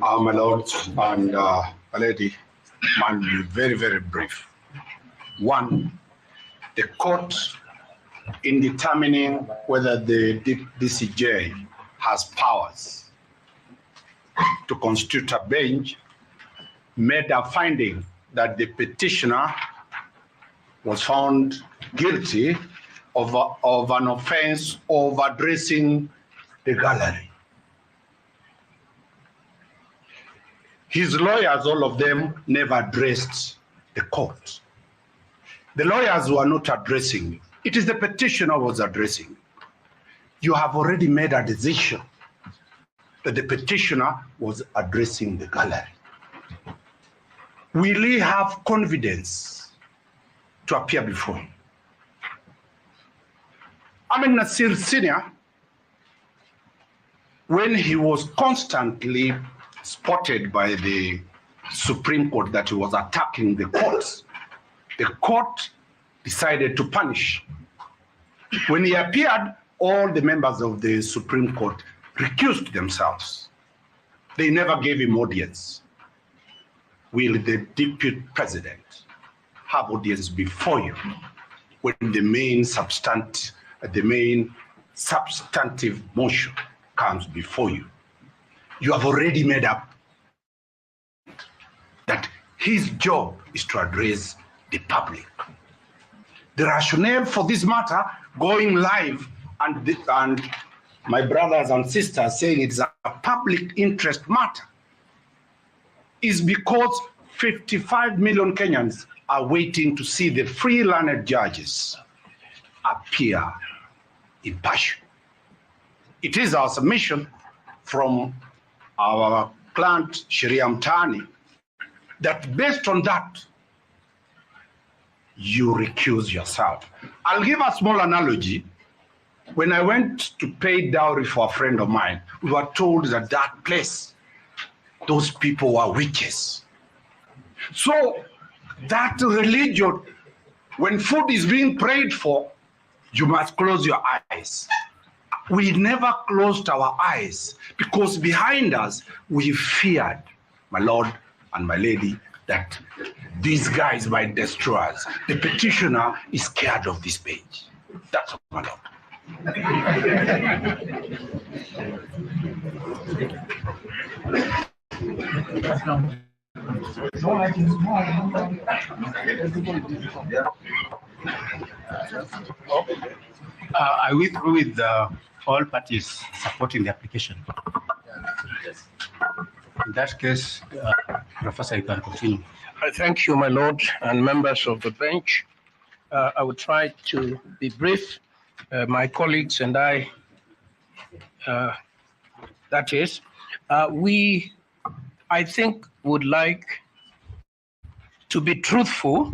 My lord and my lady, mine will be very, very brief. One, the court, in determining whether the DCJ has powers to constitute a bench, made a finding that the petitioner was found guilty of an offense of addressing the gallery. His lawyers, all of them, never addressed the court. The lawyers were not addressing you. It is the petitioner who was addressing you. You have already made a decision that the petitioner was addressing the gallery. Will he have confidence to appear before him? Nasir Senior, when he was constantly spotted by the Supreme Court that he was attacking the court decided to punish. When he appeared, all the members of the Supreme Court recused themselves. They never gave him audience. Will the deputy president have audience before you when the main substantive motion comes before you? You have already made up that his job is to address the public. The rationale for this matter going live and my brothers and sisters saying it's a public interest matter is because 55 million Kenyans are waiting to see the free learned judges appear impartial. It is our submission from our client Sharia Mtani that based on that, you recuse yourself. I'll give a small analogy. When I went to pay dowry for a friend of mine, we were told that that place, those people were witches. So that religion, when food is being prayed for, you must close your eyes. We never closed our eyes because behind us, we feared, my lord and my lady, that these guys might destroy us. The petitioner is scared of this page. That's all, my lord. I withdrew with all parties supporting the application. In that case, Professor, you can continue. Thank you, my lord, and members of the bench. I will try to be brief. My colleagues and I, I think, would like to be truthful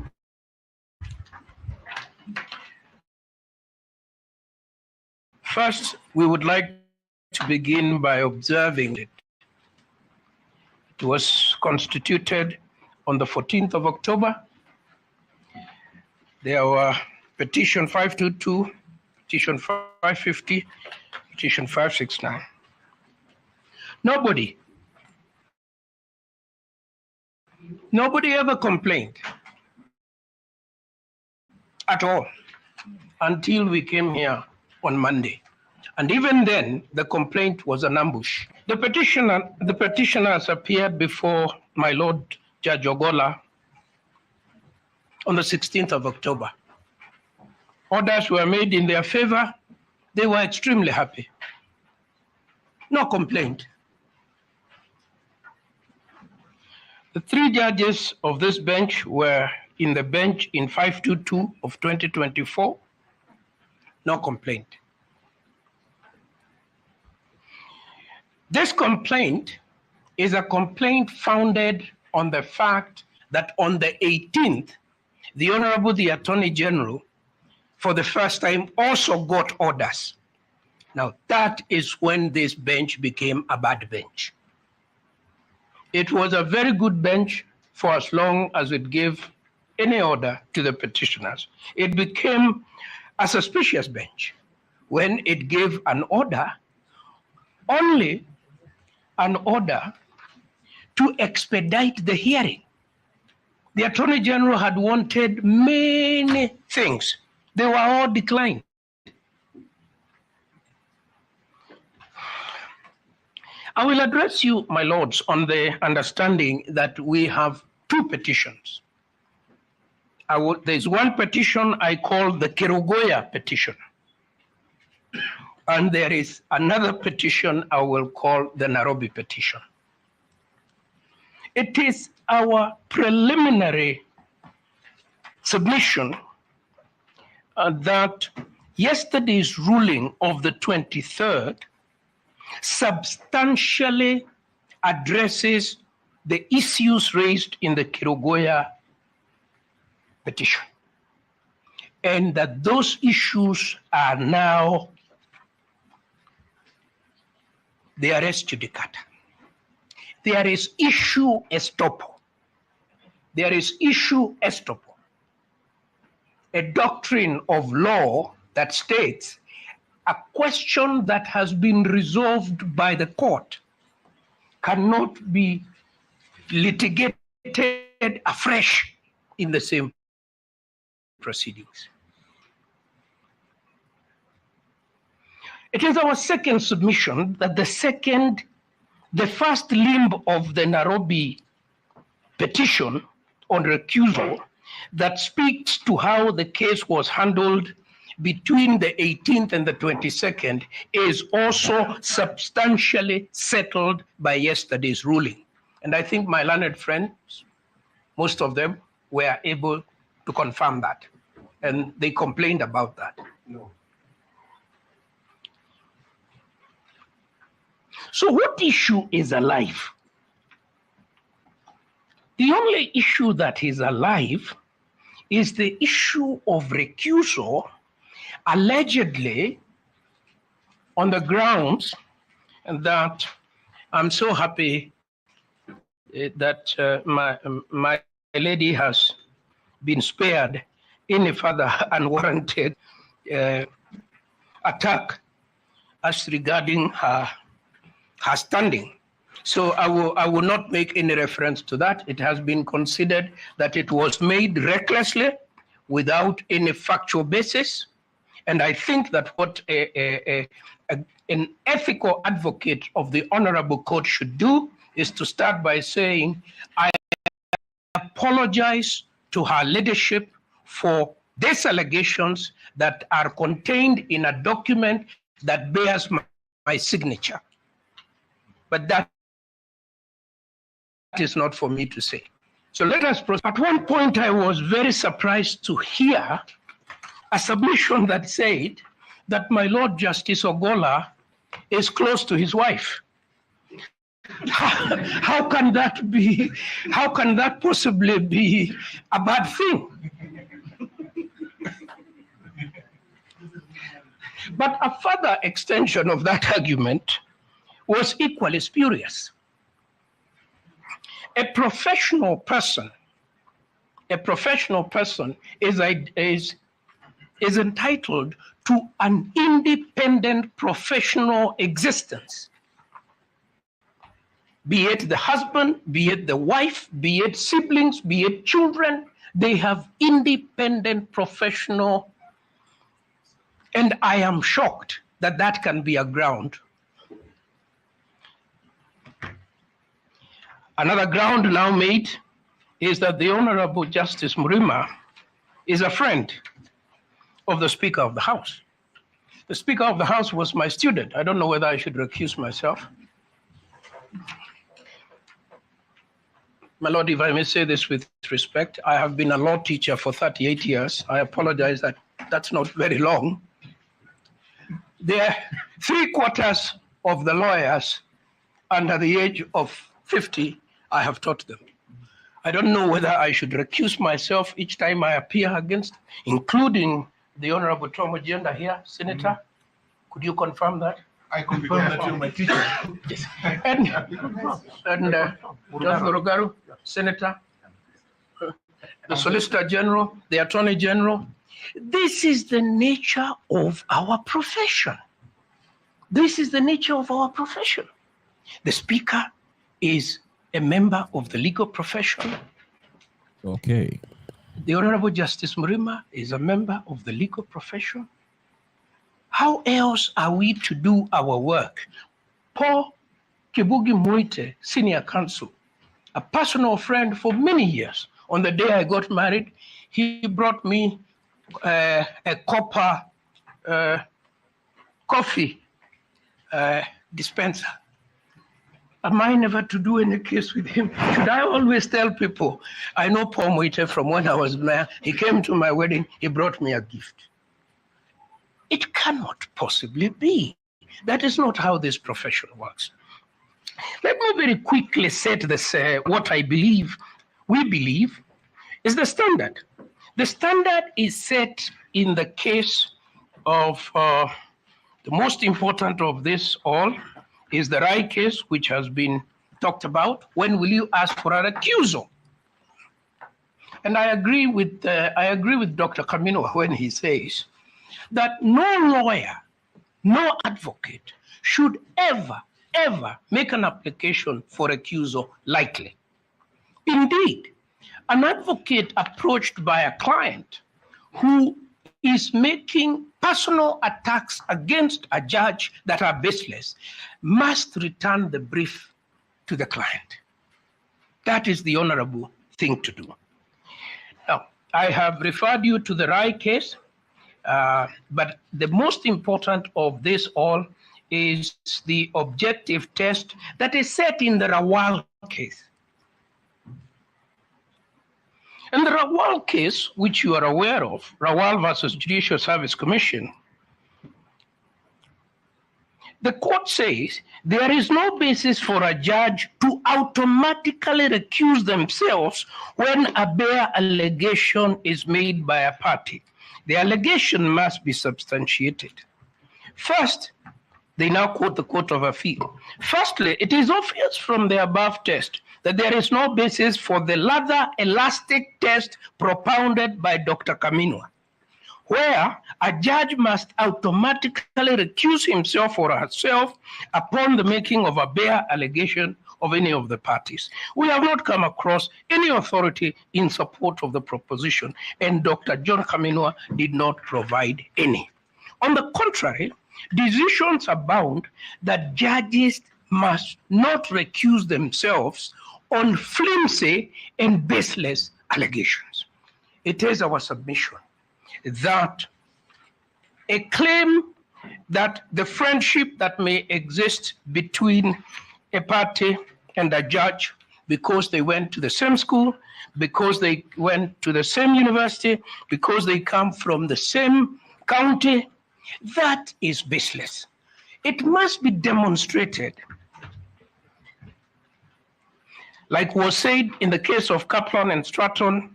First, we would like to begin by observing it. It was constituted on the 14th of October. There were petition 522, petition 550, petition 569. Nobody ever complained at all until we came here on Monday. And even then, the complaint was an ambush. The petitioners appeared before my Lord Judge Ogola on the 16th of October. Orders were made in their favor. They were extremely happy. No complaint. The three judges of this bench were in the bench in 522 of 2024, no complaint. This complaint is a complaint founded on the fact that on the 18th, the Honorable the Attorney General, for the first time, also got orders. Now, that is when this bench became a bad bench. It was a very good bench for as long as it gave any order to the petitioners. It became a suspicious bench when it gave an order, only an order to expedite the hearing. The Attorney General had wanted many things. They were all declined. I will address you, my lords, on the understanding that we have two petitions. There's one petition I call the Kerugoya petition. And there is another petition I will call the Nairobi petition. It is our preliminary submission that yesterday's ruling of the 23rd substantially addresses the issues raised in the Kerugoya petition, and that those issues are now the res judicata. There is issue estoppel. There is issue estoppel, a doctrine of law that states a question that has been resolved by the court cannot be litigated afresh in the same proceedings. It is our second submission that the first limb of the Nairobi petition on recusal that speaks to how the case was handled between the 18th and the 22nd is also substantially settled by yesterday's ruling. And I think my learned friends, most of them, were able to confirm that. And they complained about that. No. So what issue is alive? The only issue that is alive is the issue of recusal, allegedly on the grounds that I'm so happy that my lady has been spared any further unwarranted attack as regarding her standing. So I will not make any reference to that. It has been considered that it was made recklessly without any factual basis. And I think that what an ethical advocate of the Honorable Court should do is to start by saying, I apologize to her leadership for these allegations that are contained in a document that bears my signature. But that is not for me to say. So let us proceed. At one point, I was very surprised to hear a submission that said that my Lord Justice Ogola is close to his wife. How can that be? How can that possibly be a bad thing? But a further extension of that argument was equally spurious. A professional person is entitled to an independent professional existence. Be it the husband, be it the wife, be it siblings, be it children, they have independent professional. And I am shocked that that can be a ground. Another ground now made is that the Honorable Justice Murima is a friend of the Speaker of the House. The Speaker of the House was my student. I don't know whether I should recuse myself. My Lord, if I may say this with respect, I have been a law teacher for 38 years. I apologize that that's not very long. There are 3/4 of the lawyers under the age of 50, I have taught them. I don't know whether I should recuse myself each time I appear against, including the Honorable Tom Agenda here, Senator. Could you confirm that? I confirm that you're my teacher. Yes. And Judge Murugaru, Senator, the Solicitor General, the Attorney General. This is the nature of our profession. This is the nature of our profession. The Speaker is a member of the legal profession. Okay. The Honorable Justice Murima is a member of the legal profession. How else are we to do our work? Paul Kibugi Muite, Senior Counsel, a personal friend for many years. On the day I got married, he brought me a copper coffee dispenser. Am I never to do any case with him? Should I always tell people? I know Paul Muite from when I was there. He came to my wedding, he brought me a gift. It cannot possibly be. That is not how this profession works. Let me very quickly set this, what I believe, we believe, is the standard. The standard is set in the case of the most important of this all is the Rai case, which has been talked about. When will you ask for a recusal? And I agree with Dr. Camino when he says that no lawyer, no advocate should ever make an application for recusal lightly. Indeed, an advocate approached by a client who is making personal attacks against a judge that are baseless must return the brief to the client. That is the honorable thing to do. Now, I have referred you to the Rai case, but the most important of this all is the objective test that is set in the Rawal case. In the Rawal case, which you are aware of, Rawal versus Judicial Service Commission, the court says there is no basis for a judge to automatically recuse themselves when a bare allegation is made by a party. The allegation must be substantiated. First, they now quote the Court of Appeal. Firstly, it is obvious from the above test that there is no basis for the rather elastic test propounded by Dr. Kaminwa, where a judge must automatically recuse himself or herself upon the making of a bare allegation of any of the parties. We have not come across any authority in support of the proposition, and Dr. John Kaminwa did not provide any. On the contrary, decisions abound that judges must not recuse themselves on flimsy and baseless allegations. It is our submission that a claim that the friendship that may exist between a party and a judge because they went to the same school, because they went to the same university, because they come from the same county, that is baseless. It must be demonstrated. Like was said in the case of Kaplan and Stratton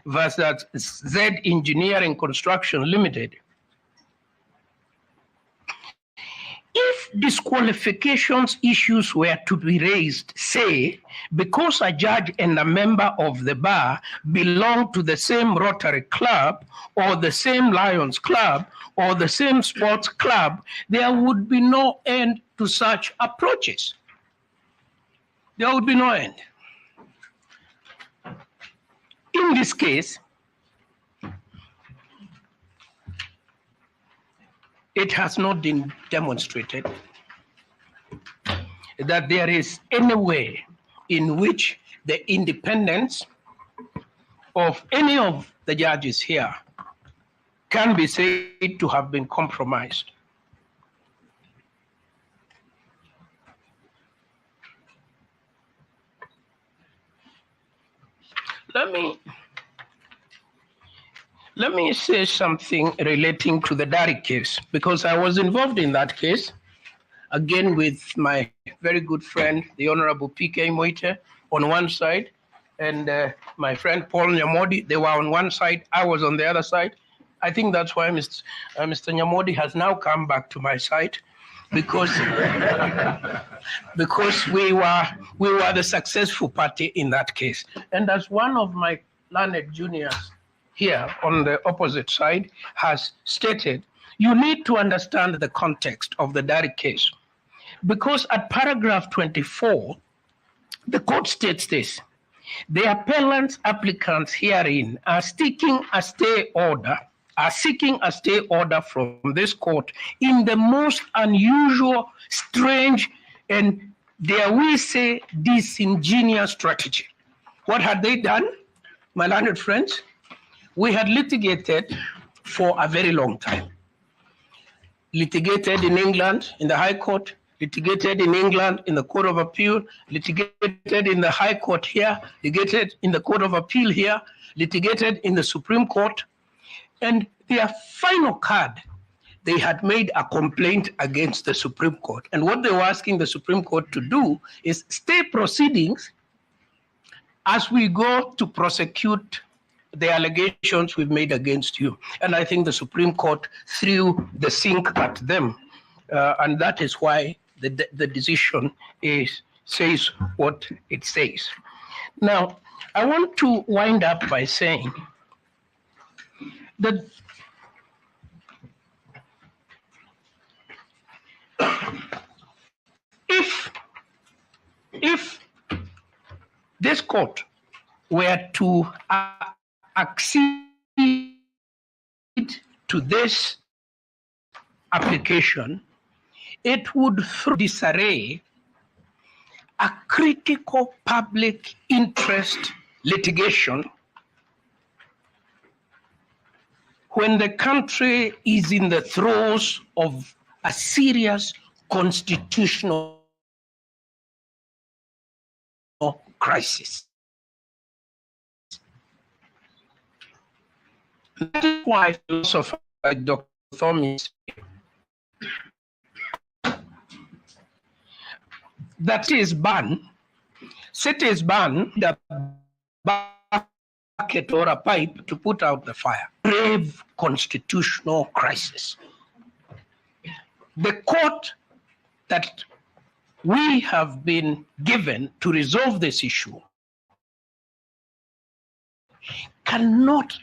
versus Z Engineering Construction Limited. If disqualifications issues were to be raised, say, because a judge and a member of the bar belong to the same Rotary Club or the same Lions Club or the same sports club, there would be no end to such approaches. There would be no end. In this case, it has not been demonstrated that there is any way in which the independence of any of the judges here can be said to have been compromised. let me say something relating to the Derrick case, because I was involved in that case, again with my very good friend, the Honorable P.K. Moite, on one side, and my friend Paul Nyamodi. They were on one side, I was on the other side. I think that's why Mr. Nyamodi has now come back to my side, because because we were the successful party in that case. And as one of my learned juniors here on the opposite side has stated, you need to understand the context of the Derrick case. Because at paragraph 24, the court states this: the applicants herein are seeking a stay order from this court in the most unusual, strange, and dare we say disingenuous strategy. What had they done, my learned friends? We had litigated for a very long time. Litigated in England in the High Court, litigated in England in the Court of Appeal, litigated in the High Court here, litigated in the Court of Appeal here, litigated in the Supreme Court. And their final card, they had made a complaint against the Supreme Court. And what they were asking the Supreme Court to do is stay proceedings as we go to prosecute the allegations we've made against you. And I think the Supreme Court threw the sink at them. And that is why the decision says what it says. Now, I want to wind up by saying that if this court were to accede to this application, it would throw disarray a critical public interest litigation when the country is in the throes of a serious constitutional crisis. That is why philosophers like Dr. Thomas that is ban, cities ban the bucket or a pipe to put out the fire. Grave constitutional crisis. The court that we have been given to resolve this issue cannot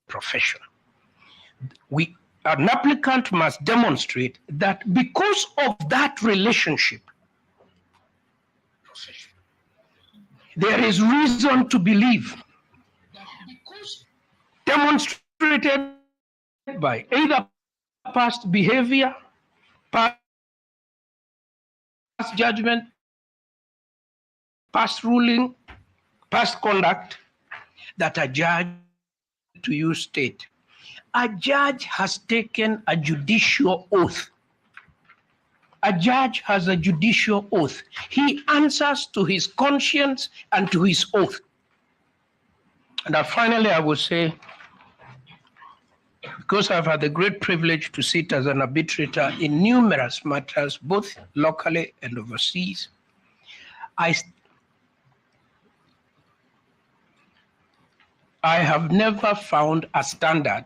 profession. An applicant must demonstrate that because of that relationship, there is reason to believe, demonstrated by either past behavior, past judgment, past ruling, past conduct, that a judge, to you state, a judge has taken a judicial oath. A judge has a judicial oath. He answers to his conscience and to his oath. And finally, I would say, because I've had the great privilege to sit as an arbitrator in numerous matters, both locally and overseas, I have never found a standard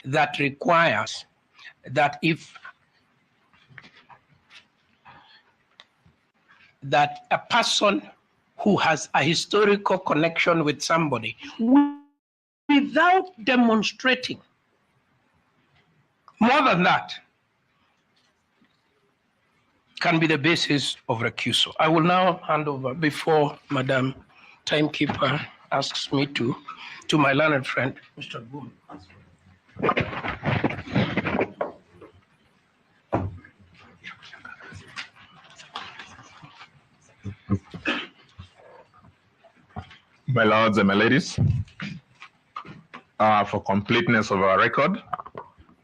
that requires that that a person who has a historical connection with somebody without demonstrating more than that can be the basis of recusal. I will now hand over, before Madam Timekeeper asks me to my learned friend, Mr. Boone. My lords and my ladies, for completeness of our record,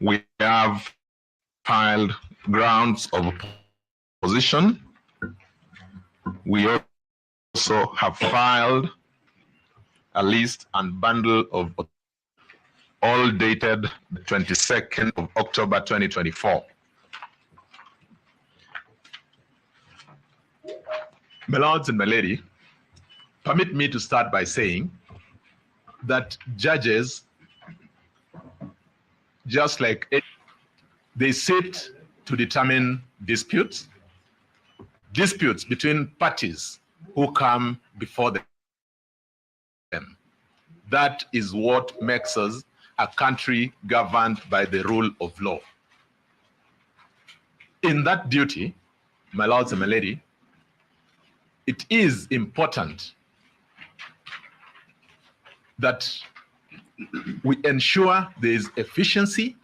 we have filed grounds of opposition. We also have filed a list and bundle of all dated the 22nd of October 2024. My lords and my lady, permit me to start by saying that judges, just like they sit to determine disputes between parties who come before them. That is what makes us a country governed by the rule of law. In that duty, my lords and my lady, it is important that we ensure there is efficiency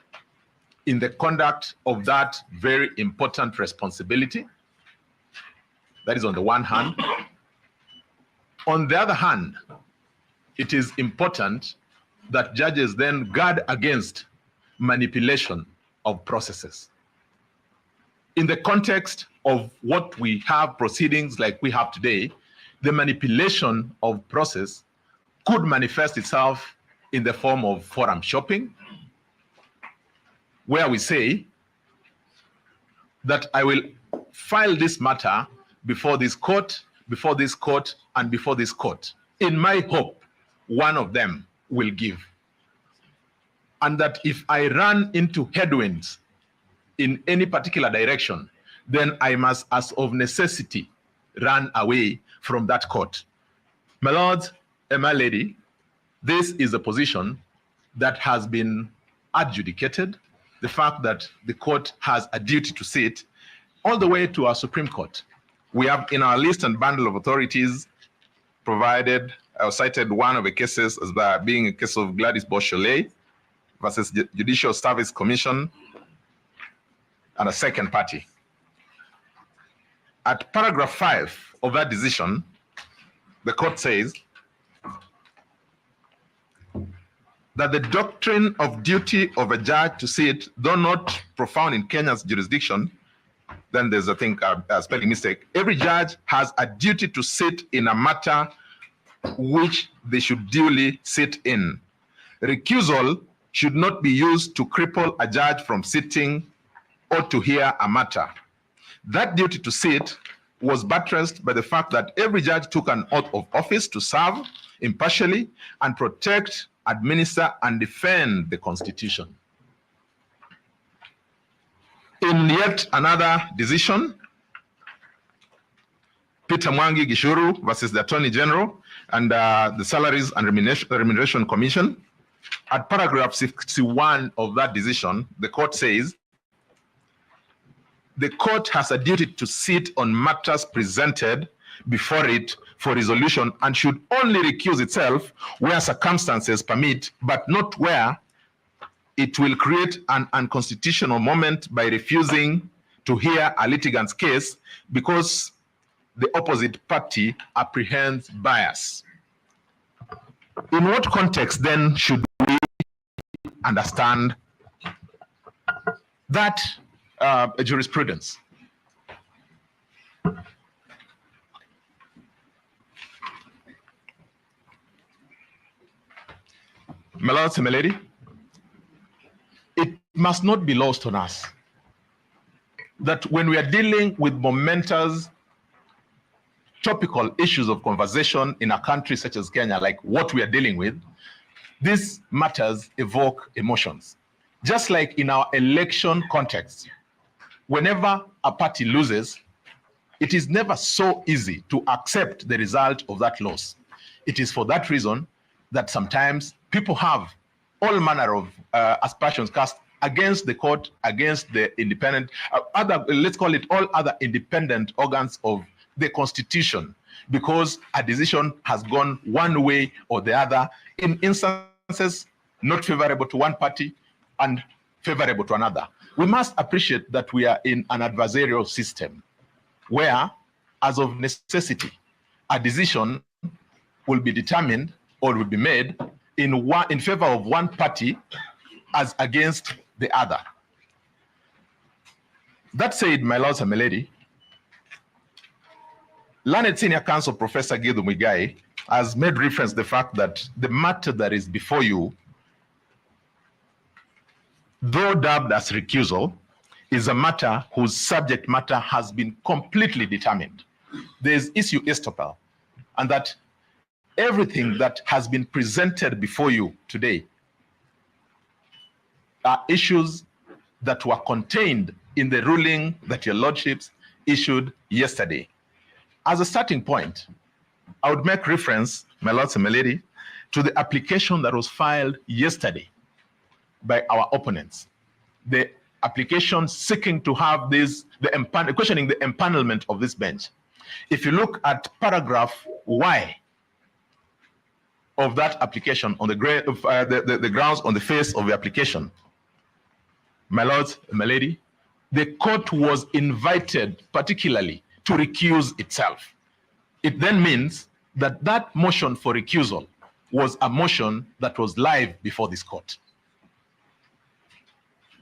in the conduct of that very important responsibility. That is on the one hand. On the other hand, it is important that judges then guard against manipulation of processes. In the context of what we have proceedings like we have today, the manipulation of process could manifest itself in the form of forum shopping, where we say that I will file this matter before this court, and before this court. In my hope, one of them will give. And that if I run into headwinds in any particular direction, then I must, as of necessity, run away from that court. My lords and my lady, this is a position that has been adjudicated, the fact that the court has a duty to sit all the way to our Supreme Court. We have in our list and bundle of authorities provided, cited one of the cases as being a case of Gladys Beausoleil versus Judicial Service Commission and a second party. At paragraph 5 of that decision, the court says that the doctrine of duty of a judge to sit, though not profound in Kenya's jurisdiction, then there's a spelling mistake. Every judge has a duty to sit in a matter which they should duly sit in. Recusal should not be used to cripple a judge from sitting or to hear a matter. That duty to sit was buttressed by the fact that every judge took an oath of office to serve impartially and protect, administer, and defend the Constitution. In yet another decision, Peter Mwangi Gishuru versus the Attorney General and the Salaries and Remuneration Commission, at paragraph 61 of that decision, the court says, the court has a duty to sit on matters presented before it for resolution and should only recuse itself where circumstances permit, but not where it will create an unconstitutional moment by refusing to hear a litigant's case because the opposite party apprehends bias. In what context then should we understand that jurisprudence? My lords and my lady, it must not be lost on us that when we are dealing with momentous topical issues of conversation in a country such as Kenya, like what we are dealing with, these matters evoke emotions. Just like in our election context, whenever a party loses, it is never so easy to accept the result of that loss. It is for that reason that sometimes people have all manner of aspersions cast against the court, against the independent, let's call it all other independent organs of the Constitution, because a decision has gone one way or the other, in instances not favorable to one party and favorable to another. We must appreciate that we are in an adversarial system where, as of necessity, a decision will be determined or will be made in favor of one party as against the other. That said, my lords and my lady, learned senior counsel Professor Githu Muigai has made reference to the fact that the matter that is before you, though dubbed as recusal, is a matter whose subject matter has been completely determined. There is issue estoppel, and that everything that has been presented before you today are issues that were contained in the ruling that your lordships issued yesterday. As a starting point, I would make reference, my lords and my lady, to the application that was filed yesterday by our opponents. The application seeking to have this, questioning the empanelment of this bench. If you look at paragraph Y of that application, on the grounds on the face of the application, my lords and my lady, the court was invited particularly to recuse itself. It then means that that motion for recusal was a motion that was live before this court.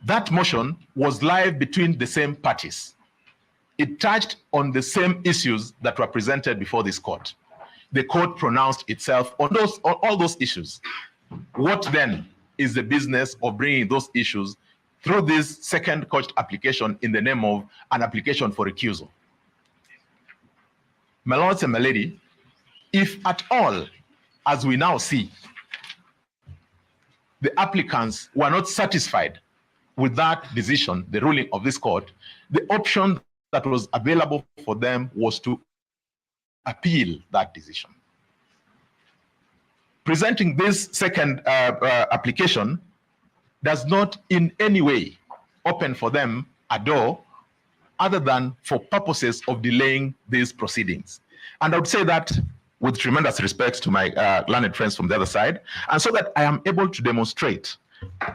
That motion was live between the same parties. It touched on the same issues that were presented before this court. The court pronounced itself on all those issues. What then is the business of bringing those issues through this second court application in the name of an application for recusal? My lords and my lady, if at all, as we now see, the applicants were not satisfied with that decision, the ruling of this court, the option that was available for them was to appeal that decision. Presenting this second application does not in any way open for them a door other than for purposes of delaying these proceedings. And I would say that with tremendous respect to my learned friends from the other side, and so that I am able to demonstrate,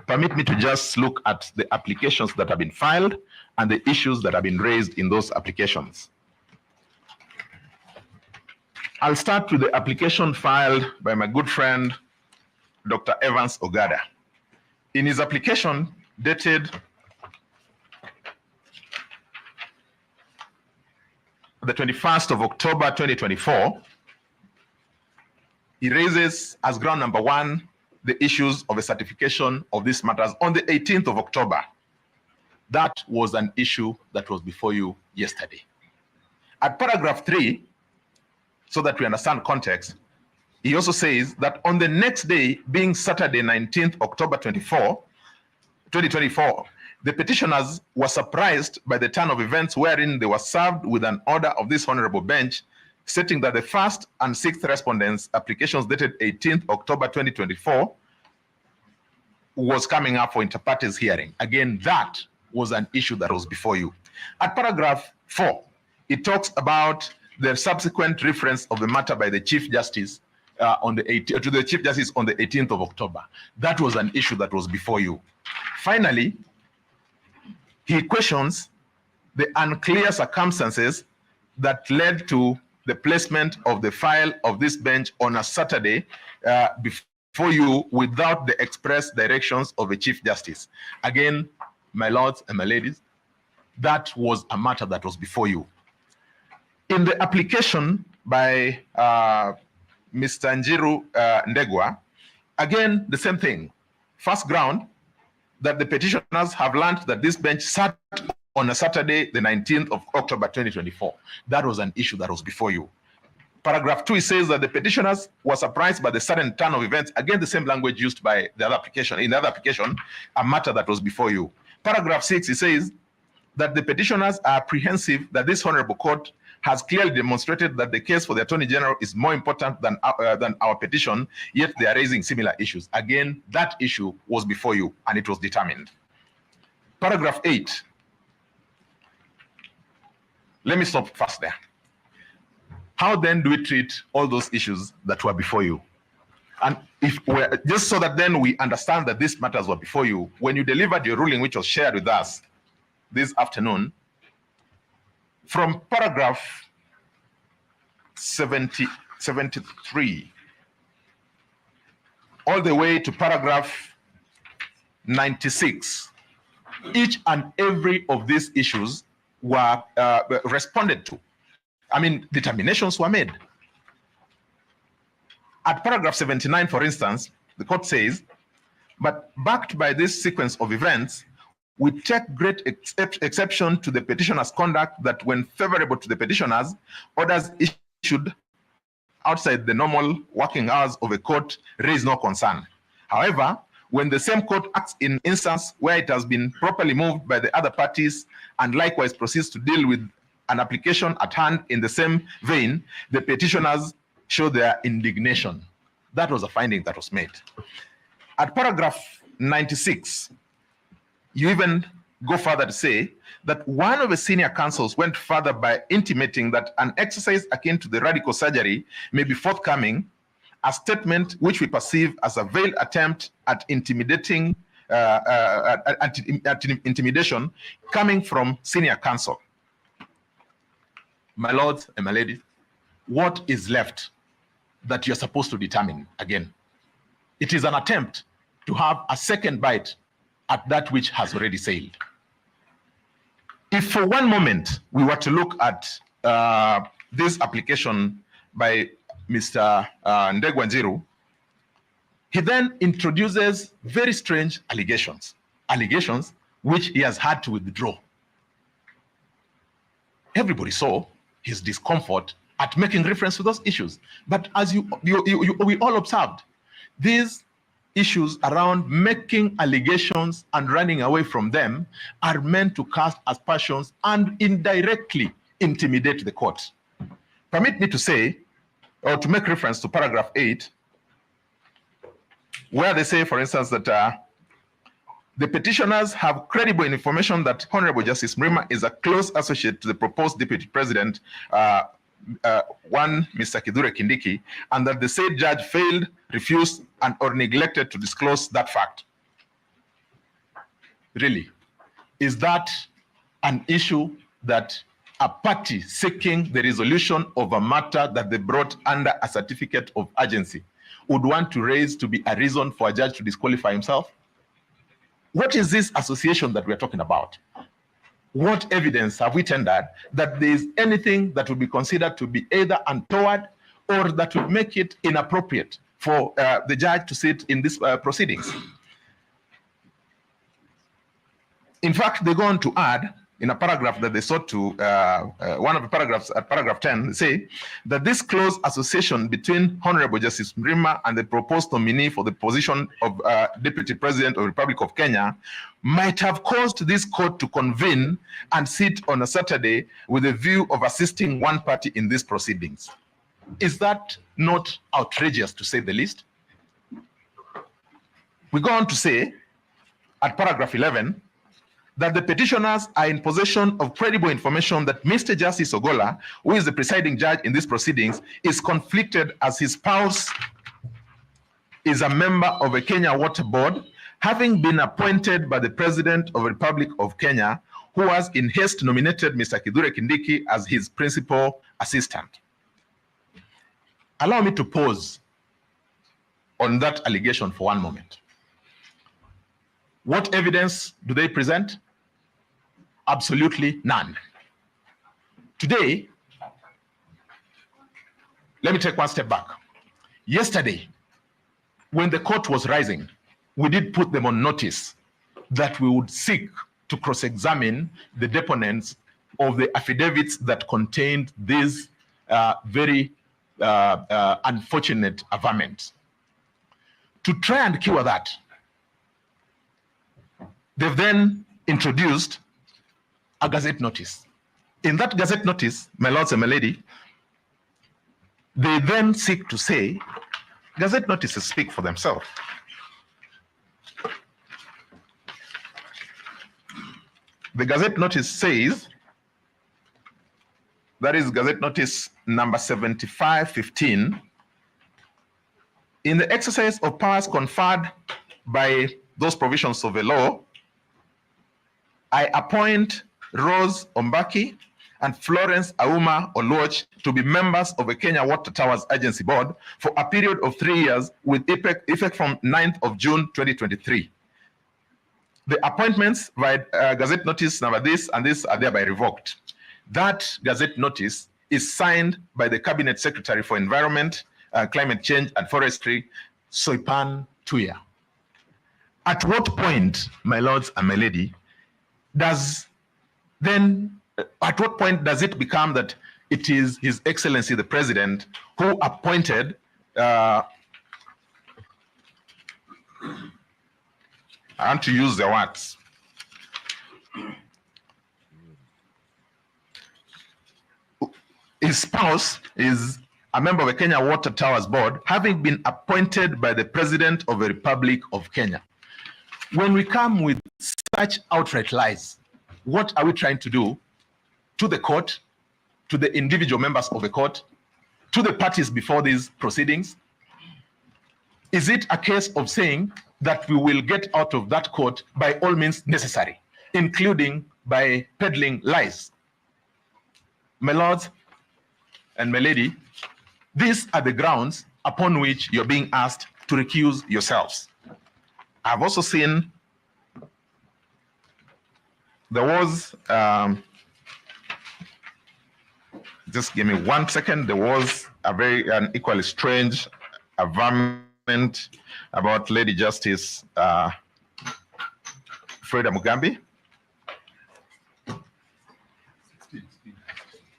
permit me to just look at the applications that have been filed and the issues that have been raised in those applications. I'll start with the application filed by my good friend, Dr. Evans Ogada. In his application dated the 21st of October, 2024, he raises as ground number one the issues of a certification of these matters on the 18th of October. That was an issue that was before you yesterday. At paragraph 3, so that we understand context, he also says that on the next day, being Saturday, 19th October 2024, the petitioners were surprised by the turn of events wherein they were served with an order of this honorable bench stating that the first and sixth respondents' applications dated 18th October 2024 was coming up for inter partes hearing. Again, that was an issue that was before you. At paragraph 4, it talks about the subsequent reference of the matter by the Chief Justice to the Chief Justice on the 18th of October. That was an issue that was before you. Finally, he questions the unclear circumstances that led to the placement of the file of this bench on a Saturday before you without the express directions of the Chief Justice. Again, my lords and my ladies, that was a matter that was before you. In the application by Mr. Njiru Ndegwa, again, the same thing. First ground, that the petitioners have learned that this bench sat on a Saturday, the 19th of October, 2024. That was an issue that was before you. Paragraph 2, it says that the petitioners were surprised by the sudden turn of events. Again, the same language used by the other application. In the other application, a matter that was before you. Paragraph 6, it says that the petitioners are apprehensive that this honorable court has clearly demonstrated that the case for the Attorney General is more important than our petition, yet they are raising similar issues. Again, that issue was before you and it was determined. Paragraph 8. Let me stop first there. How then do we treat all those issues that were before you? And if we're just so that then we understand that these matters were before you, when you delivered your ruling, which was shared with us this afternoon, from paragraph 73 all the way to paragraph 96, each and every of these issues were responded to. I mean, determinations were made. At paragraph 79, for instance, the court says, but backed by this sequence of events, we take great exception to the petitioner's conduct that when favorable to the petitioners, orders issued outside the normal working hours of a court raise no concern. However, when the same court acts in instance where it has been properly moved by the other parties and likewise proceeds to deal with an application at hand in the same vein, the petitioners show their indignation. That was a finding that was made. At paragraph 96, you even go further to say that one of the senior counsels went further by intimating that an exercise akin to the radical surgery may be forthcoming, a statement which we perceive as a veiled attempt at intimidating, intimidation coming from senior counsel. My lords and my ladies, what is left that you're supposed to determine again? It is an attempt to have a second bite at that which has already sailed. If for one moment we were to look at this application by Mr. Ndegwanjiru, he then introduces very strange allegations which he has had to withdraw. Everybody saw his discomfort at making reference to those issues. But as we all observed, these issues around making allegations and running away from them are meant to cast aspersions and indirectly intimidate the court. Permit me to say, or to make reference to paragraph 8, where they say, for instance, that the petitioners have credible information that Honorable Justice Mrima is a close associate to the proposed Deputy President, one Mr. Kithure Kindiki, and that the said judge failed, refused, and or neglected to disclose that fact. Really, is that an issue that a party seeking the resolution of a matter that they brought under a certificate of urgency would want to raise to be a reason for a judge to disqualify himself? What is this association that we're talking about? What evidence have we tendered that there is anything that would be considered to be either untoward or that would make it inappropriate for the judge to sit in these proceedings? In fact, they go on to add in a paragraph that they sought to, one of the paragraphs at paragraph 10, they say that this close association between Honorable Justice Mrima and the proposed nominee for the position of Deputy President of the Republic of Kenya might have caused this court to convene and sit on a Saturday with a view of assisting one party in these proceedings. Is that not outrageous, to say the least? We go on to say at paragraph 11 that the petitioners are in possession of credible information that Mr. Justice Ogolla, who is the presiding judge in these proceedings, is conflicted as his spouse is a member of a Kenya Water Board, having been appointed by the President of the Republic of Kenya, who has in haste nominated Mr. Kithure Kindiki as his principal assistant. Allow me to pause on that allegation for one moment. What evidence do they present? Absolutely none. Today, let me take one step back. Yesterday, when the court was rising, we did put them on notice that we would seek to cross-examine the deponents of the affidavits that contained these very unfortunate averment. To try and cure that, they've then introduced a gazette notice. In that gazette notice, my lords and my lady, they then seek to say, gazette notices speak for themselves. The gazette notice says, that is gazette notice number 7515, in the exercise of powers conferred by those provisions of the law, I appoint Rose Ombaki and Florence Auma Oluoch to be members of the Kenya Water Towers Agency Board for a period of 3 years with effect from 9th of June 2023. The appointments by gazette notice number this and this are thereby revoked. That gazette notice is signed by the Cabinet Secretary for Environment, Climate Change and Forestry, Soipan Tuya. At what point, my lords and my lady, at what point does it become that it is His Excellency the President who appointed I want to use the words. His spouse is a member of the Kenya Water Towers Board, having been appointed by the President of the Republic of Kenya. When we come with such outright lies, what are we trying to do to the court, to the individual members of the court, to the parties before these proceedings? Is it a case of saying that we will get out of that court by all means necessary, including by peddling lies? My lords and my lady, these are the grounds upon which you're being asked to recuse yourselves. I've also seen there was, just give me 1 second, there was an equally strange averment about Lady Justice Freda Mugambi.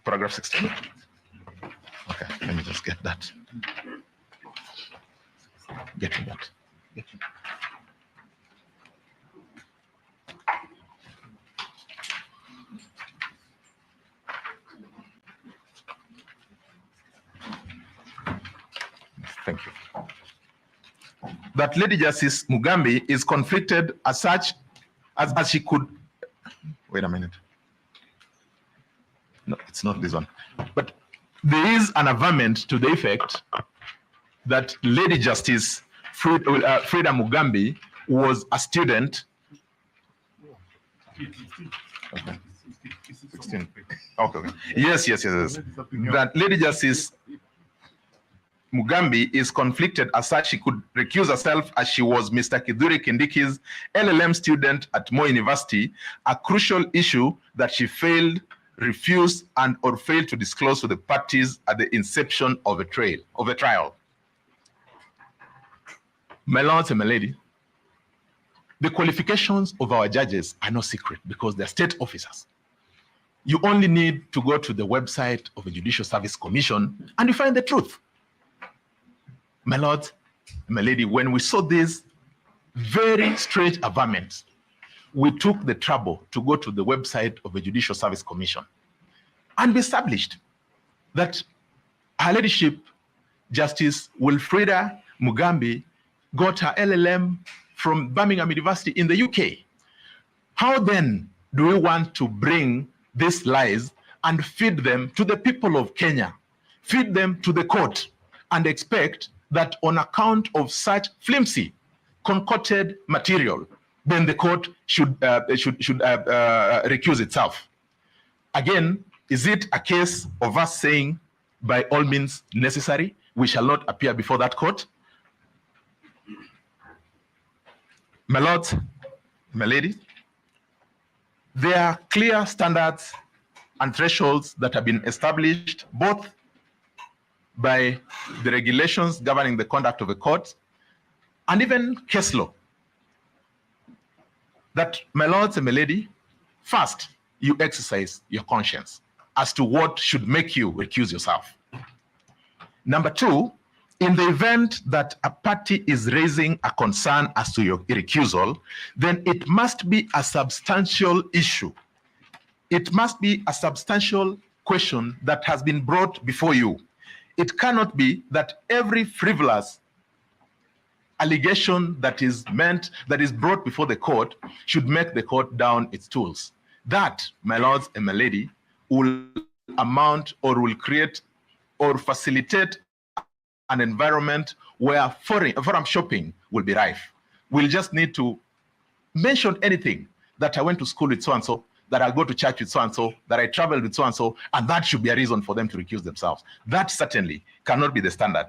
Paragraph 16. Okay, let me just get that. Getting that. Thank you. That Lady Justice Mugambi is conflicted as such as she could. Wait a minute. No, it's not this one. But there is an averment to the effect that Lady Justice Freda Mugambi was a student. Okay. 16. Okay. Yes. That Lady Justice Mugambi is conflicted as such she could recuse herself as she was Mr. Kiduri Kindiki's LLM student at Moi University, a crucial issue that she refused or failed to disclose to the parties at the inception of a trial. My lords and my lady, the qualifications of our judges are no secret because they're state officers. You only need to go to the website of the Judicial Service Commission and you find the truth. My lord, my lady, when we saw these very strange averments, we took the trouble to go to the website of the Judicial Service Commission and we established that Her Ladyship Justice Wilfreda Mugambi got her LLM from Birmingham University in the UK. How then do we want to bring these lies and feed them to the people of Kenya, feed them to the court, and expect that on account of such flimsy, concocted material, then the court should recuse itself? Again, is it a case of us saying, by all means necessary, we shall not appear before that court? My lords, my ladies, there are clear standards and thresholds that have been established both by the regulations governing the conduct of the court and even case law. That, my lords and my lady, first, you exercise your conscience as to what should make you recuse yourself. Number two, in the event that a party is raising a concern as to your recusal, then it must be a substantial issue. It must be a substantial question that has been brought before you. It cannot be that every frivolous allegation that is brought before the court should make the court down its tools. That, my lords and my lady, will amount or will create or facilitate an environment where forum shopping will be rife. We'll just need to mention anything, that I went to school with so-and-so, that I go to church with so-and-so, that I traveled with so-and-so, and that should be a reason for them to recuse themselves. That certainly cannot be the standard.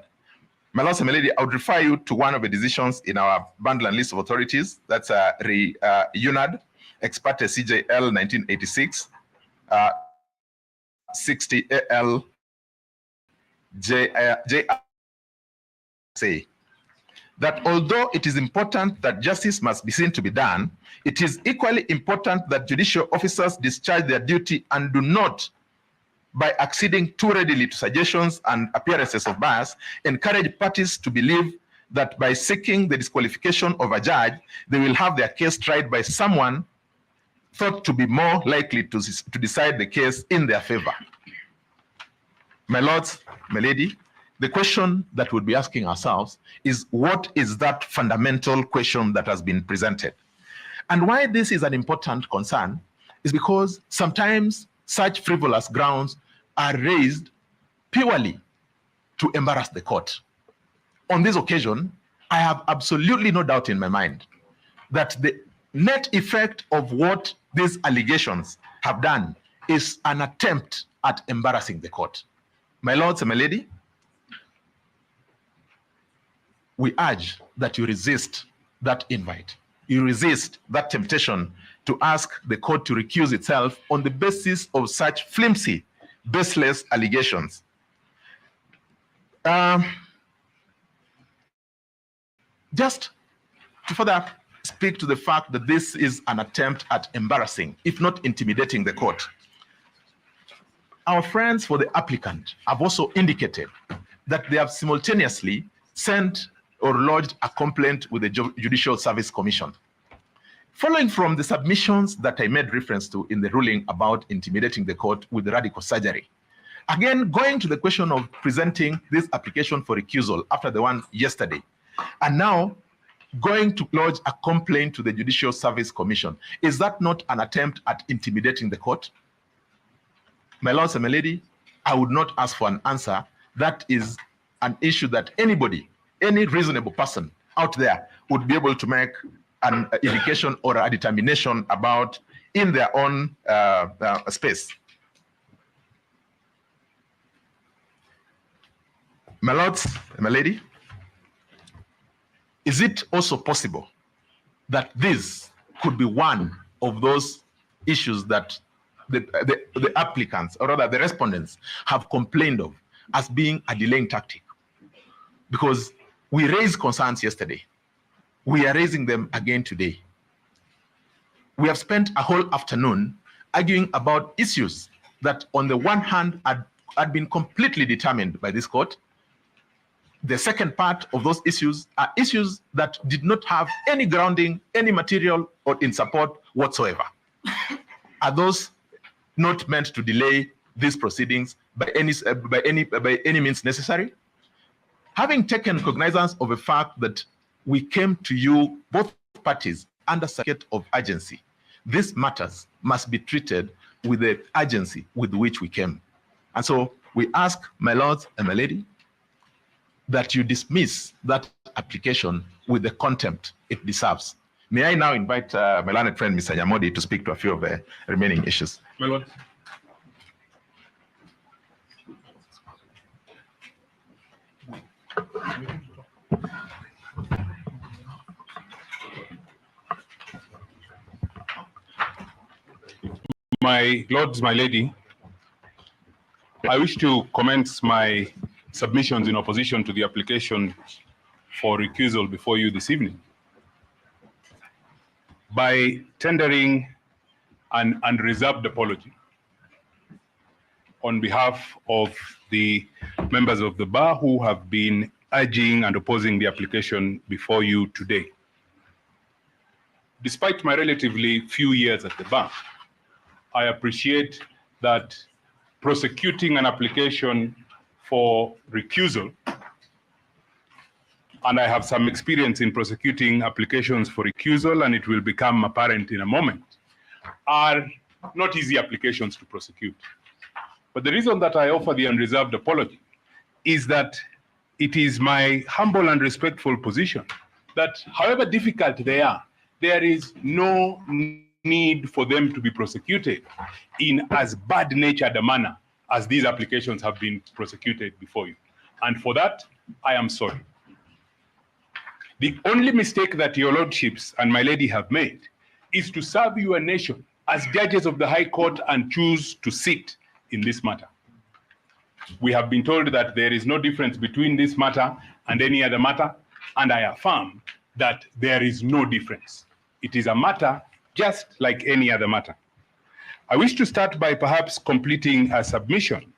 My lords and my lady, I would refer you to one of the decisions in our bundle and list of authorities. That's UNAD, ex parte CJL 1986, 60 AL say that although it is important that justice must be seen to be done, it is equally important that judicial officers discharge their duty and do not, by acceding too readily to suggestions and appearances of bias, encourage parties to believe that by seeking the disqualification of a judge, they will have their case tried by someone thought to be more likely to decide the case in their favor. My lords, my lady, the question that we'll be asking ourselves is, what is that fundamental question that has been presented? And why this is an important concern is because sometimes such frivolous grounds are raised purely to embarrass the court. On this occasion, I have absolutely no doubt in my mind that the net effect of what these allegations have done is an attempt at embarrassing the court. My lords and my lady, we urge that you resist that invite. You resist that temptation to ask the court to recuse itself on the basis of such flimsy, baseless allegations. Just to further speak to the fact that this is an attempt at embarrassing, if not intimidating the court. Our friends for the applicant have also indicated that they have simultaneously sent or lodged a complaint with the Judicial Service Commission. Following from the submissions that I made reference to in the ruling about intimidating the court with radical surgery, again, going to the question of presenting this application for recusal after the one yesterday, and now going to lodge a complaint to the Judicial Service Commission, is that not an attempt at intimidating the court? My lords and my lady, I would not ask for an answer. That is an issue that anybody, any reasonable person out there would be able to make an indication or a determination about in their own space. My lords and my lady, is it also possible that this could be one of those issues that the applicants, or rather the respondents, have complained of as being a delaying tactic? Because we raised concerns yesterday. We are raising them again today. We have spent a whole afternoon arguing about issues that on the one hand had been completely determined by this court. The second part of those issues are issues that did not have any grounding, any material, or in support whatsoever. Are those not meant to delay these proceedings by any means necessary? Having taken cognizance of the fact that we came to you, both parties, under certificate of urgency, these matters must be treated with the urgency with which we came. And so we ask, my lords and my lady, that you dismiss that application with the contempt it deserves. May I now invite my learned friend, Mr. Nyamodi, to speak to a few of the remaining issues. My lord. My lords, my lady, I wish to commence my submissions in opposition to the application for recusal before you this evening by tendering an unreserved apology on behalf of the members of the bar who have been urging and opposing the application before you today. Despite my relatively few years at the bar, I appreciate that prosecuting an application for recusal, and I have some experience in prosecuting applications for recusal, and it will become apparent in a moment, are not easy applications to prosecute. But the reason that I offer the unreserved apology is that it is my humble and respectful position that however difficult they are, there is no need for them to be prosecuted in as bad-natured a manner as these applications have been prosecuted before you. And for that, I am sorry. The only mistake that your lordships and my lady have made is to serve your nation as judges of the High Court and choose to sit in this matter. We have been told that there is no difference between this matter and any other matter, and I affirm that there is no difference. It is a matter just like any other matter. I wish to start by perhaps completing a submission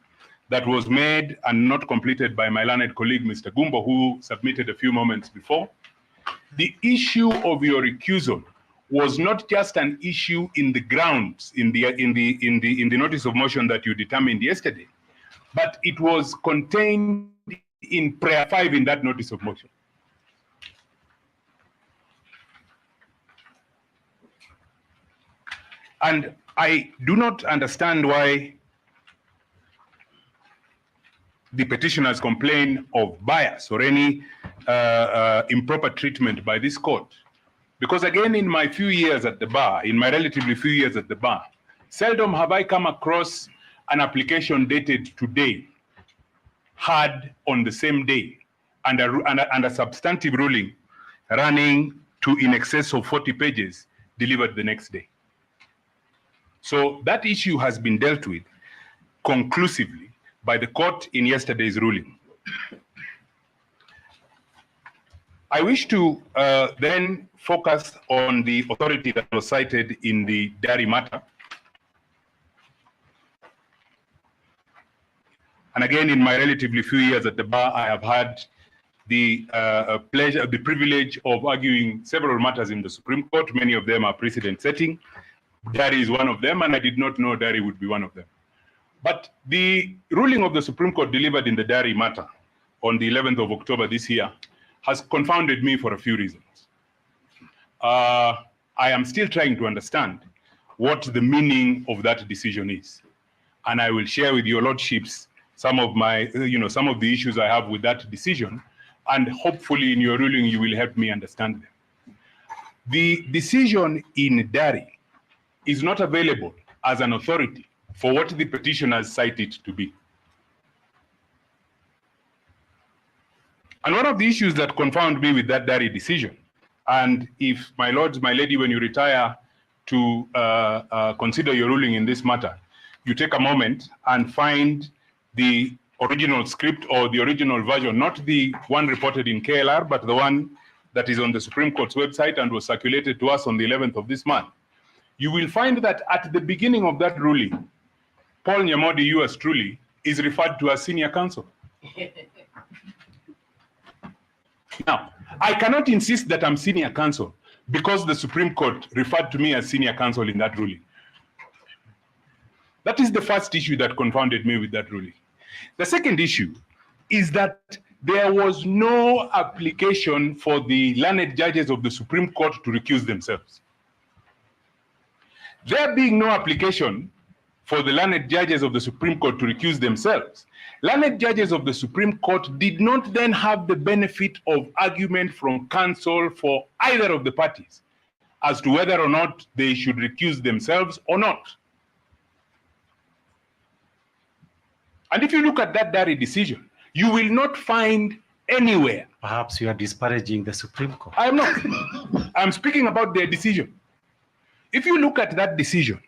that was made and not completed by my learned colleague, Mr. Gumbo, who submitted a few moments before. The issue of your recusal was not just an issue in the grounds, in the notice of motion that you determined yesterday, but it was contained in prayer 5 in that notice of motion. And I do not understand why the petitioners complain of bias or any improper treatment by this court. Because again, in my few years at the bar, in my relatively few years at the bar, seldom have I come across an application dated today, heard on the same day, and a substantive ruling running to in excess of 40 pages delivered the next day. So that issue has been dealt with conclusively by the court in yesterday's ruling. I wish to then focus on the authority that was cited in the dairy matter. And again, in my relatively few years at the bar, I have had the the privilege of arguing several matters in the Supreme Court. Many of them are precedent setting. Dairy is one of them, and I did not know dairy would be one of them. But the ruling of the Supreme Court delivered in the dairy matter on the 11th of October this year has confounded me for a few reasons. I am still trying to understand what the meaning of that decision is. And I will share with your lordships some of my, some of the issues I have with that decision. And hopefully in your ruling, you will help me understand them. The decision in dairy is not available as an authority for what the petitioners cite it to be. And one of the issues that confound me with that dairy decision, and if my lords, my lady, when you retire to consider your ruling in this matter, you take a moment and find the original script or the original version, not the one reported in KLR, but the one that is on the Supreme Court's website and was circulated to us on the 11th of this month. You will find that at the beginning of that ruling, Paul Nyamodi, yours truly, is referred to as senior counsel. Now, I cannot insist that I'm senior counsel because the Supreme Court referred to me as senior counsel in that ruling. That is the first issue that confounded me with that ruling. The second issue is that there was no application for the learned judges of the Supreme Court to recuse themselves. There being no application for the learned judges of the Supreme Court to recuse themselves, learned judges of the Supreme Court did not then have the benefit of argument from counsel for either of the parties as to whether or not they should recuse themselves or not. And if you look at that dairy decision, you will not find anywhere. Perhaps you are disparaging the Supreme Court. I am not. I'm speaking about their decision. If you look at that decision,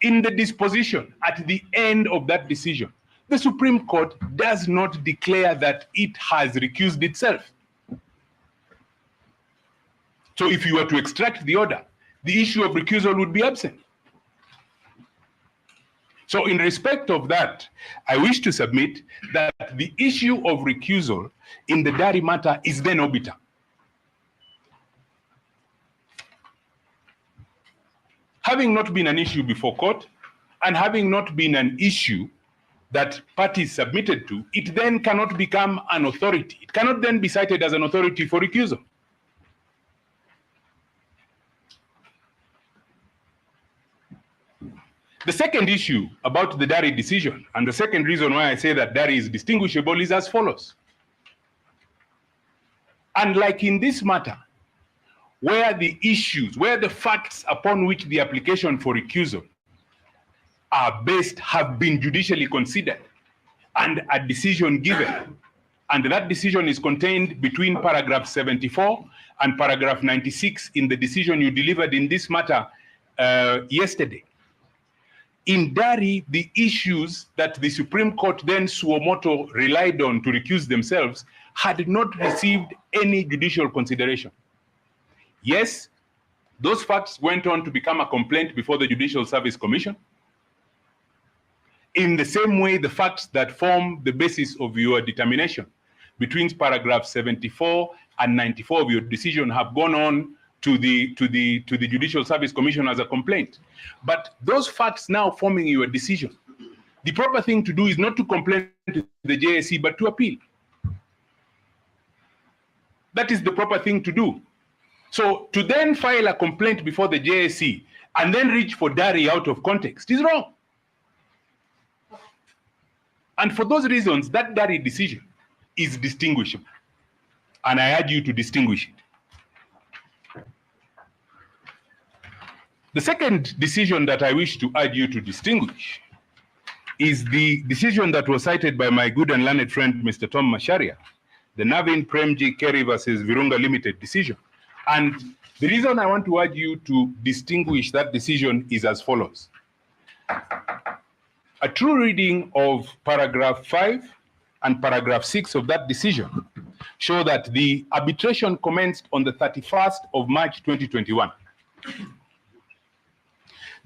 in the disposition at the end of that decision, the Supreme Court does not declare that it has recused itself. So if you were to extract the order, the issue of recusal would be absent. So in respect of that, I wish to submit that the issue of recusal in the Dari matter is then obiter. Having not been an issue before court, and having not been an issue that parties submitted to, it then cannot become an authority. It cannot then be cited as an authority for recusal. The second issue about the Dari decision, and the second reason why I say that Dari is distinguishable, is as follows. Unlike in this matter, where the issues, where the facts upon which the application for recusal are based have been judicially considered and a decision given, and that decision is contained between paragraph 74 and paragraph 96 in the decision you delivered in this matter yesterday. In Dari, the issues that the Supreme Court then suo motu relied on to recuse themselves had not received any judicial consideration. Yes, those facts went on to become a complaint before the Judicial Service Commission. In the same way, the facts that form the basis of your determination between paragraph 74 and 94 of your decision have gone on to the Judicial Service Commission as a complaint. But those facts now forming your decision, the proper thing to do is not to complain to the JSC, but to appeal. That is the proper thing to do. So to then file a complaint before the JSC and then reach for Dari out of context is wrong. And for those reasons, that Dari decision is distinguishable. And I urge you to distinguish it. The second decision that I wish to urge you to distinguish is the decision that was cited by my good and learned friend, Mr. Tom Masharia, the Navin Premji Kerry versus Virunga Limited decision. And the reason I want to urge you to distinguish that decision is as follows. A true reading of paragraph 5 and paragraph 6 of that decision show that the arbitration commenced on the 31st of March 2021.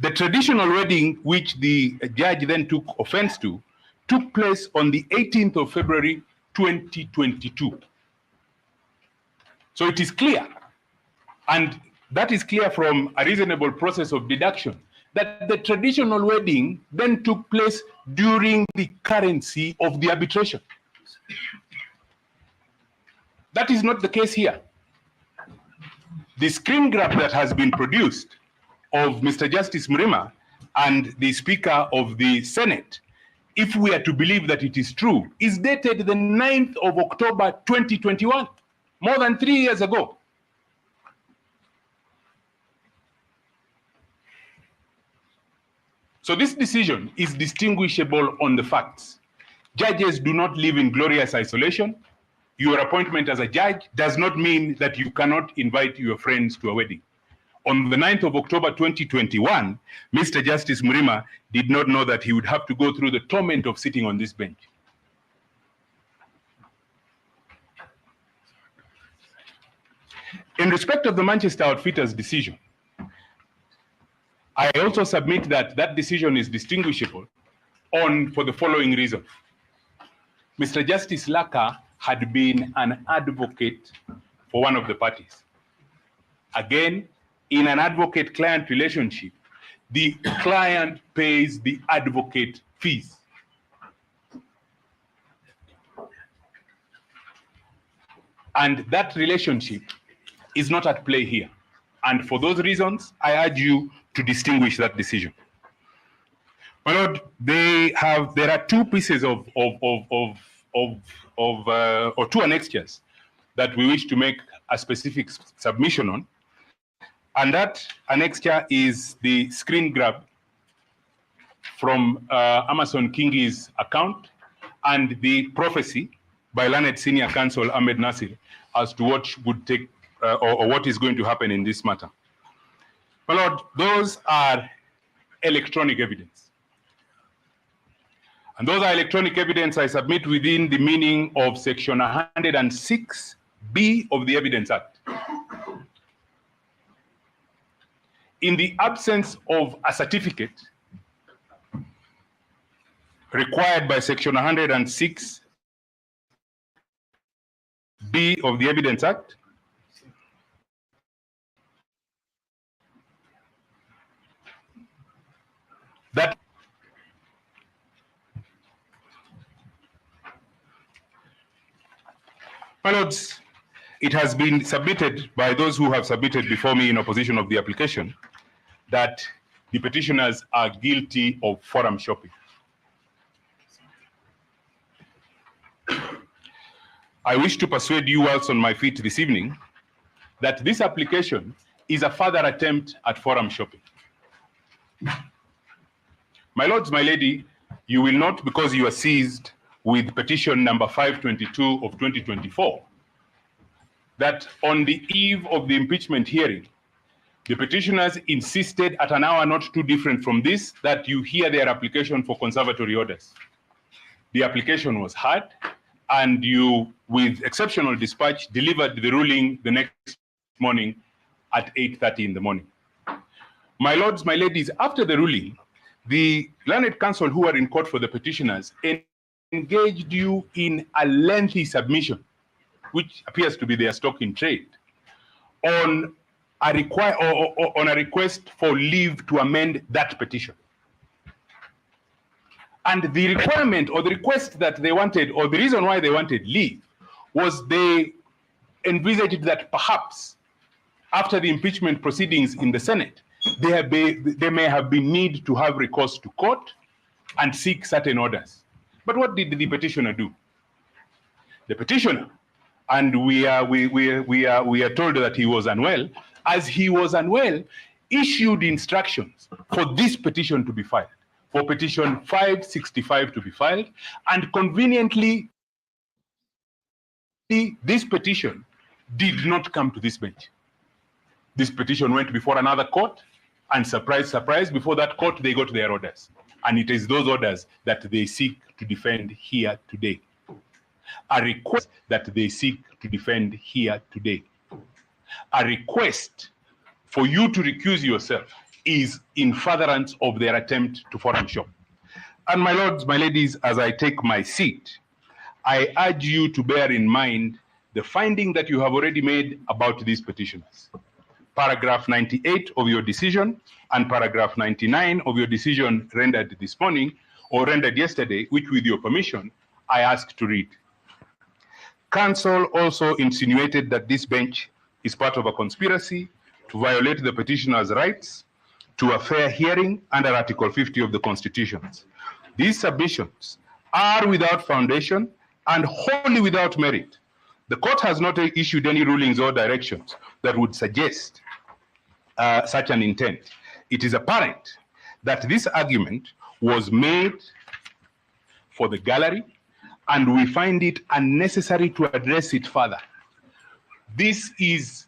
The traditional wedding, which the judge then took offense to, took place on the 18th of February 2022. So it is clear, and that is clear from a reasonable process of deduction, that the traditional wedding then took place during the currency of the arbitration. That is not the case here. The screen grab that has been produced of Mr. Justice Mrima and the Speaker of the Senate, if we are to believe that it is true, is dated the 9th of October 2021, more than 3 years ago. So this decision is distinguishable on the facts. Judges do not live in glorious isolation. Your appointment as a judge does not mean that you cannot invite your friends to a wedding. On the 9th of October 2021, Mr. Justice Mrima did not know that he would have to go through the torment of sitting on this bench. In respect of the Manchester Outfitters decision, I also submit that that decision is distinguishable for the following reason. Mr. Justice Laka had been an advocate for one of the parties. Again, in an advocate-client relationship, the client pays the advocate fees. And that relationship is not at play here. And for those reasons, I urge you to distinguish that decision. My Lord, there are two pieces or two annexures that we wish to make a specific submission on. And that annexure is the screen grab from Amason Kingi's account and the prophecy by learned senior counsel Ahmed Nasir as to what would take or what is going to happen in this matter. My Lord, those are electronic evidence. And those are electronic evidence I submit within the meaning of section 106B of the Evidence Act. In the absence of a certificate, required by Section 106B of the Evidence Act, that my lords, it has been submitted by those who have submitted before me in opposition of the application that the petitioners are guilty of forum shopping. I wish to persuade you whilst on my feet this evening that this application is a further attempt at forum shopping. My lords, my lady, you will not, because you are seized with petition number 522 of 2024, that on the eve of the impeachment hearing, the petitioners insisted at an hour not too different from this that you hear their application for conservatory orders. The application was heard, and you, with exceptional dispatch, delivered the ruling the next morning at 8:30 in the morning. My lords, my ladies, after the ruling, the learned counsel who are in court for the petitioners engaged you in a lengthy submission, which appears to be their stock in trade, on a request for leave to amend that petition. And the requirement or the request that they wanted, or the reason why they wanted leave, was they envisaged that perhaps after the impeachment proceedings in the Senate, there may have been need to have recourse to court and seek certain orders. But what did the petitioner do? The petitioner, and we are told that he was unwell. As he was unwell, issued instructions for this petition to be filed, for petition 565 to be filed, and conveniently, this petition did not come to this bench. This petition went before another court, and surprise, surprise, before that court, they got their orders. And it is those orders that they seek to defend here today. A request that they seek to defend here today. A request for you to recuse yourself is in furtherance of their attempt to forum shop. And my lords, my ladies, as I take my seat, I urge you to bear in mind the finding that you have already made about these petitioners. Paragraph 98 of your decision and paragraph 99 of your decision rendered this morning or rendered yesterday, which with your permission, I ask to read. Counsel also insinuated that this bench is part of a conspiracy to violate the petitioner's rights to a fair hearing under Article 50 of the Constitution. These submissions are without foundation and wholly without merit. The court has not issued any rulings or directions that would suggest such an intent. It is apparent that this argument was made for the gallery, and we find it unnecessary to address it further. This is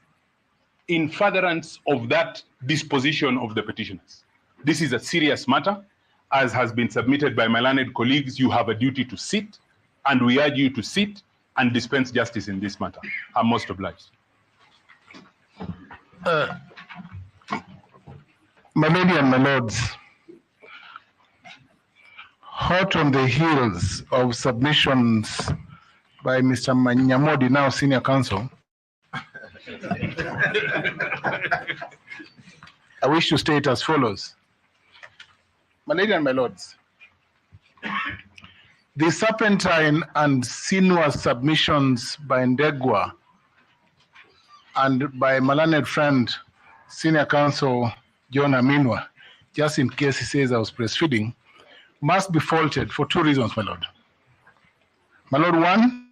in furtherance of that disposition of the petitioners. This is a serious matter. As has been submitted by my learned colleagues, you have a duty to sit, and we urge you to sit and dispense justice in this matter. I'm most obliged. My lady and my lords, hot on the heels of submissions by Mr. Nyamodi, now senior counsel, I wish to state as follows. My lady and my lords, the serpentine and sinuous submissions by Ndegwa and by my learned friend, senior counsel John Aminwa, just in case he says I was breastfeeding, must be faulted for two reasons, my lord. My lord, one,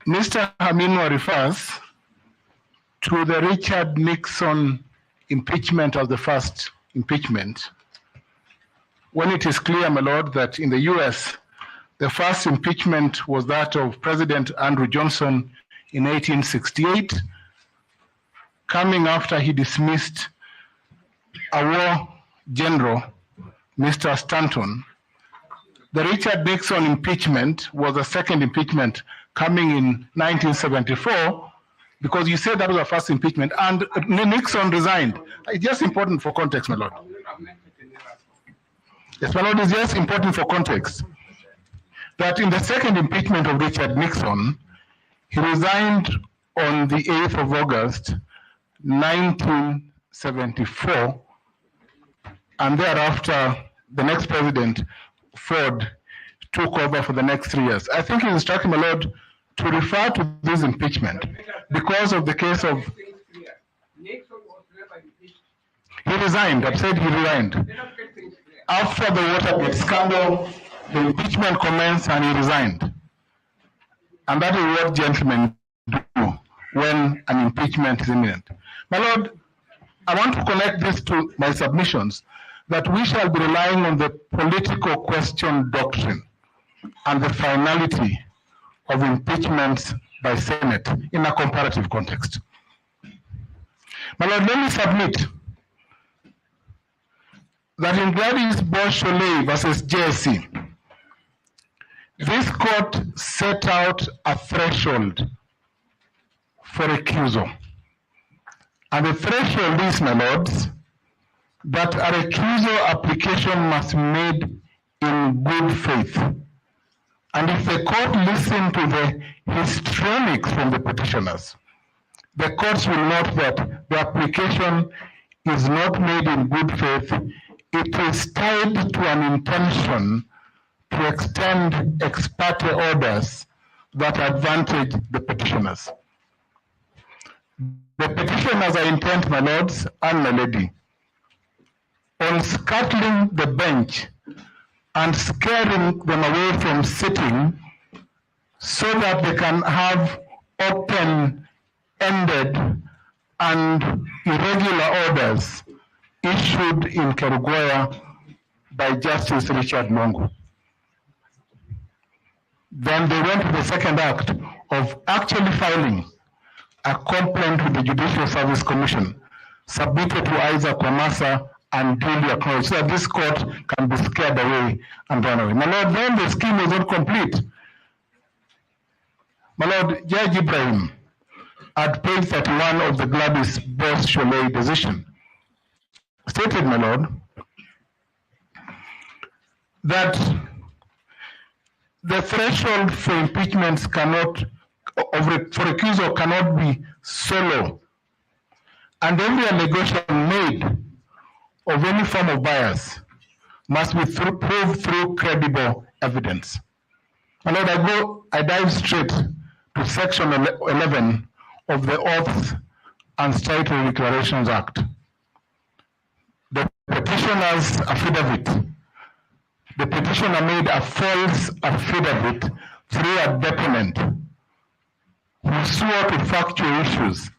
Mr. Aminwa refers to the Richard Nixon impeachment as the first impeachment, when it is clear, my lord, that in the US, the first impeachment was that of President Andrew Johnson in 1868, coming after he dismissed a war general, Mr. Stanton. The Richard Nixon impeachment was the second impeachment coming in 1974, because you said that was the first impeachment, and Nixon resigned. It's just important for context, my lord. Yes, my Lord, it's just important for context that in the second impeachment of Richard Nixon, he resigned on the 8th of August, 1974, and thereafter, the next president, Ford, took over for the next 3 years. I think it is instructing my Lord to refer to this impeachment because of the case of. He resigned. I've said he resigned. After the Watergate scandal, the impeachment commenced and he resigned. And that is what gentlemen do when an impeachment is imminent. My Lord, I want to connect this to my submissions that we shall be relying on the political question doctrine and the finality of impeachments by Senate in a comparative context. My Lord, let me submit that in Gladys Bosch-Soleil versus JSC, this court set out a threshold for recusal. And the threshold is, my lords, that a recusal application must be made in good faith. And if the court listens to the histrionics from the petitioners, the courts will note that the application is not made in good faith. It is tied to an intention to extend ex parte orders that advantage the petitioners. The petitioners are intent, my lords and my lady, on scuttling the bench and scaring them away from sitting so that they can have open-ended and irregular orders issued in Kerugoya by Justice Richard Mongo. Then they went to the second act of actually filing a complaint with the Judicial Service Commission, submitted to Isaac Wamasa and duly acknowledged, so that this court can be scared away and run away. My Lord, then the scheme was not complete. My Lord, Judge Ibrahim, at page 31 of the Gladys Bosch-Soleil decision, stated, my Lord, that the threshold for impeachments cannot, for recusal cannot be solo, and every allegation made of any form of bias must be proved through credible evidence. My Lord, I dive straight to section 11 of the Oaths and Statutory Declarations Act. The petitioner's affidavit. The petitioner made a false affidavit through a deponent who swore to factual issues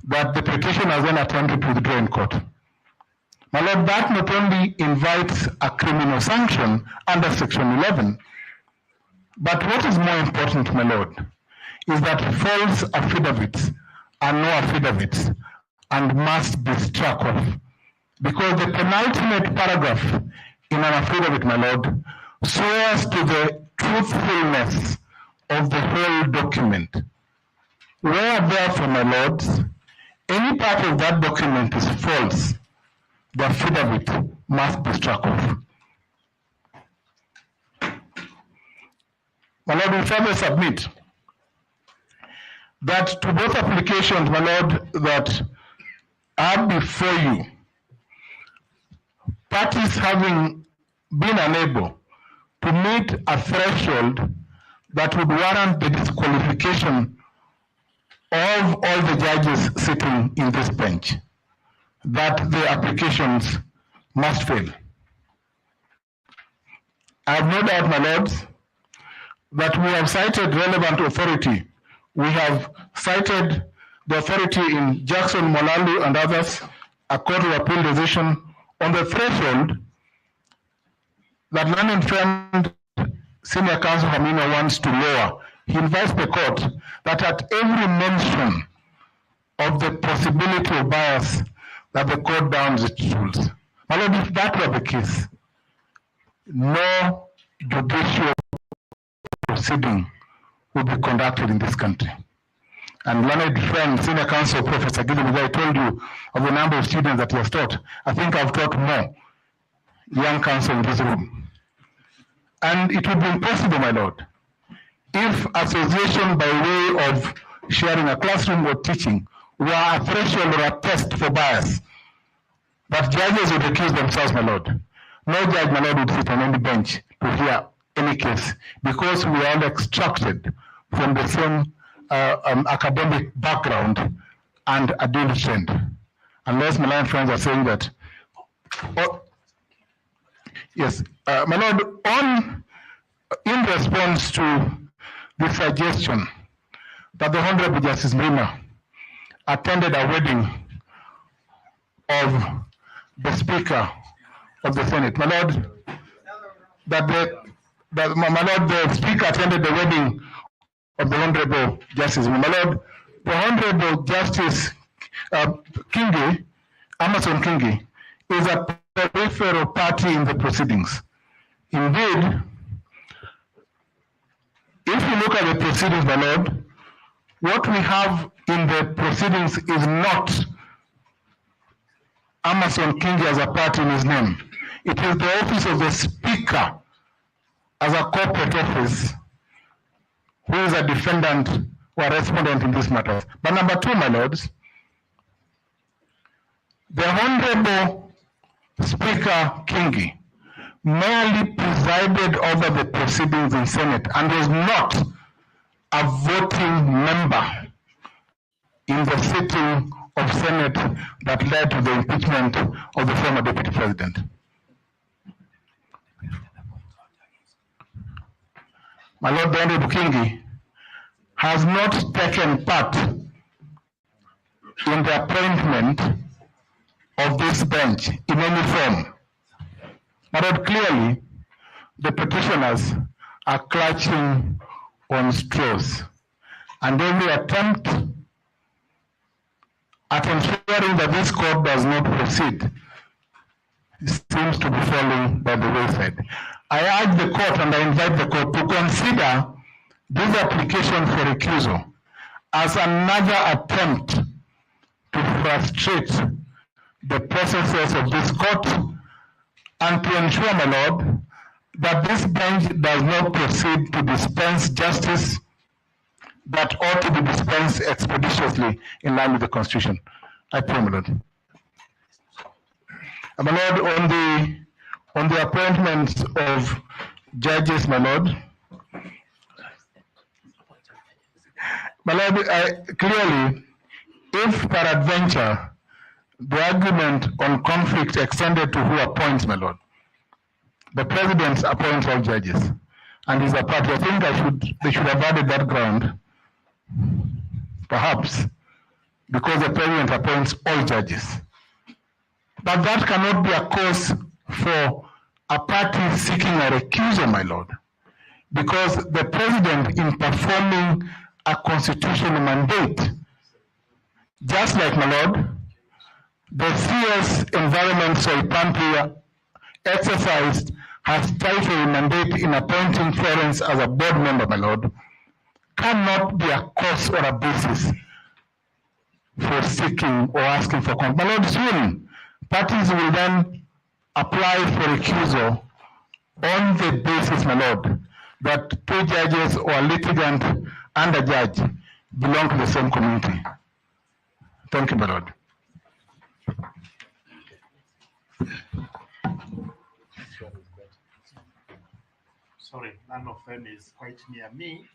that the petitioner then attempted to withdraw in court. My Lord, that not only invites a criminal sanction under section 11, but what is more important, my Lord, is that false affidavits are no affidavits and must be struck off. Because the penultimate paragraph in an affidavit, my Lord, swears to the truthfulness of the whole document. Where therefore, my lords, any part of that document is false, the affidavit must be struck off. My Lord, we further submit that to both applications, my Lord, that are before you, parties having been unable to meet a threshold that would warrant the disqualification of all the judges sitting in this bench, that the applications must fail. I have no doubt, my lords, that we have cited relevant authority. We have cited the authority in Jackson, Molalu, and others, a court of appeal decision on the threshold that learned friend Senior Counsel Hamina wants to lower. He invites the court that at every mention of the possibility of bias, that the court downs its rules. My Lord, if that were the case, no judicial proceeding would be conducted in this country. And learned friend, Senior Counsel Professor Gideon, I told you of the number of students that he has taught. I think I've taught more the young counsel in this room. And it would be impossible, my lord, if association by way of sharing a classroom or teaching were a threshold or a test for bias, that judges would accuse themselves, my lord. No judge, my lord, would sit on any bench to hear any case because we are all extracted from the same academic background and a dual trend. Unless my Lion friends are saying that. Oh, yes, my lord, in response to the suggestion that the Honorable Justice Mrima attended a wedding of the Speaker of the Senate, my lord, the Speaker attended the wedding of the Honorable Justice, my lord, the Honorable Justice Kingi, Amason Kingi, is a peripheral party in the proceedings. Indeed, if you look at the proceedings, my lord, what we have in the proceedings is not Amason Kingi as a party in his name. It is the office of the Speaker as a corporate office who is a defendant or a respondent in this matter. But number two, my lords, the Honorable Speaker Kingi merely presided over the proceedings in Senate and was not a voting member in the sitting of Senate that led to the impeachment of the former Deputy President. My Lord, the Honorable Kingi has not taken part in the appointment of this bench in any form. My Lord, clearly, the petitioners are clutching on straws, and every attempt at ensuring that this court does not proceed seems to be falling by the wayside. I urge the court and I invite the court to consider this application for recusal as another attempt to frustrate the processes of this court and to ensure, my lord, that this bench does not proceed to dispense justice that ought to be dispensed expeditiously in line with the Constitution. I pray, my lord. My lord, on the appointment of judges, my lord, clearly, if peradventure the argument on conflict extended to who appoints, my lord, the president appoints all judges, and is a party. I think they should have added that ground, perhaps, because the president appoints all judges. But that cannot be a cause for a party seeking a recusal, my lord, because the president, in performing a constitutional mandate, just like, my lord, the CS Environment Soipantia exercised her statutory mandate in appointing Florence as a board member, my lord, cannot be a cause or a basis for seeking or asking for consent. My lord, soon parties will then apply for recusal on the basis, my lord, that two judges or a litigant and a judge belong to the same community. Thank you, my lord. Sorry, none of them is quite near me,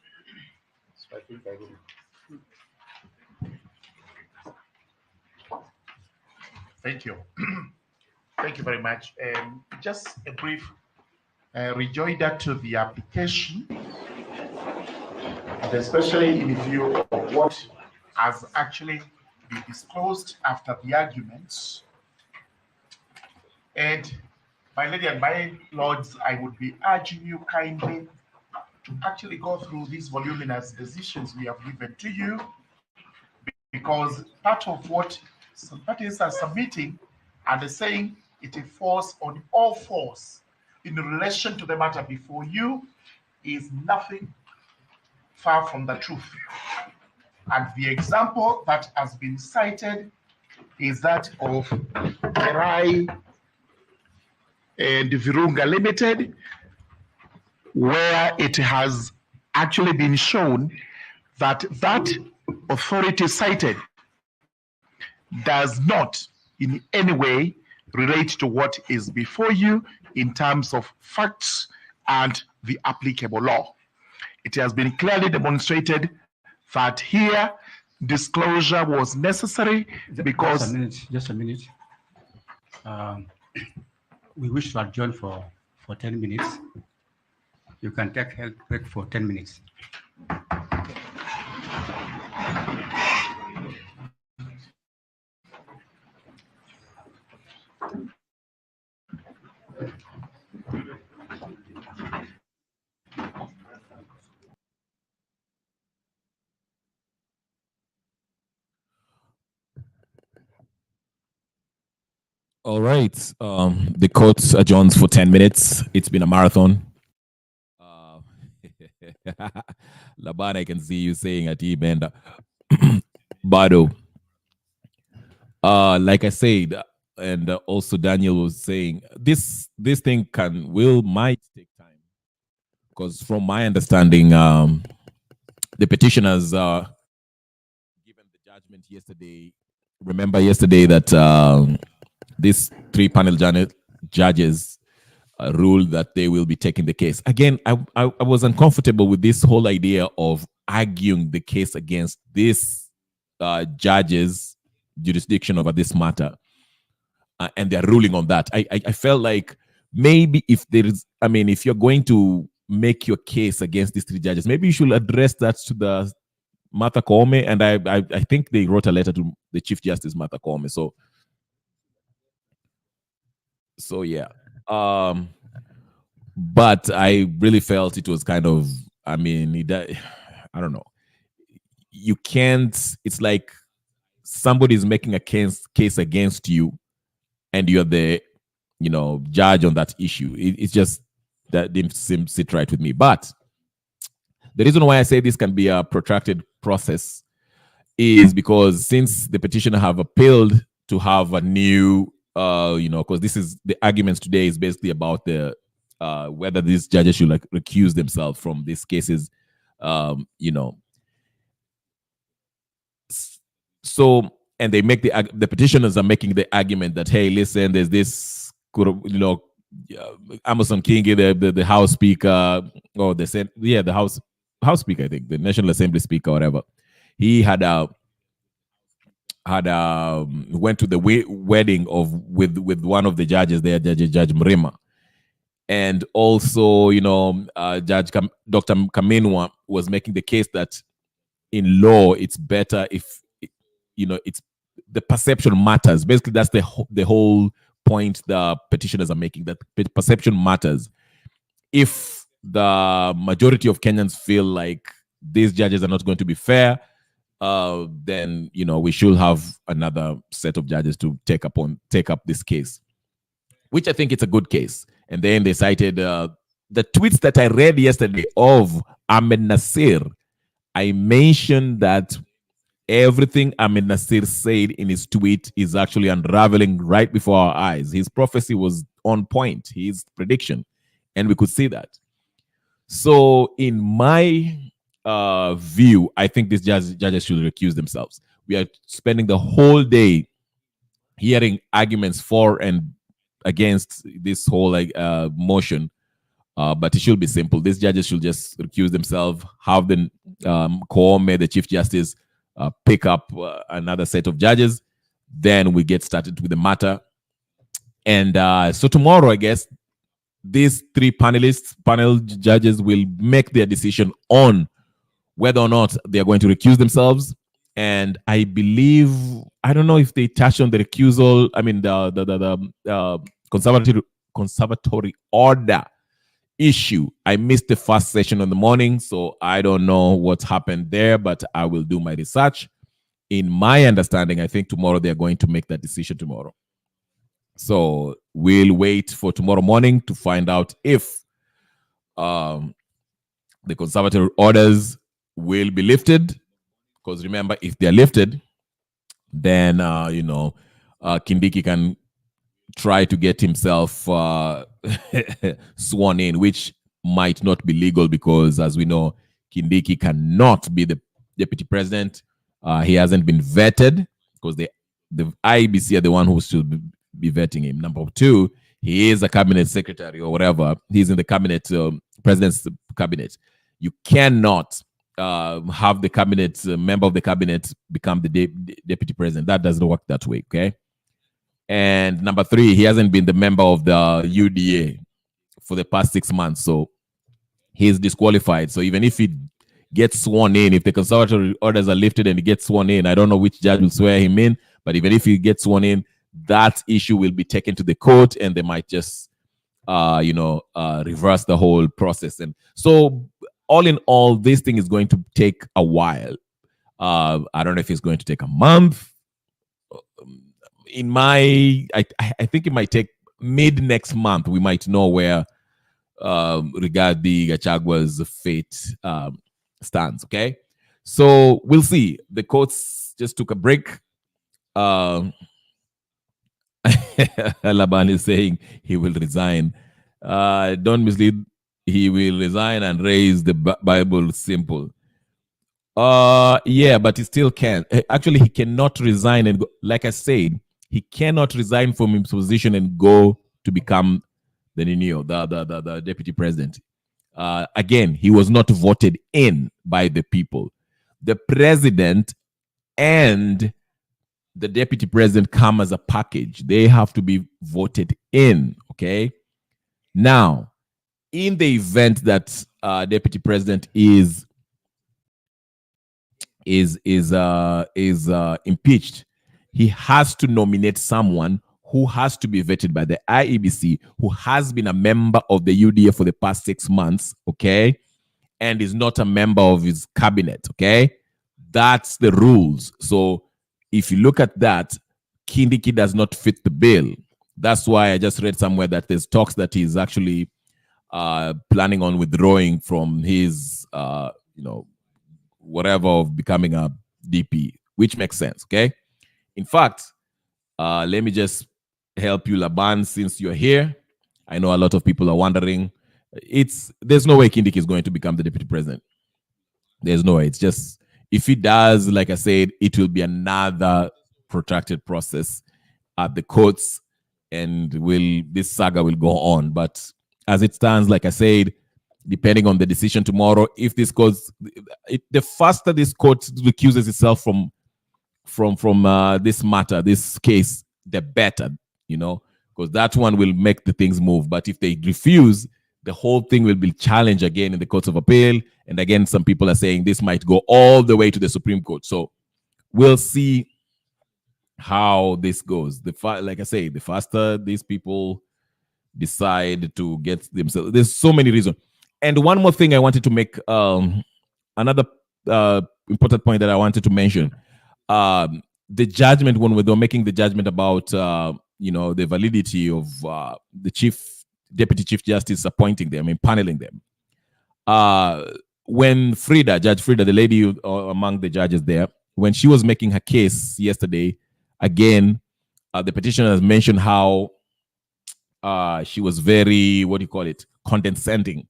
so I think I will. Thank you. Thank you very much. Just a brief rejoinder to the application, and especially in view of what has actually been disclosed after the arguments. And my lady and my lords, I would be urging you kindly to actually go through these voluminous decisions we have given to you, because part of what some parties are submitting and saying it falls on all fours in relation to the matter before you is nothing far from the truth. And the example that has been cited is that of Rai and Virunga Limited, where it has actually been shown that that authority cited does not in any way relate to what is before you in terms of facts and the applicable law. It has been clearly demonstrated that here disclosure was necessary because... Just a minute. We wish to adjourn for 10 minutes. You can take health break for 10 minutes. All right. The court adjourns for 10 minutes. It's been a marathon. Laban, I can see you saying at Benda. Bado. Like I said, and also Daniel was saying, this thing might take time. Because from my understanding, the petitioners given the judgment yesterday. Remember yesterday that these 3 panel judges ruled that they will be taking the case. Again, I was uncomfortable with this whole idea of arguing the case against this judges' jurisdiction over this matter, and they're ruling on that. I felt like maybe if you're going to make your case against these 3 judges, maybe you should address that to the Martha Koome, and I think they wrote a letter to the Chief Justice Martha Koome. So yeah. But I really felt it was kind of, I don't know. You can't, it's like somebody's making a case against you and you're the, judge on that issue. It's just, that didn't sit right with me. But the reason why I say this can be a protracted process is because since the petitioner have appealed to have a new, because this is the arguments today is basically about the whether these judges should recuse themselves from these cases, So, and they make the petitioners are making the argument that, hey, listen, there's this, Amason Kingi, the House Speaker, or the House Speaker, I think, the National Assembly Speaker, or whatever. He had went to the wedding with one of the judges there, Judge Mrema. And also, Judge Dr. Kaminwa was making the case that in law, it's better if, it's the perception matters. Basically, that's the whole point the petitioners are making, that perception matters. If the majority of Kenyans feel like these judges are not going to be fair, then, we should have another set of judges to take up this case, which I think it's a good case. And then they cited the tweets that I read yesterday of Ahmed Nasir. I mentioned that everything Ahmed Nasir said in his tweet is actually unraveling right before our eyes. His prophecy was on point, his prediction, and we could see that. So in my view, I think these judges should recuse themselves. We are spending the whole day hearing arguments for and against this whole motion, but it should be simple. These judges should just recuse themselves, have the Koome, the Chief Justice, pick up another set of judges. Then we get started with the matter. And so tomorrow, I guess, these 3 panel judges will make their decision on whether or not they are going to recuse themselves. And I believe, I don't know if they touched on the recusal, the conservatory order issue. I missed the first session in the morning, so I don't know what happened there, but I will do my research. In my understanding, I think tomorrow they're going to make that decision tomorrow. So we'll wait for tomorrow morning to find out if the conservatory orders will be lifted. Because remember, if they're lifted, then Kindiki can try to get himself sworn in, which might not be legal because, as we know, Kindiki cannot be the deputy president. He hasn't been vetted because the IEBC are the one who should be vetting him. Number two, he is a cabinet secretary or whatever. He's in the cabinet, president's cabinet. You cannot have the cabinet member of the cabinet become the deputy president. That doesn't work that way. Okay. And number three, he hasn't been the member of the UDA for the past 6 months, so he's disqualified. So even if he gets sworn in, if the conservatory orders are lifted and he gets sworn in, I don't know which judge will swear him in, but even if he gets sworn in, that issue will be taken to the court and they might just, reverse the whole process. And so all in all, this thing is going to take a while. I don't know if it's going to take a month. I think it might take mid next month. We might know where Rigathi Gachagua's fate stands. Okay, so we'll see. The courts just took a break. Laban is saying he will resign. Don't mislead. He will resign and raise the Bible simple. Yeah, but he still can. Actually, he cannot resign and go. Like I said, he cannot resign from his position and go to become the the deputy president. Again, he was not voted in by the people. The president and the deputy president come as a package. They have to be voted in. Okay. Now, in the event that deputy president is impeached, he has to nominate someone who has to be vetted by the IEBC, who has been a member of the UDA for the past 6 months, okay, and is not a member of his cabinet, okay? That's the rules. So if you look at that, Kindiki does not fit the bill. That's why I just read somewhere that there's talks that he's actually planning on withdrawing from his, whatever of becoming a DP, which makes sense, okay? In fact, let me just help you, Laban, since you're here. I know a lot of people are wondering. There's no way Kindiki is going to become the deputy president. There's no way. It's just, if he does, like I said, it will be another protracted process at the courts, and this saga will go on. But as it stands, like I said, depending on the decision tomorrow, if this goes, the faster this court recuses itself from this matter, this case, the better, because that one will make the things move. But if they refuse, the whole thing will be challenged again in the courts of appeal. And again, some people are saying this might go all the way to the Supreme Court. So we'll see how this goes. Like I say, the faster these people decide to get themselves, there's so many reasons. And one more thing I wanted to make, another important point that I wanted to mention. The judgment, when we were making the judgment about the validity of the deputy chief justice appointing them and paneling them, when Judge Frida, the lady among the judges there, when she was making her case yesterday, again, the petitioner has mentioned how she was very, condescending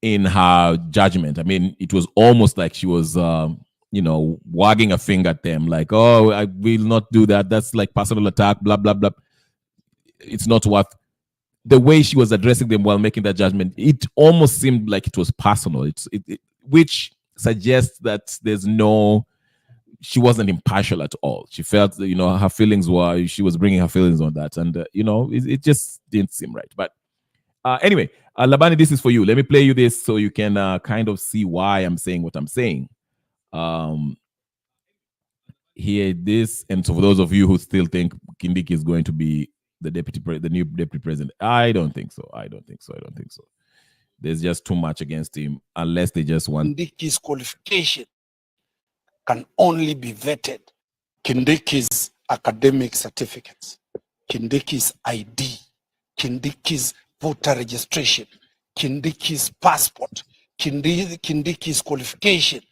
in her judgment. I mean, it was almost like she was wagging a finger at them, like, oh, I will not do that. That's like personal attack, blah, blah, blah. It's not worth. The way she was addressing them while making that judgment, it almost seemed like it was personal, which suggests that she wasn't impartial at all. She felt, her feelings she was bringing her feelings on that. And, it just didn't seem right. But anyway, Labani, this is for you. Let me play you this so you can kind of see why I'm saying what I'm saying. Hear this, and so for those of you who still think Kindiki is going to be the new deputy president, I don't think so. There's just too much against him, unless they just want. Kindiki's qualification can only be vetted. Kindiki's academic certificates, Kindiki's ID, Kindiki's voter registration, Kindiki's passport, Kindiki's qualification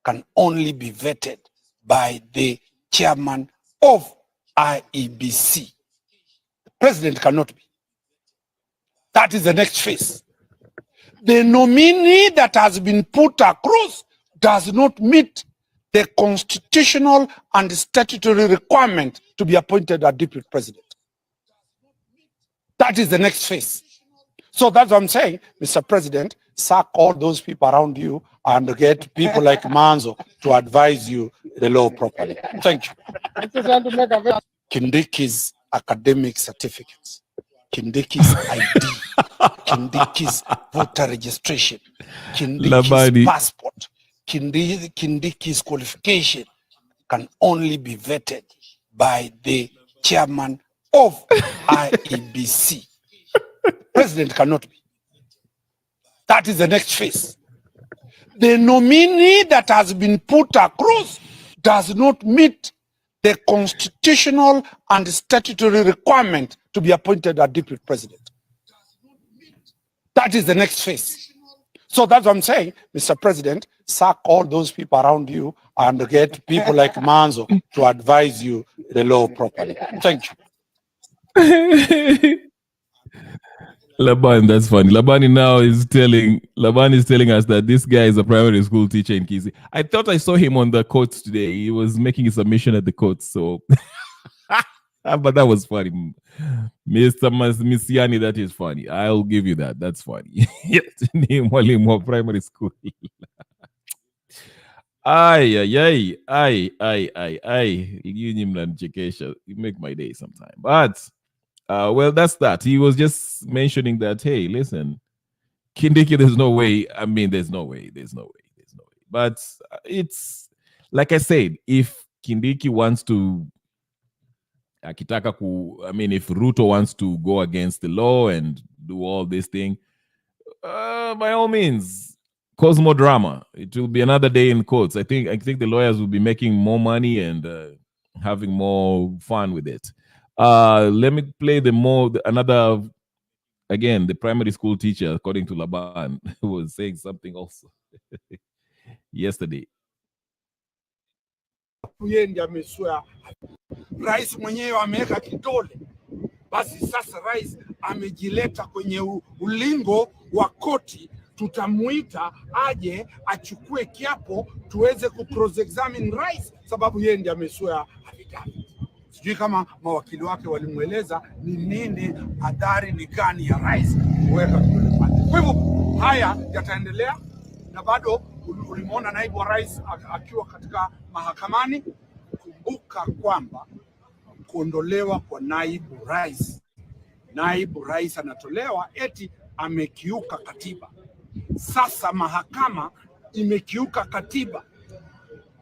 can only be vetted by the chairman of IEBC. The President cannot be. That is the next phase. The nominee that has been put across does not meet the constitutional and statutory requirement to be appointed as deputy president. That is the next phase. So that's what I'm saying, Mr. President, sack all those people around you and get people like Manzo to advise you the law properly. Thank you. Kindiki's academic certificates, Kindiki's ID, Kindiki's voter registration, Kindiki's passport, Kindiki's qualification can only be vetted by the chairman of IEBC. President cannot be. That is the next phase. The nominee that has been put across does not meet the constitutional and statutory requirement to be appointed as deputy president. That is the next phase. So that's what I'm saying, Mr. President, sack all those people around you and get people like Manzo to advise you the law properly. Thank you. Laban, that's funny. Laban is telling us that this guy is a primary school teacher in Kisi. I thought I saw him on the courts today. He was making a submission at the courts. So, but that was funny, Mr. Misiani. That is funny. I'll give you that. That's funny. Name more primary school. Ay. You make my day sometime. But well, that's that. He was just mentioning that, hey, listen, Kindiki, there's no way. I mean, there's no way. But it's, like I said, if Kindiki wants to, if Ruto wants to go against the law and do all this thing, by all means, cause more drama. It will be another day in courts. I think the lawyers will be making more money and having more fun with it. Let me play another, again, the primary school teacher, according to Laban, who was saying something also yesterday. Rais mwenyewe ameweka kidole, basi sasa rais amejileta kwenye ulingo wa koti. Tutamuita aje achukue kiapo tuweze cross examine rais, sababu yeye ndiye ameswea affidavit. Sijui kama mawakili wake walimweleza ni nini adhari ni gani ya rais kuweka kidole pale. Kwa hivyo haya yataendelea, na bado ulimuona naibu wa rais akiwa katika mahakamani. Kumbuka kwamba kuondolewa kwa naibu rais anatolewa eti amekiuka katiba. Sasa mahakama imekiuka katiba.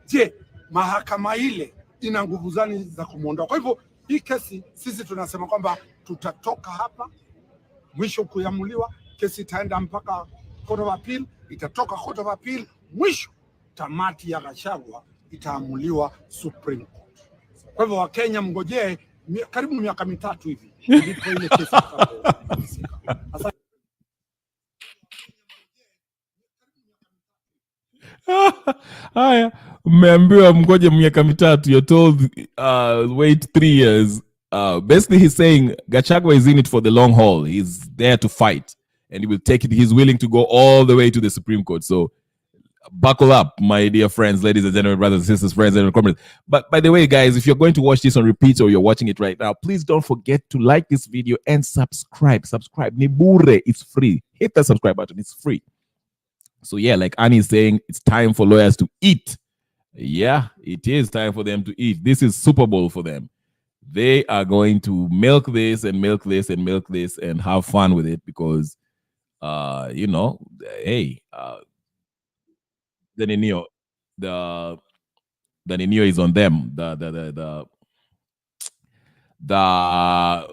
Je, mahakama ile ina nguvu gani za kumuondoa? Kwa hivyo hii kesi sisi tunasema kwamba tutatoka hapa mwisho kuamuliwa, kesi itaenda mpaka Court of Appeal, itatoka Court of Appeal, mwisho tamati ya Gachagua itaamuliwa Supreme Court. Kwa hivyo Wakenya mngojee karibu miaka mitatu hivi ndipo ile kesi itakapomalizika. Haya, mmeambiwa mgoje miaka mitatu. You're told wait 3 years. Basically he's saying Gachagua is in it for the long haul. He's there to fight and he will take it. He's willing to go all the way to the Supreme Court. So buckle up, my dear friends, ladies and gentlemen, brothers and sisters, friends and comments. But by the way, guys, if you're going to watch this on repeat or you're watching it right now, please don't forget to like this video and subscribe. Nibure, it's free. Hit that subscribe button, it's free. So yeah, like Annie is saying, it's time for lawyers to eat. Yeah, it is time for them to eat. This is Super Bowl for them. They are going to milk this and milk this and milk this and have fun with it because, hey, the Ninio is on them. The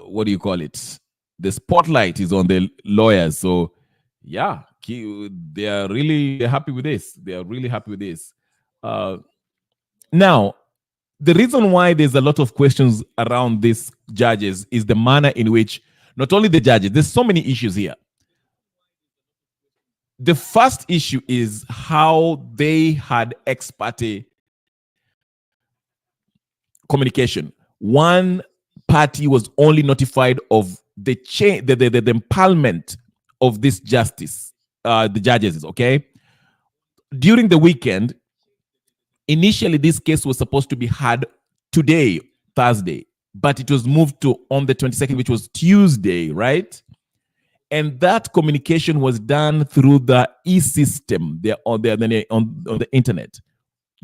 what do you call it? The spotlight is on the lawyers. So yeah, they're happy with this. They are really happy with this. Now, the reason why there's a lot of questions around these judges is the manner in which, not only the judges, there's so many issues here. The first issue is how they had ex parte communication. One party was only notified of the empanelment of this justice, the judges, okay? During the weekend, initially this case was supposed to be heard today, Thursday, but it was moved to on the 22nd, which was Tuesday, right? And that communication was done through the e-system on the internet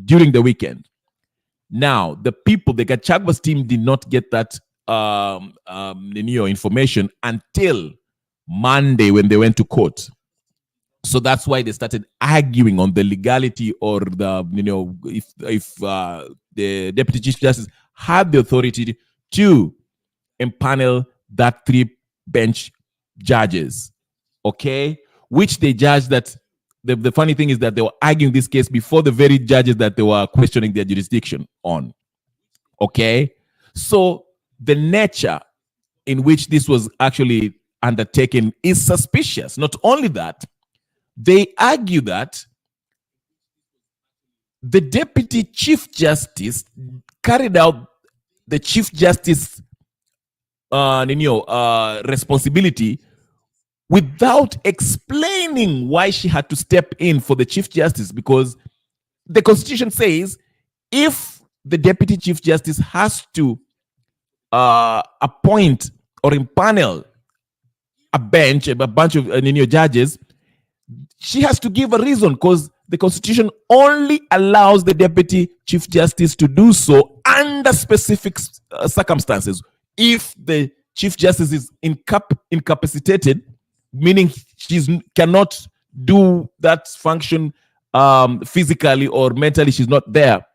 during the weekend. Now, the Gachagua's team did not get that information until Monday when they went to court. So that's why they started arguing on the legality or the, if the Deputy Chief Justice had the authority to empanel that 3-bench judges, okay? Which they judged that, the funny thing is that they were arguing this case before the very judges that they were questioning their jurisdiction on, okay? So the nature in which this was actually undertaken is suspicious. Not only that, they argue that the Deputy Chief Justice carried out the Chief Justice responsibility without explaining why she had to step in for the Chief Justice, because the Constitution says if the Deputy Chief Justice has to appoint or empanel a bunch of judges, she has to give a reason, because the Constitution only allows the Deputy Chief Justice to do so under specific circumstances. If the Chief Justice is incapacitated, meaning she cannot do that function physically or mentally, she's not there,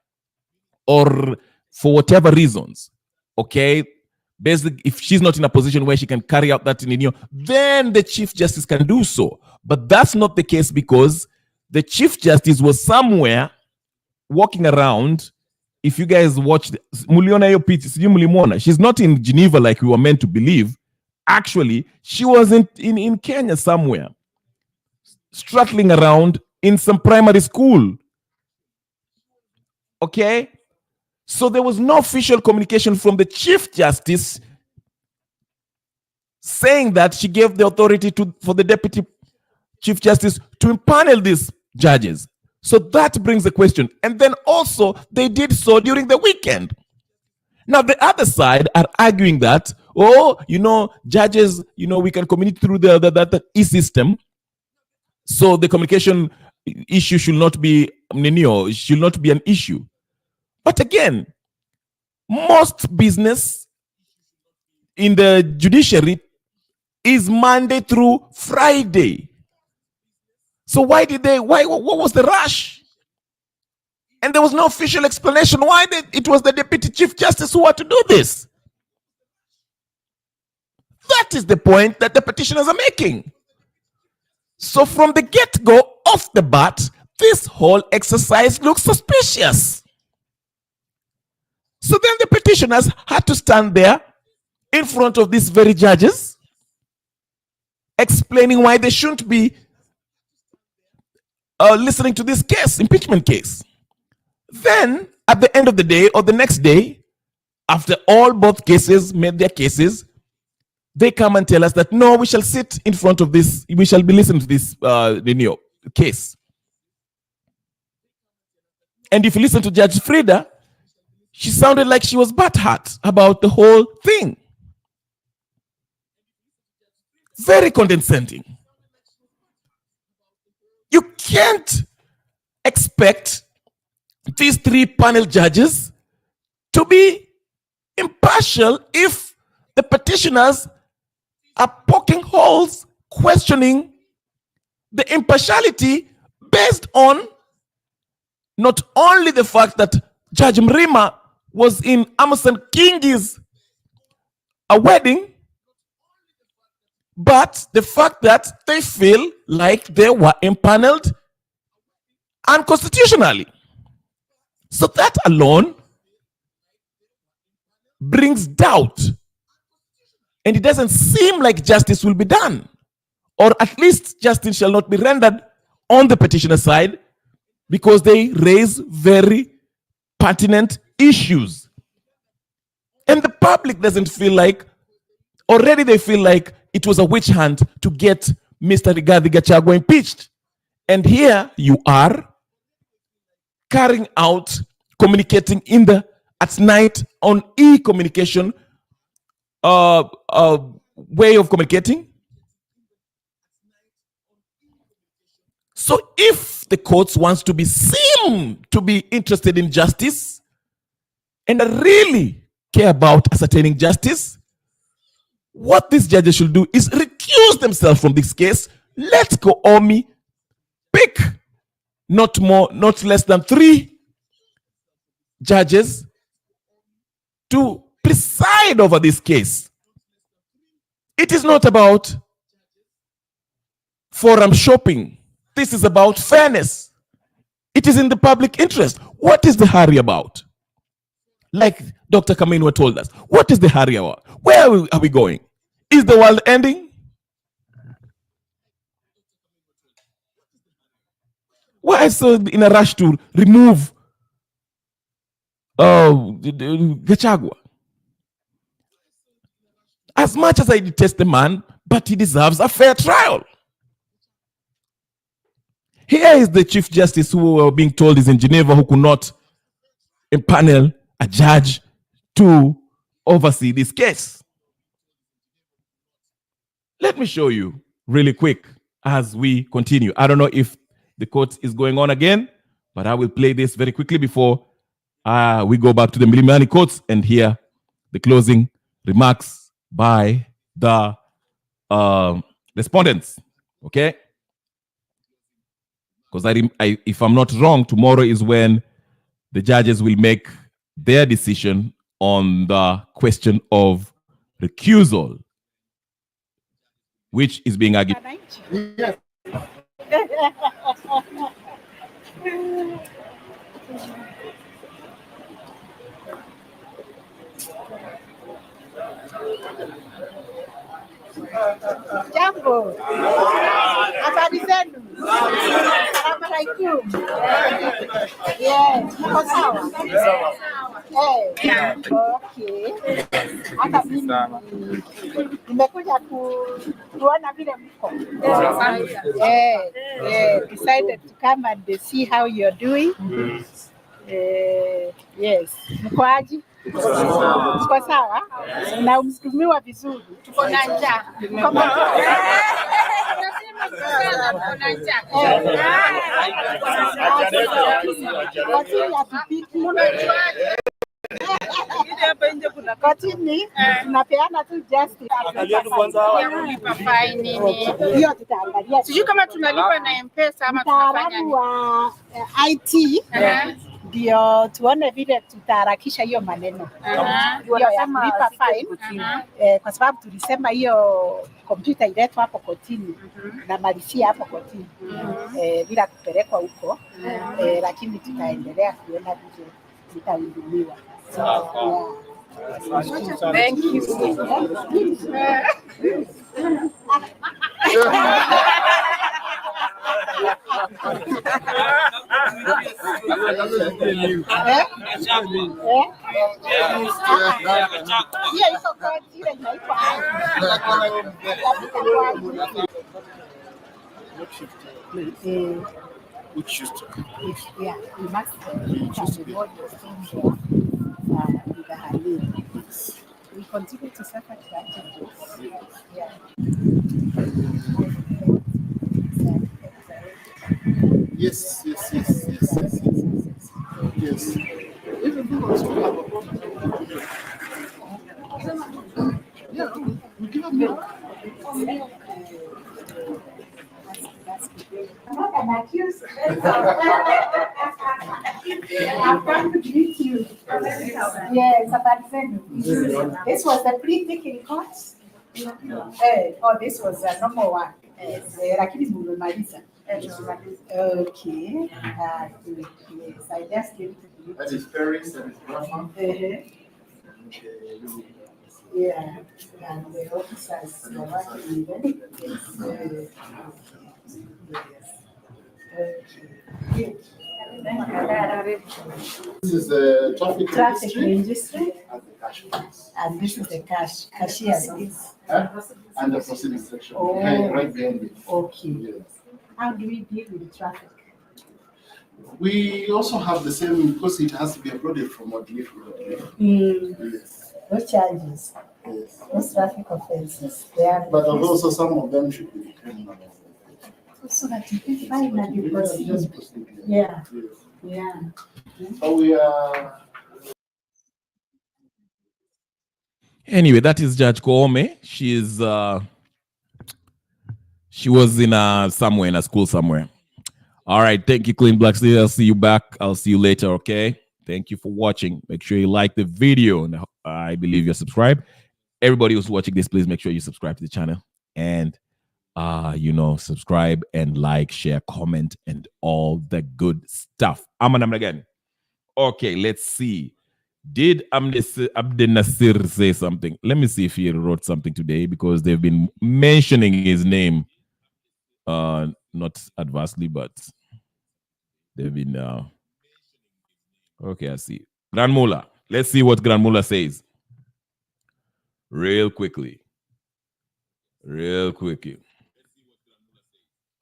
or for whatever reasons, okay? Basically, if she's not in a position where she can carry out that, then the Chief Justice can do so. But that's not the case, because the Chief Justice was somewhere walking around. If you guys watched, she's not in Geneva like we were meant to believe. Actually, she was in Kenya somewhere, struggling around in some primary school. Okay? So there was no official communication from the Chief Justice saying that she gave the authority for the Deputy Chief Justice to empanel these judges. So that brings the question. And then also, they did so during the weekend. Now, the other side are arguing that, judges, we can communicate through the e-system. So the communication issue should not be an issue. But again, most business in the judiciary is Monday through Friday. So what was the rush? And there was no official explanation why it was the Deputy Chief Justice who had to do this. That is the point that the petitioners are making. So from the get-go, off the bat, this whole exercise looks suspicious. So then the petitioners had to stand there in front of these very judges, explaining why they shouldn't be listening to this case, impeachment case. Then, at the end of the day or the next day, after both cases made their cases, they come and tell us that, no, we shall sit in front of this, we shall be listening to this case. And if you listen to Judge Frida, she sounded like she was butthurt about the whole thing. Very condescending. You can't expect these 3 panel judges to be impartial if the petitioners are poking holes, questioning the impartiality based on not only the fact that Judge Mrima was in Amason Kingi's wedding, but the fact that they feel like they were empaneled unconstitutionally. So that alone brings doubt. And it doesn't seem like justice will be done. Or at least justice shall not be rendered on the petitioner side, because they raise very pertinent issues. And the public doesn't feel like, already they feel like it was a witch hunt to get Mr. Rigathi Gachagua impeached. And here you are carrying out, communicating at night on e-communication way of communicating. So if the courts wants to be seen to be interested in justice and really care about ascertaining justice, what these judges should do is recuse themselves from this case. Let Koomi pick not less than 3 judges to preside over this case. It is not about forum shopping. This is about fairness. It is in the public interest. What is the hurry about? Like Dr. Kaminwa told us, what is the hurry about? Where are we going? Is the world ending? Why so in a rush to remove Gachagua? As much as I detest the man, but he deserves a fair trial. Here is the Chief Justice who we are being told is in Geneva, who could not impanel a judge to oversee this case. Let me show you really quick as we continue. I don't know if the court is going on again, but I will play this very quickly before we go back to the Milimani courts and hear the closing remarks by the respondents. Okay? Because if I'm not wrong, tomorrow is when the judges will make their decision on the question of recusal, which is being argued. Yes. Jambo. Habari zenu? Salamu alaikum. Yes, mko sawa? Okay. Hata mimi nimekuja kuona vile mko. Decided to come and see how you're doing. Yes. Mko aje? Mko sawa? Na mstumiwa vizuri. Tuko na njaa. Kotini tunapeana tu justice. Kulipa fine nini? Hiyo tutaangalia. Sijui kama tunalipa na M-Pesa ama tunafanya nini? Wa IT ndio tuone vile tutaharakisha hiyo maneno. Hiyo ya kulipa fine kwa sababu tulisema hiyo kompyuta iletwe hapo kotini na malisia hapo kotini bila kupelekwa huko, lakini tutaendelea kuona vile zitahudumiwa. Thank you. Which used to yeah, we must we continue to suffer challenges. Yeah. Yes. Even though it's still have a problem. Yeah, we give them milk. I'm not an accused. I've come to greet you. Yes, about this was the pre-taking course. Oh, this was a normal one. Lakini mmemaliza. Okay. Yes, I just came to greet. That is Paris and his grandma. Yeah, and the officers are working even. This is the traffic registry. cash funds. And this is the cashier. And the proceeding section, Oh. right behind me. Okay. Yes. How do we deal with the traffic? We also have the same, because it has to be uploaded from what leaf. Yes. Those charges, Yes. those traffic offenses, they are. But also some of them should be criminal. So that you can find that you proceed. Just proceed. Yeah. Yes. Yeah. So we are. Anyway, that is Judge Koome. She was in somewhere in a school somewhere. All right, thank you, Clean Black City. I'll see you back. I'll see you later, okay? Thank you for watching. Make sure you like the video. And I believe you're subscribed. Everybody who's watching this, please make sure you subscribe to the channel. And, subscribe and like, share, comment, and all the good stuff. Aman again. Okay, let's see. Did Abdel Nasir say something? Let me see if he wrote something today, because they've been mentioning his name. Not adversely, but they've been okay, I see. Grand Mullah. Let's see what Grand Mullah says. Real quickly.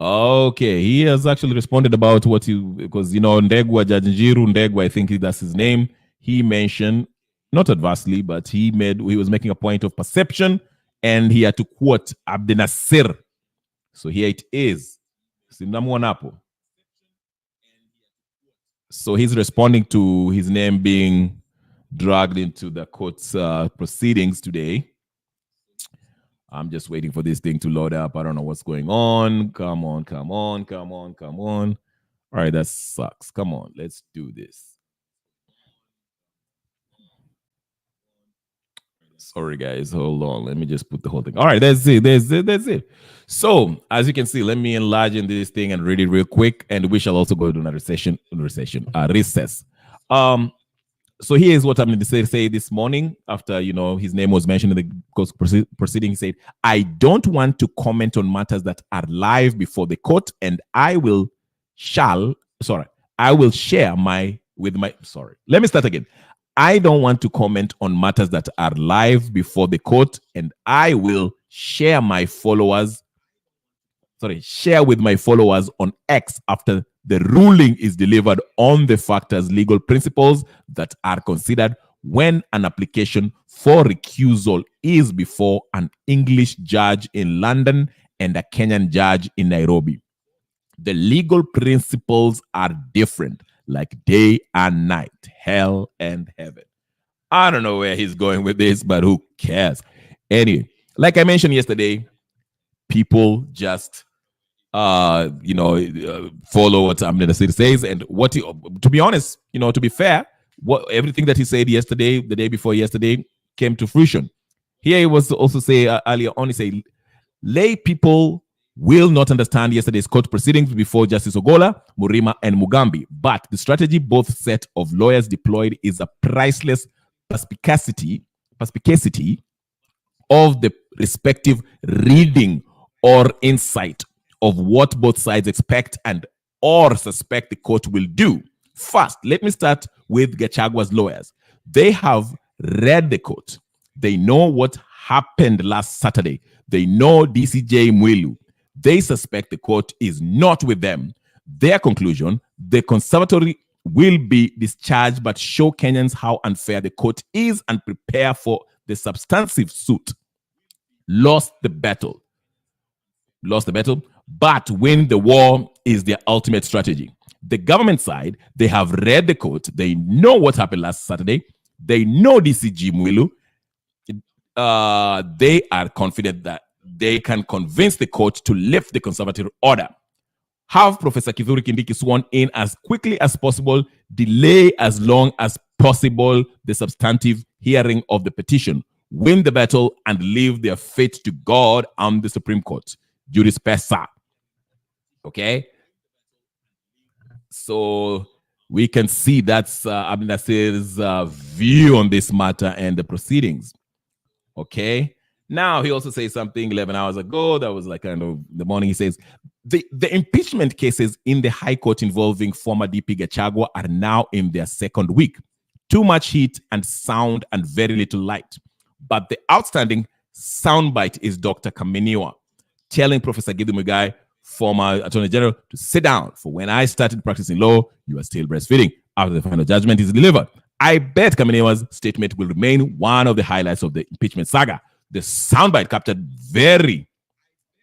Okay, he has actually responded about what because Ndegwa, Judge Njiru Ndegwa, I think that's his name. He mentioned, not adversely, but he was making a point of perception, and he had to quote Abdel Nasir. So here it is. So he's responding to his name being dragged into the court's proceedings today. I'm just waiting for this thing to load up. I don't know what's going on. Come on. All right, that sucks. Come on, let's do this. Sorry, guys. Hold on. Let me just put the whole thing. All right, that's it. So, as you can see, let me enlarge in this thing and read it real quick. And we shall also go to another recess. So here's what I'm going to say this morning after, his name was mentioned in the court proceeding. He said, I don't want to comment on matters that are live before the court, and I will share let me start again. I don't want to comment on matters that are live before the court, and I will share with my followers on X after the ruling is delivered on the factors, legal principles that are considered when an application for recusal is before an English judge in London and a Kenyan judge in Nairobi. The legal principles are different, like day and night, hell and heaven. I don't know where he's going with this, but who cares? Anyway, like I mentioned yesterday, people just follow what Abdel Nasir says, and to be honest, to be fair, everything that he said yesterday, the day before yesterday, came to fruition. Here he was also say earlier on, he said, lay people will not understand yesterday's court proceedings before Justice Ogola, Murima, and Mugambi, but the strategy both set of lawyers deployed is a priceless perspicacity of the respective reading or insight of what both sides expect and or suspect the court will do. First, let me start with Gachagua's lawyers. They have read the court. They know what happened last Saturday. They know DCJ Mwilu. They suspect the court is not with them. Their conclusion, the conservatory will be discharged but show Kenyans how unfair the court is and prepare for the substantive suit. Lost the battle, but win the war is their ultimate strategy. The government side, they have read the court. They know what happened last Saturday. They know DCG Mwilu. They are confident that they can convince the court to lift the conservative order. Have Professor Kithure Kindiki sworn in as quickly as possible, delay as long as possible the substantive hearing of the petition, win the battle, and leave their fate to God and the Supreme Court. Juris Pesa. Okay? So we can see that's Abdel Nasir's view on this matter and the proceedings. Okay? Now, he also says something 11 hours ago that was like kind of the morning. He says, the impeachment cases in the High Court involving former DP Gachagua are now in their second week. too much heat and sound and very little light. But the outstanding soundbite is Dr. Kameniwa telling Professor Githu Muigai, former Attorney General, to sit down. For when I started practicing law, you were still breastfeeding. After the final judgment is delivered. I bet Kameniwa's statement will remain one of the highlights of the impeachment saga. The soundbite captured very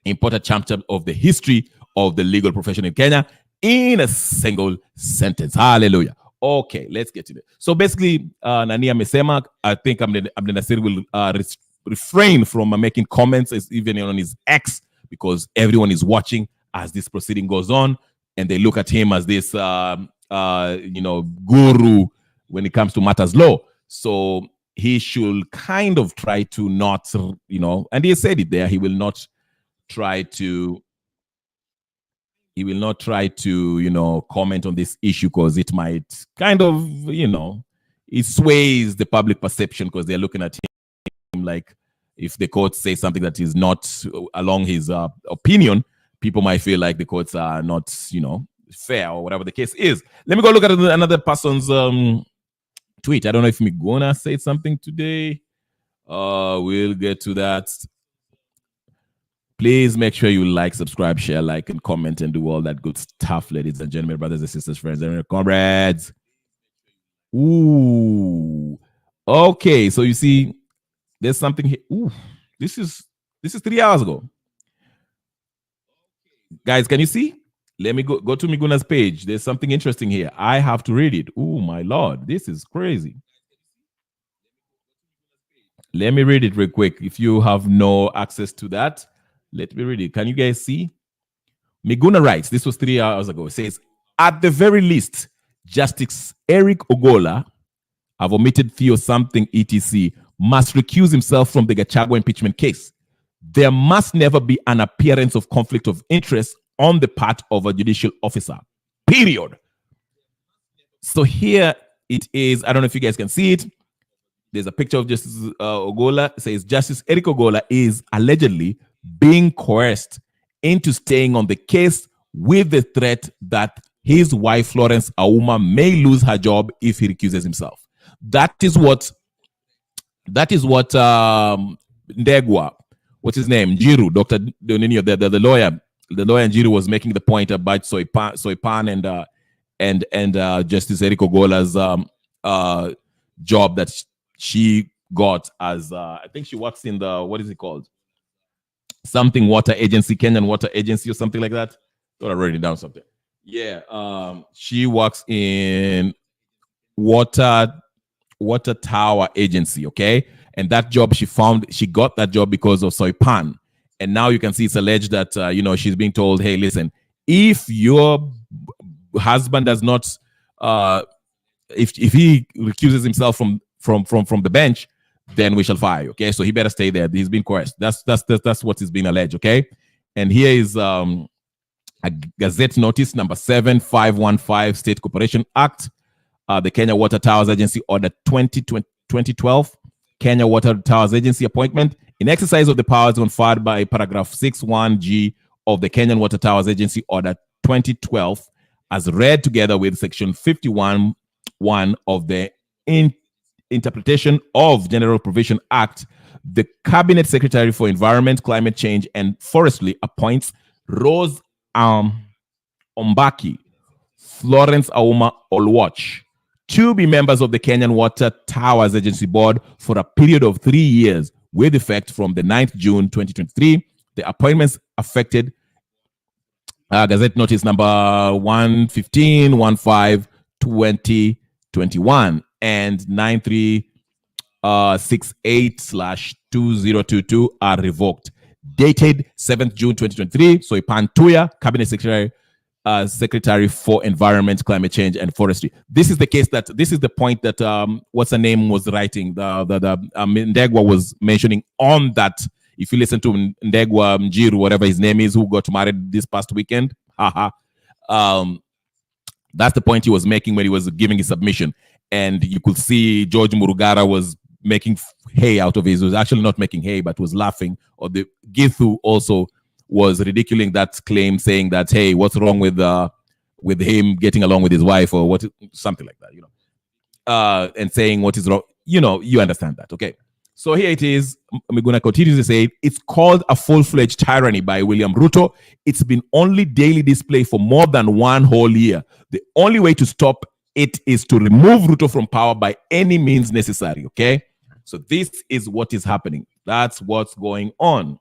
important chapter of the history of the legal profession in Kenya in a single sentence. Hallelujah. Okay, let's get to it. So basically, Nani amesema, I think Abdel Nasir will refrain from making comments even on his X, because everyone is watching as this proceeding goes on, and they look at him as this, guru when it comes to matters law. So he should kind of try to not, and he said it there, he will not try to comment on this issue, because it might kind of, it sways the public perception, because they're looking at him like, if the court says something that is not along his opinion, people might feel like the courts are not, fair, or whatever the case is. Let me go look at another person's tweet. I don't know if Miguna said something today. We'll get to that. Please make sure you like, subscribe, share, like, and comment, and do all that good stuff, ladies and gentlemen, brothers and sisters, friends, and comrades. Ooh. Okay, so you see, there's something here. Ooh, this is 3 hours ago. Guys, can you see? Let me go to Miguna's page. There's something interesting here. I have to read it. Oh my Lord, this is crazy. Let me read it real quick. If you have no access to that, let me read it. Can you guys see? Miguna writes, this was 3 hours ago. It says, at the very least, Justice Eric Ogola, I've omitted Theo something etc., must recuse himself from the Gachagua impeachment case. There must never be an appearance of conflict of interest on the part of a judicial officer. Period. So here it is. I don't know if you guys can see it. There's a picture of Justice Ogola. It says Justice Eric Ogola is allegedly being coerced into staying on the case with the threat that his wife Florence Auma may lose her job if he recuses himself. That is what Ndegwa, what's his name, Njiru, Dr. Donini, the lawyer Njiru was making the point about Soipan and Justice Eric Ogola's job that she got as I think she works in the, what is it called? Something water agency, Kenyan water agency or something like that. Thought I wrote it down something. Yeah, she works in water tower agency, okay? And that job she got that job because of Soipan. And now you can see it's alleged that, she's being told, hey, listen, if your husband does not, if he recuses himself from the bench, then we shall fire you, okay? So he better stay there. He's been coerced. That's what is being alleged, okay? And here is a Gazette notice number 7515, State Corporation Act, the Kenya Water Towers Agency Order 2012, Kenya Water Towers Agency appointment in exercise of the powers conferred by paragraph 61G of the Kenyan Water Towers Agency Order 2012, as read together with section 51(1) of the Interpretation of General Provision Act. The Cabinet Secretary for Environment, Climate Change, and Forestry appoints Rose Ombaki, Florence Auma Olwach to be members of the Kenyan Water Towers Agency Board for a period of 3 years with effect from the 9th June 2023. The appointments affected Gazette Notice number 115-15-2021 and 9368/2022 are revoked. Dated 7th June 2023. So Ipan Tuya, Cabinet Secretary for Environment, Climate Change, and Forestry. This is the case this is the point that what's her name was writing. Ndegwa was mentioning on that. If you listen to Ndegwa Njiru, whatever his name is, who got married this past weekend, that's the point he was making when he was giving his submission. And you could see George Murugara was making hay out of it. He was actually not making hay, but was laughing. Or the Githu also was ridiculing that claim, saying that, hey, what's wrong with him getting along with his wife, or what, something like that, and saying what is wrong. You know, you understand that, okay? So here it is. I'm going to continue to say it's called a full-fledged tyranny by William Ruto. It's been only daily display for more than one whole year. The only way to stop it is to remove Ruto from power by any means necessary, okay? So this is what is happening. That's what's going on.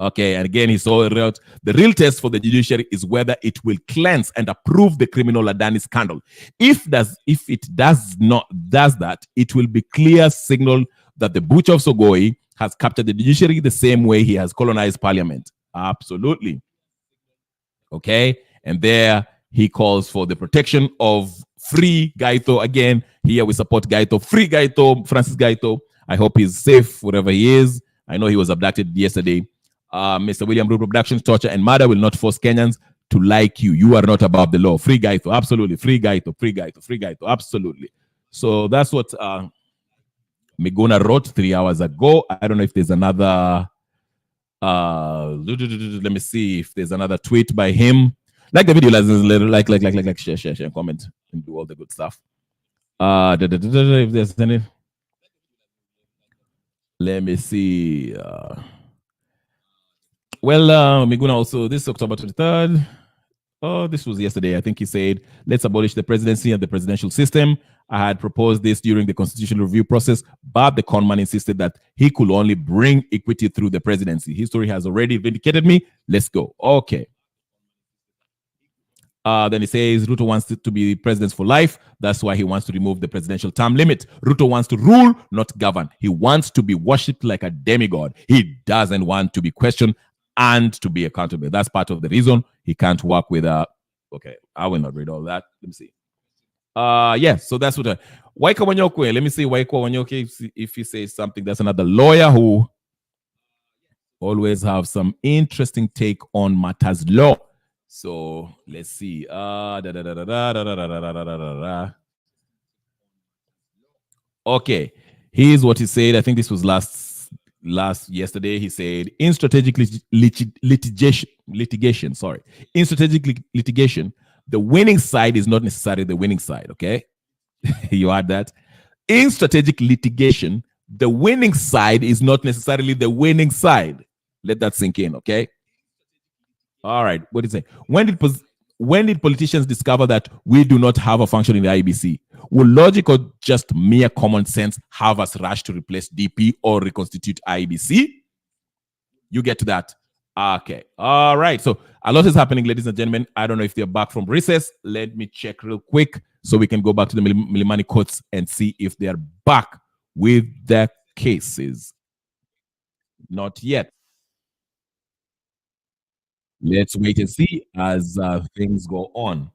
Okay, and again, he saw the real test for the judiciary is whether it will cleanse and approve the criminal Adani scandal. If it does that, it will be clear signal that the butcher of Sogoi has captured the judiciary the same way he has colonized parliament. Absolutely. Okay, and there he calls for the protection of free Gaito. Again, here we support Gaito. Free Gaito, Francis Gaito. I hope he's safe wherever he is. I know he was abducted yesterday. Mr. William Ruto, productions, torture, and murder will not force Kenyans to like you. You are not above the law. Free Gaito, absolutely. Free Gaito, free Gaito, free Gaito, absolutely. So that's what Miguna wrote 3 hours ago. I don't know if there's another. Let me see if there's another tweet by him. Like the video, like, share, comment, and do all the good stuff. If there's any. Let me see. Miguna also, this October 23rd. Oh, this was yesterday. I think he said, let's abolish the presidency and the presidential system. I had proposed this during the constitutional review process, but the conman insisted that he could only bring equity through the presidency. History has already vindicated me. Let's go. Okay. Then he says Ruto wants to be president for life. That's why he wants to remove the presidential term limit. Ruto wants to rule, not govern. He wants to be worshipped like a demigod. He doesn't want to be questioned and to be accountable. That's part of the reason he can't work with okay, I will not read all that. Let me see. So that's what Waiko Wanyokwe. Let me see Waiko Wanyoke if he says something. That's another lawyer who always have some interesting take on matters law. So let's see. Okay, here's what he said. I think this was yesterday. He said in strategic litigation. Sorry, in strategic litigation, the winning side is not necessarily the winning side. Okay, you heard that. In strategic litigation, the winning side is not necessarily the winning side. Let that sink in. Okay. All right. What did he say? When did politicians discover that we do not have a function in the IEBC? Will logic or just mere common sense have us rush to replace DP or reconstitute IEBC? You get to that. Okay. All right. So a lot is happening, ladies and gentlemen. I don't know if they're back from recess. Let me check real quick so we can go back to the Milimani courts and see if they are back with their cases. Not yet. Let's wait and see as things go on.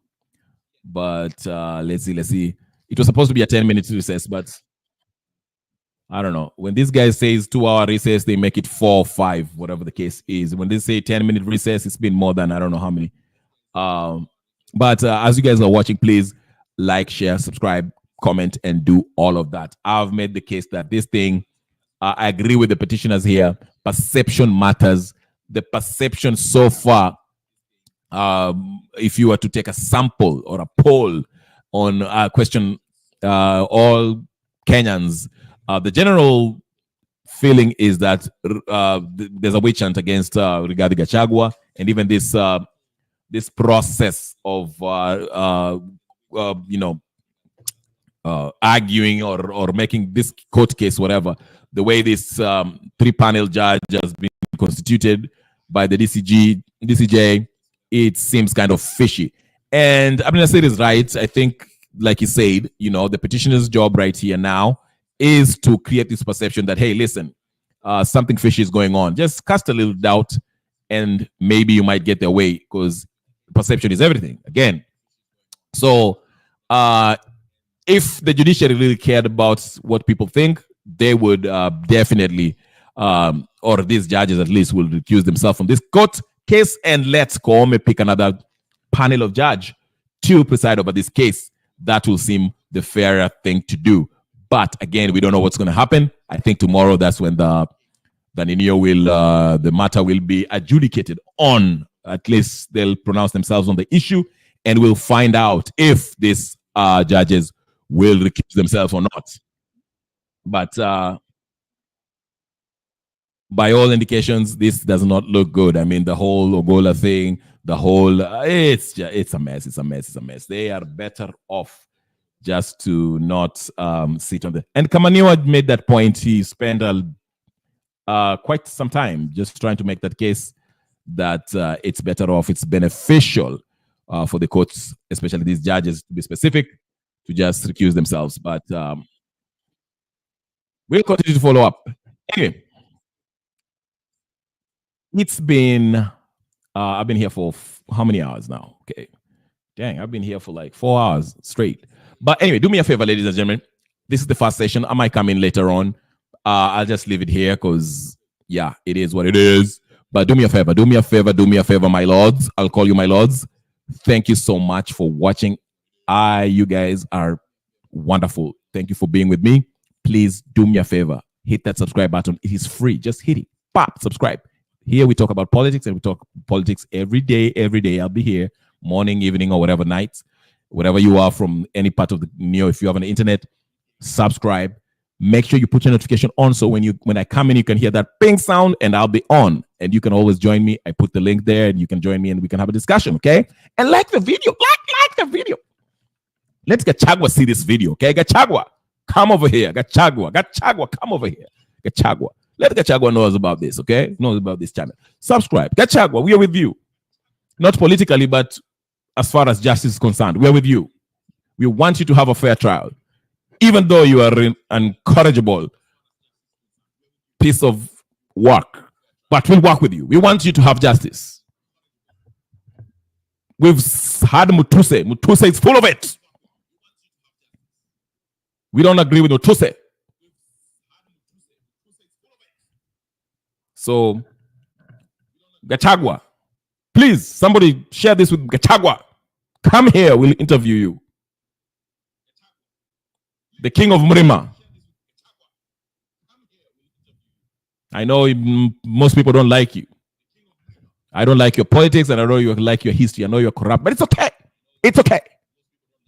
But let's see. It was supposed to be a 10-minute recess, but I don't know. When these guys say 2-hour recess, they make it 4 or 5, whatever the case is. When they say 10-minute recess, it's been more than I don't know how many. But as you guys are watching, please like, share, subscribe, comment, and do all of that. I've made the case that this thing, I agree with the petitioners here. Perception matters. The perception so far, if you were to take a sample or a poll on a question, all Kenyans, the general feeling is that there's a witch hunt against Rigathi Gachagua, and even this process of arguing or making this court case, whatever, the way this 3-panel judge has been constituted by the DCJ, it seems kind of fishy. And Abdul Nasir is right. I think, like he said, the petitioner's job right here now is to create this perception that, hey, listen, something fishy is going on. Just cast a little doubt and maybe you might get their way, because perception is everything, again. So if the judiciary really cared about what people think, they would definitely, or these judges at least, will recuse themselves from this court case and let Koome pick another panel of judge to preside over this case. That will seem the fairer thing to do. But again, we don't know what's going to happen. I think tomorrow, that's when the matter will be adjudicated on. At least they'll pronounce themselves on the issue, and we'll find out if these judges will recuse themselves or not. But by all indications, this does not look good. I mean, the whole Ogola thing, the whole it's a mess. It's a mess. It's a mess. They are better off just to not sit on the. And Kamaniwa made that point. He spent quite some time just trying to make that case that it's better off. It's beneficial for the courts, especially these judges, to be specific, to just recuse themselves. But we'll continue to follow up. Anyway. It's been, I've been here for how many hours now? Okay. Dang, I've been here for like 4 hours straight. But anyway, do me a favor, ladies and gentlemen. This is the first session. I might come in later on. I'll just leave it here because, yeah, it is what it is. But do me a favor, do me a favor, do me a favor, my lords. I'll call you my lords. Thank you so much for watching. You guys are wonderful. Thank you for being with me. Please do me a favor. Hit that subscribe button. It is free. Just hit it. Pop, subscribe. Here we talk about politics, and we talk politics every day. Every day I'll be here, morning, evening, or whatever night, wherever you are from any part of the if you have an internet, subscribe. Make sure you put your notification on so when I come in, you can hear that ping sound, and I'll be on. And you can always join me. I put the link there, and you can join me, and we can have a discussion. Okay? And like the video, like the video. Let's Gachagua see this video. Okay, Gachagua, come over here. Gachagua, come over here. Gachagua. Let Gachagua knows about this, okay? Knows about this channel. Subscribe. Gachagua, we are with you. Not politically, but as far as justice is concerned, we are with you. We want you to have a fair trial. Even though you are an incorrigible piece of work, but we'll work with you. We want you to have justice. We've had Mutuse. Mutuse is full of it. We don't agree with Mutuse. So, Gachagua, please, somebody share this with Gachagua. Come here, we'll interview you. The king of Mrima. I know most people don't like you. I don't like your politics, and I know you like your history. I know you're corrupt, but it's okay. It's okay.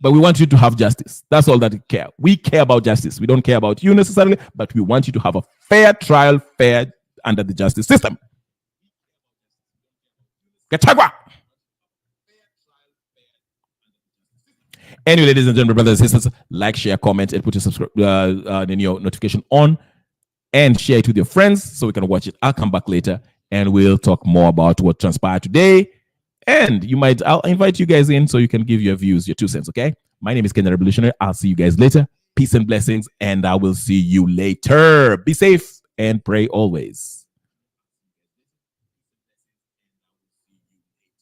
But we want you to have justice. That's all that we care. We care about justice. We don't care about you necessarily, but we want you to have a fair trial, fair under the justice system. Gachagua. Anyway, ladies and gentlemen, brothers and sisters, like, share, comment, and put your notification on, and share it with your friends so we can watch it. I'll come back later, and we'll talk more about what transpired today. And I'll invite you guys in so you can give your views, your 2 cents. Okay. My name is Kenya Revolutionary. I'll see you guys later. Peace and blessings, and I will see you later. Be safe and pray always.